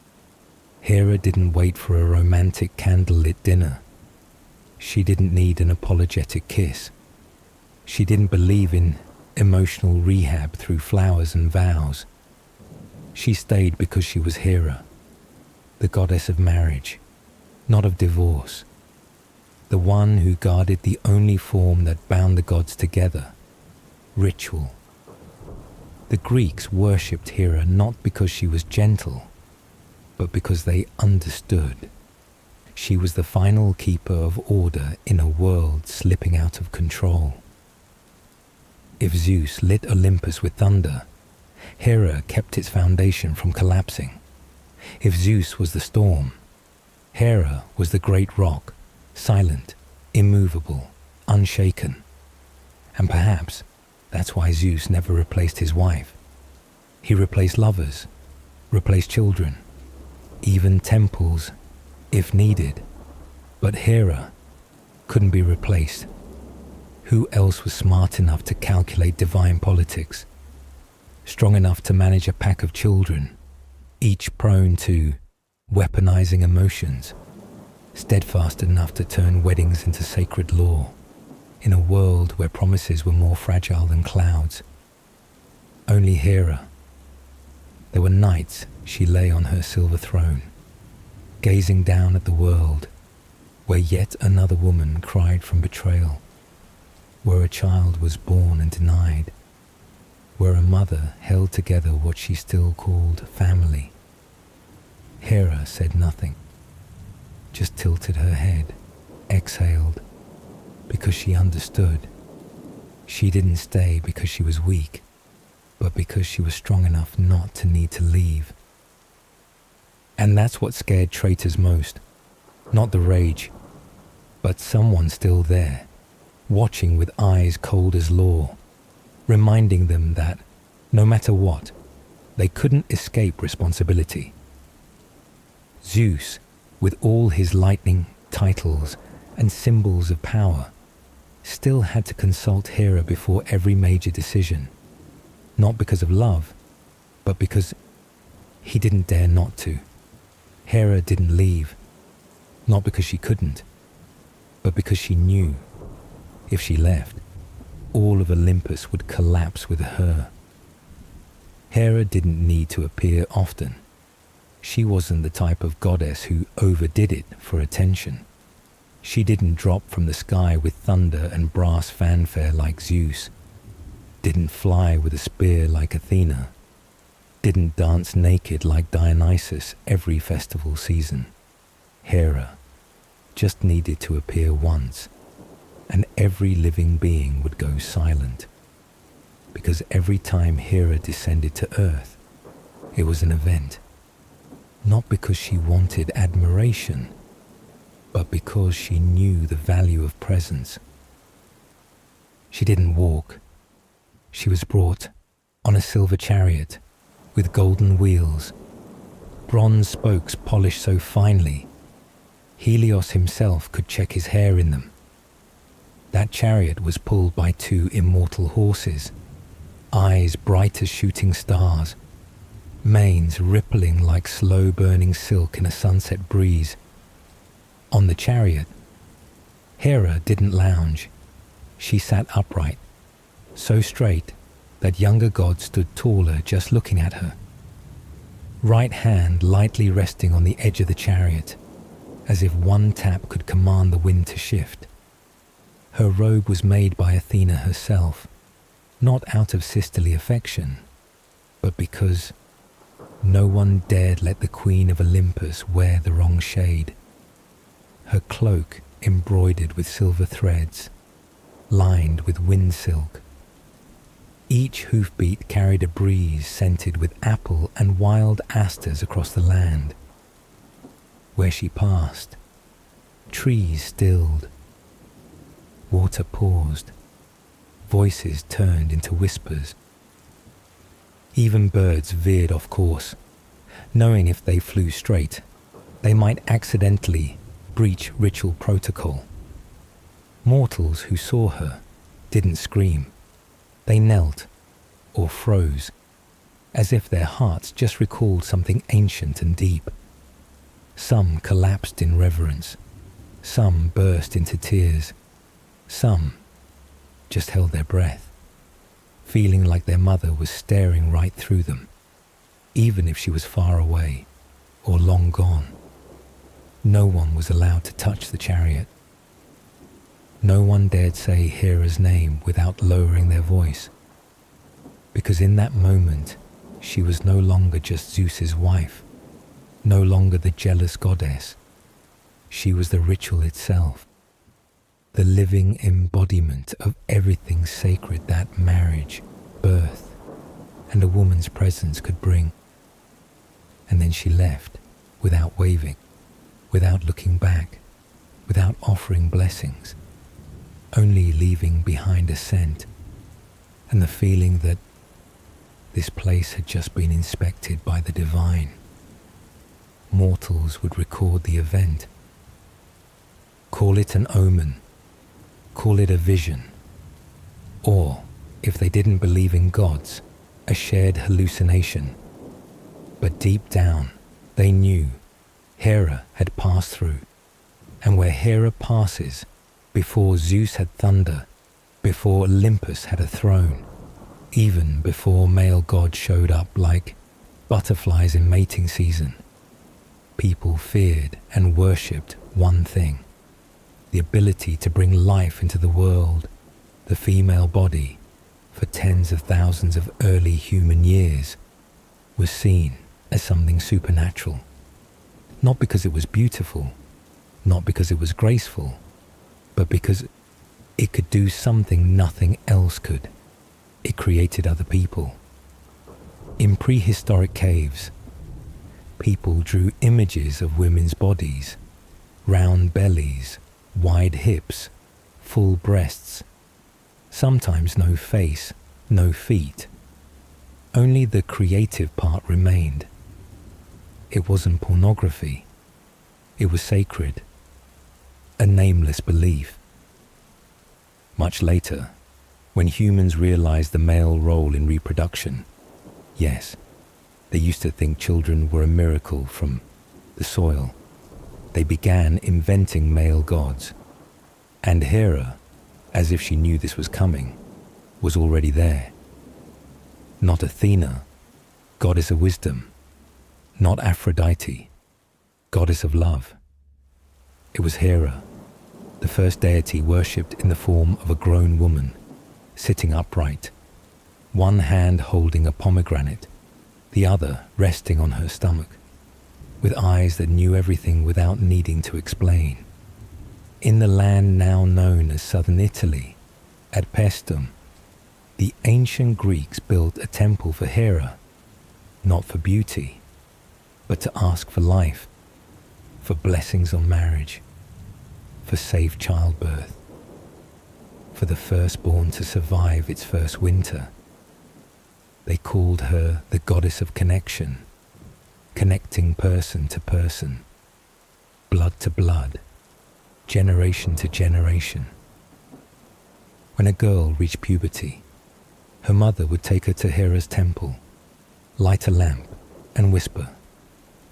Hera didn't wait for a romantic candlelit dinner. She didn't need an apologetic kiss. She didn't believe in emotional rehab through flowers and vows. She stayed because she was Hera, the goddess of marriage, not of divorce, the one who guarded the only form that bound the gods together: ritual. The Greeks worshipped Hera not because she was gentle, but because they understood. She was the final keeper of order in a world slipping out of control. If Zeus lit Olympus with thunder, Hera kept its foundation from collapsing. If Zeus was the storm, Hera was the great rock, silent, immovable, unshaken. And perhaps that's why Zeus never replaced his wife. He replaced lovers, replaced children, even temples, if needed. But Hera couldn't be replaced. Who else was smart enough to calculate divine politics, strong enough to manage a pack of children, each prone to weaponizing emotions, steadfast enough to turn weddings into sacred law, in a world where promises were more fragile than clouds? Only Hera. There were nights she lay on her silver throne, gazing down at the world, where yet another woman cried from betrayal, where a child was born and denied, where a mother held together what she still called family. Hera said nothing, just tilted her head, exhaled, because she understood. She didn't stay because she was weak, but because she was strong enough not to need to leave. And that's what scared traitors most. Not the rage, but someone still there, watching with eyes cold as law, reminding them that, no matter what, they couldn't escape responsibility. Zeus, with all his lightning, titles, and symbols of power, still had to consult Hera before every major decision, not because of love, but because he didn't dare not to. Hera didn't leave, not because she couldn't, but because she knew if she left, all of Olympus would collapse with her. Hera didn't need to appear often. She wasn't the type of goddess who overdid it for attention. She didn't drop from the sky with thunder and brass fanfare like Zeus, didn't fly with a spear like Athena, didn't dance naked like Dionysus every festival season. Hera just needed to appear once, and every living being would go silent, because every time Hera descended to earth, it was an event, not because she wanted admiration, but because she knew the value of presence. She didn't walk. She was brought on a silver chariot with golden wheels, bronze spokes polished so finely, Helios himself could check his hair in them. That chariot was pulled by 2 immortal horses, eyes bright as shooting stars, manes rippling like slow-burning silk in a sunset breeze. On the chariot, Hera didn't lounge. She sat upright, so straight that younger gods stood taller just looking at her. Right hand lightly resting on the edge of the chariot, as if one tap could command the wind to shift. Her robe was made by Athena herself, not out of sisterly affection, but because no one dared let the queen of Olympus wear the wrong shade. Her cloak embroidered with silver threads, lined with wind silk. Each hoofbeat carried a breeze scented with apple and wild asters across the land. Where she passed, trees stilled, water paused, voices turned into whispers. Even birds veered off course, knowing if they flew straight, they might accidentally breach ritual protocol. Mortals who saw her didn't scream. They knelt or froze, as if their hearts just recalled something ancient and deep. Some collapsed in reverence, some burst into tears, some just held their breath, feeling like their mother was staring right through them, even if she was far away or long gone. No one was allowed to touch the chariot. No one dared say Hera's name without lowering their voice, because in that moment she was no longer just Zeus's wife, no longer the jealous goddess. She was the ritual itself. the living embodiment of everything sacred that marriage, birth, and a woman's presence could bring. And then she left, without waving, without looking back, without offering blessings, only leaving behind a scent and the feeling that this place had just been inspected by the divine. Mortals would record the event. Call it an omen, call it a vision, or, if they didn't believe in gods, a shared hallucination. But deep down, they knew Hera had passed through, and where Hera passes, before Zeus had thunder, before Olympus had a throne, even before male gods showed up like butterflies in mating season, people feared and worshipped one thing: the ability to bring life into the world. The female body, for tens of thousands of early human years, was seen as something supernatural. Not because it was beautiful, not because it was graceful, but because it could do something nothing else could. It created other people. In prehistoric caves, people drew images of women's bodies: round bellies, wide hips, full breasts, sometimes no face, no feet. Only the creative part remained. It wasn't pornography. It was sacred, a nameless belief. Much later, when humans realized the male role in reproduction, yes, they used to think children were a miracle from the soil. They began inventing male gods. And Hera, as if she knew this was coming, was already there. Not Athena, goddess of wisdom. Not Aphrodite, goddess of love. It was Hera, the first deity worshipped in the form of a grown woman, sitting upright, one hand holding a pomegranate, the other resting on her stomach, with eyes that knew everything without needing to explain. In the land now known as southern Italy, at Paestum, the ancient Greeks built a temple for Hera, not for beauty, but to ask for life, for blessings on marriage, for safe childbirth, for the firstborn to survive its first winter. They called her the goddess of connection, connecting person to person, blood to blood, generation to generation. When a girl reached puberty, her mother would take her to Hera's temple, light a lamp, and whisper,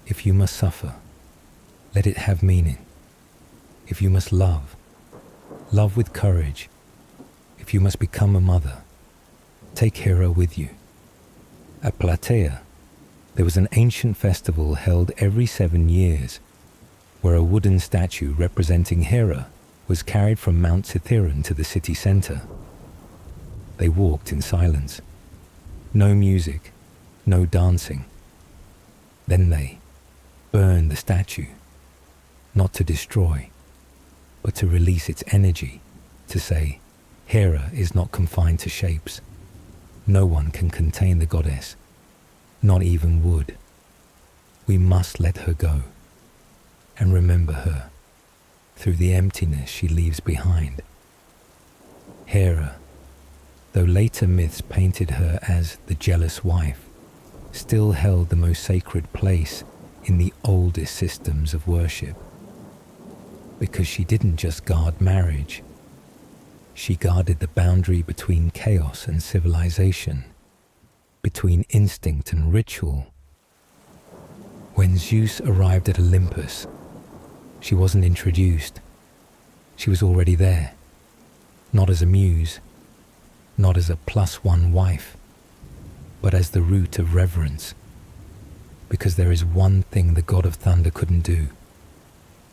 "If you must suffer, let it have meaning. If you must love, love with courage. If you must become a mother, take Hera with you." At Plataea, there was an ancient festival held every 7 years, where a wooden statue representing Hera was carried from Mount Cithaeron to the city center. They walked in silence. No music, no dancing. Then they burned the statue, not to destroy, but to release its energy, to say, Hera is not confined to shapes. No one can contain the goddess, not even wood. We must let her go and remember her through the emptiness she leaves behind. Hera, though later myths painted her as the jealous wife, still held the most sacred place in the oldest systems of worship. Because she didn't just guard marriage, she guarded the boundary between chaos and civilization, between instinct and ritual. When Zeus arrived at Olympus, she wasn't introduced. She was already there, not as a muse, not as a +1 wife, but as the root of reverence. Because there is one thing the god of thunder couldn't do: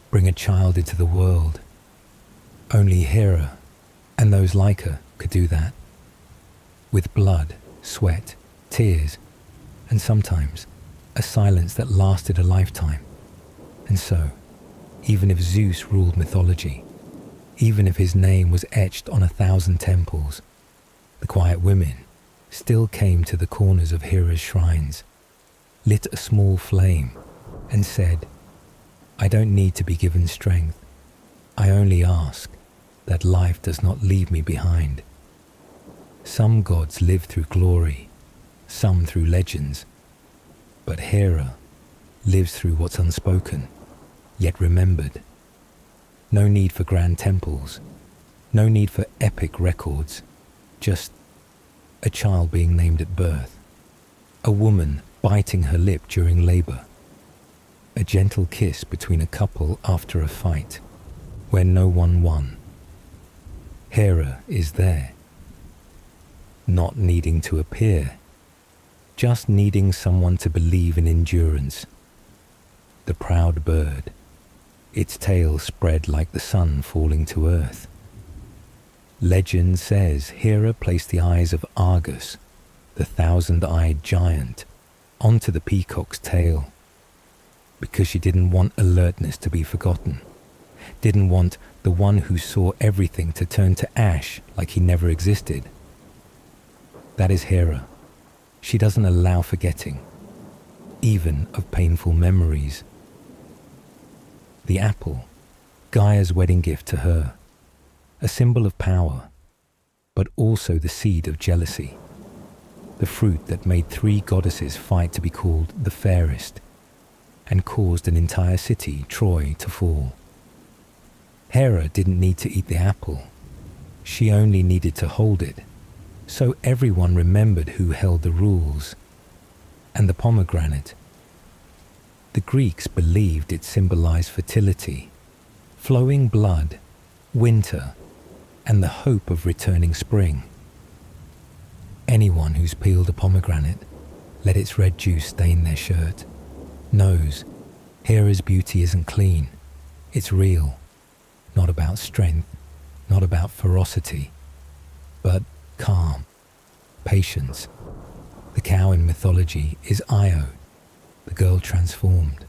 bring a child into the world. Only Hera, and those like her, could do that. With blood, sweat, tears, and sometimes a silence that lasted a lifetime. And so, even if Zeus ruled mythology, Even if his name was etched on 1,000 temples, the quiet women still came to the corners of Hera's shrines, lit a small flame, and said, "I don't need to be given strength. I only ask that life does not leave me behind." Some gods live through glory, some through legends, but Hera lives through what's unspoken, yet remembered. No need for grand temples, no need for epic records, just a child being named at birth, a woman biting her lip during labor, a gentle kiss between a couple after a fight, where no one won. Hera is there, not needing to appear, just needing someone to believe in endurance. The proud bird, its tail spread like the sun falling to earth. Legend says Hera placed the eyes of Argus, the 1,000-eyed giant, onto the peacock's tail, because she didn't want alertness to be forgotten, didn't want the one who saw everything to turn to ash like he never existed. That is Hera. She doesn't allow forgetting, even of painful memories. The apple, Gaia's wedding gift to her, a symbol of power, but also the seed of jealousy, the fruit that made 3 goddesses fight to be called the fairest, and caused an entire city, Troy, to fall. Hera didn't need to eat the apple. She only needed to hold it, so everyone remembered who held the rules. And the pomegranate. The Greeks believed it symbolized fertility, flowing blood, winter, and the hope of returning spring. Anyone who's peeled a pomegranate, let its red juice stain their shirt, knows Hera's beauty isn't clean, it's real, not about strength, not about ferocity, but calm, patience. The cow in mythology is Io, the girl transformed,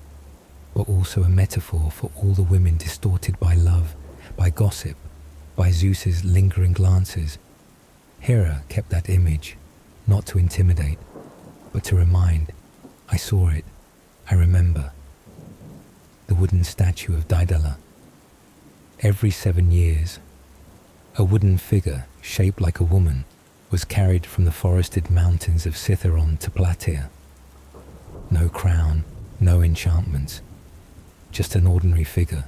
but also a metaphor for all the women distorted by love, by gossip, by Zeus's lingering glances. Hera kept that image, not to intimidate, but to remind. I saw it, I remember. The wooden statue of Daedala. Every 7 years, a wooden figure shaped like a woman was carried from the forested mountains of Cithaeron to Plataea. No crown, no enchantments, just an ordinary figure.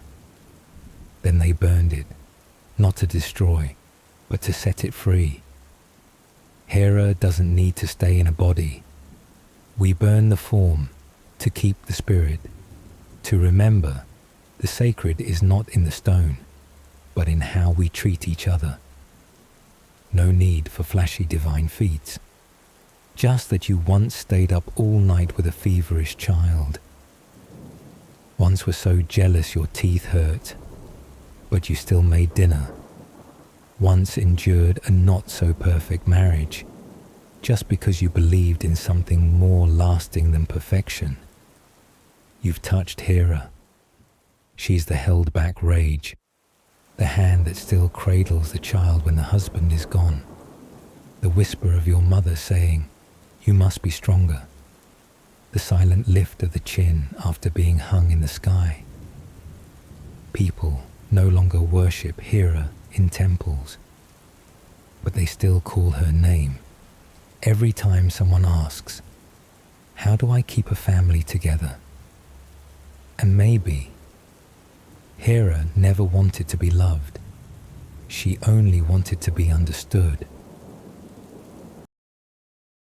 Then they burned it, not to destroy, but to set it free. Hera doesn't need to stay in a body. We burn the form to keep the spirit, to remember the sacred is not in the stone, but in how we treat each other. No need for flashy divine feats, just that you once stayed up all night with a feverish child. Once were so jealous your teeth hurt, but you still made dinner. Once endured a not-so-perfect marriage, just because you believed in something more lasting than perfection. You've touched Hera. She's the held-back rage, the hand that still cradles the child when the husband is gone, the whisper of your mother saying, "You must be stronger," the silent lift of the chin after being hung in the sky. People no longer worship Hera in temples, but they still call her name. Every time someone asks, "How do I keep a family together?" And maybe Hera never wanted to be loved. She only wanted to be understood.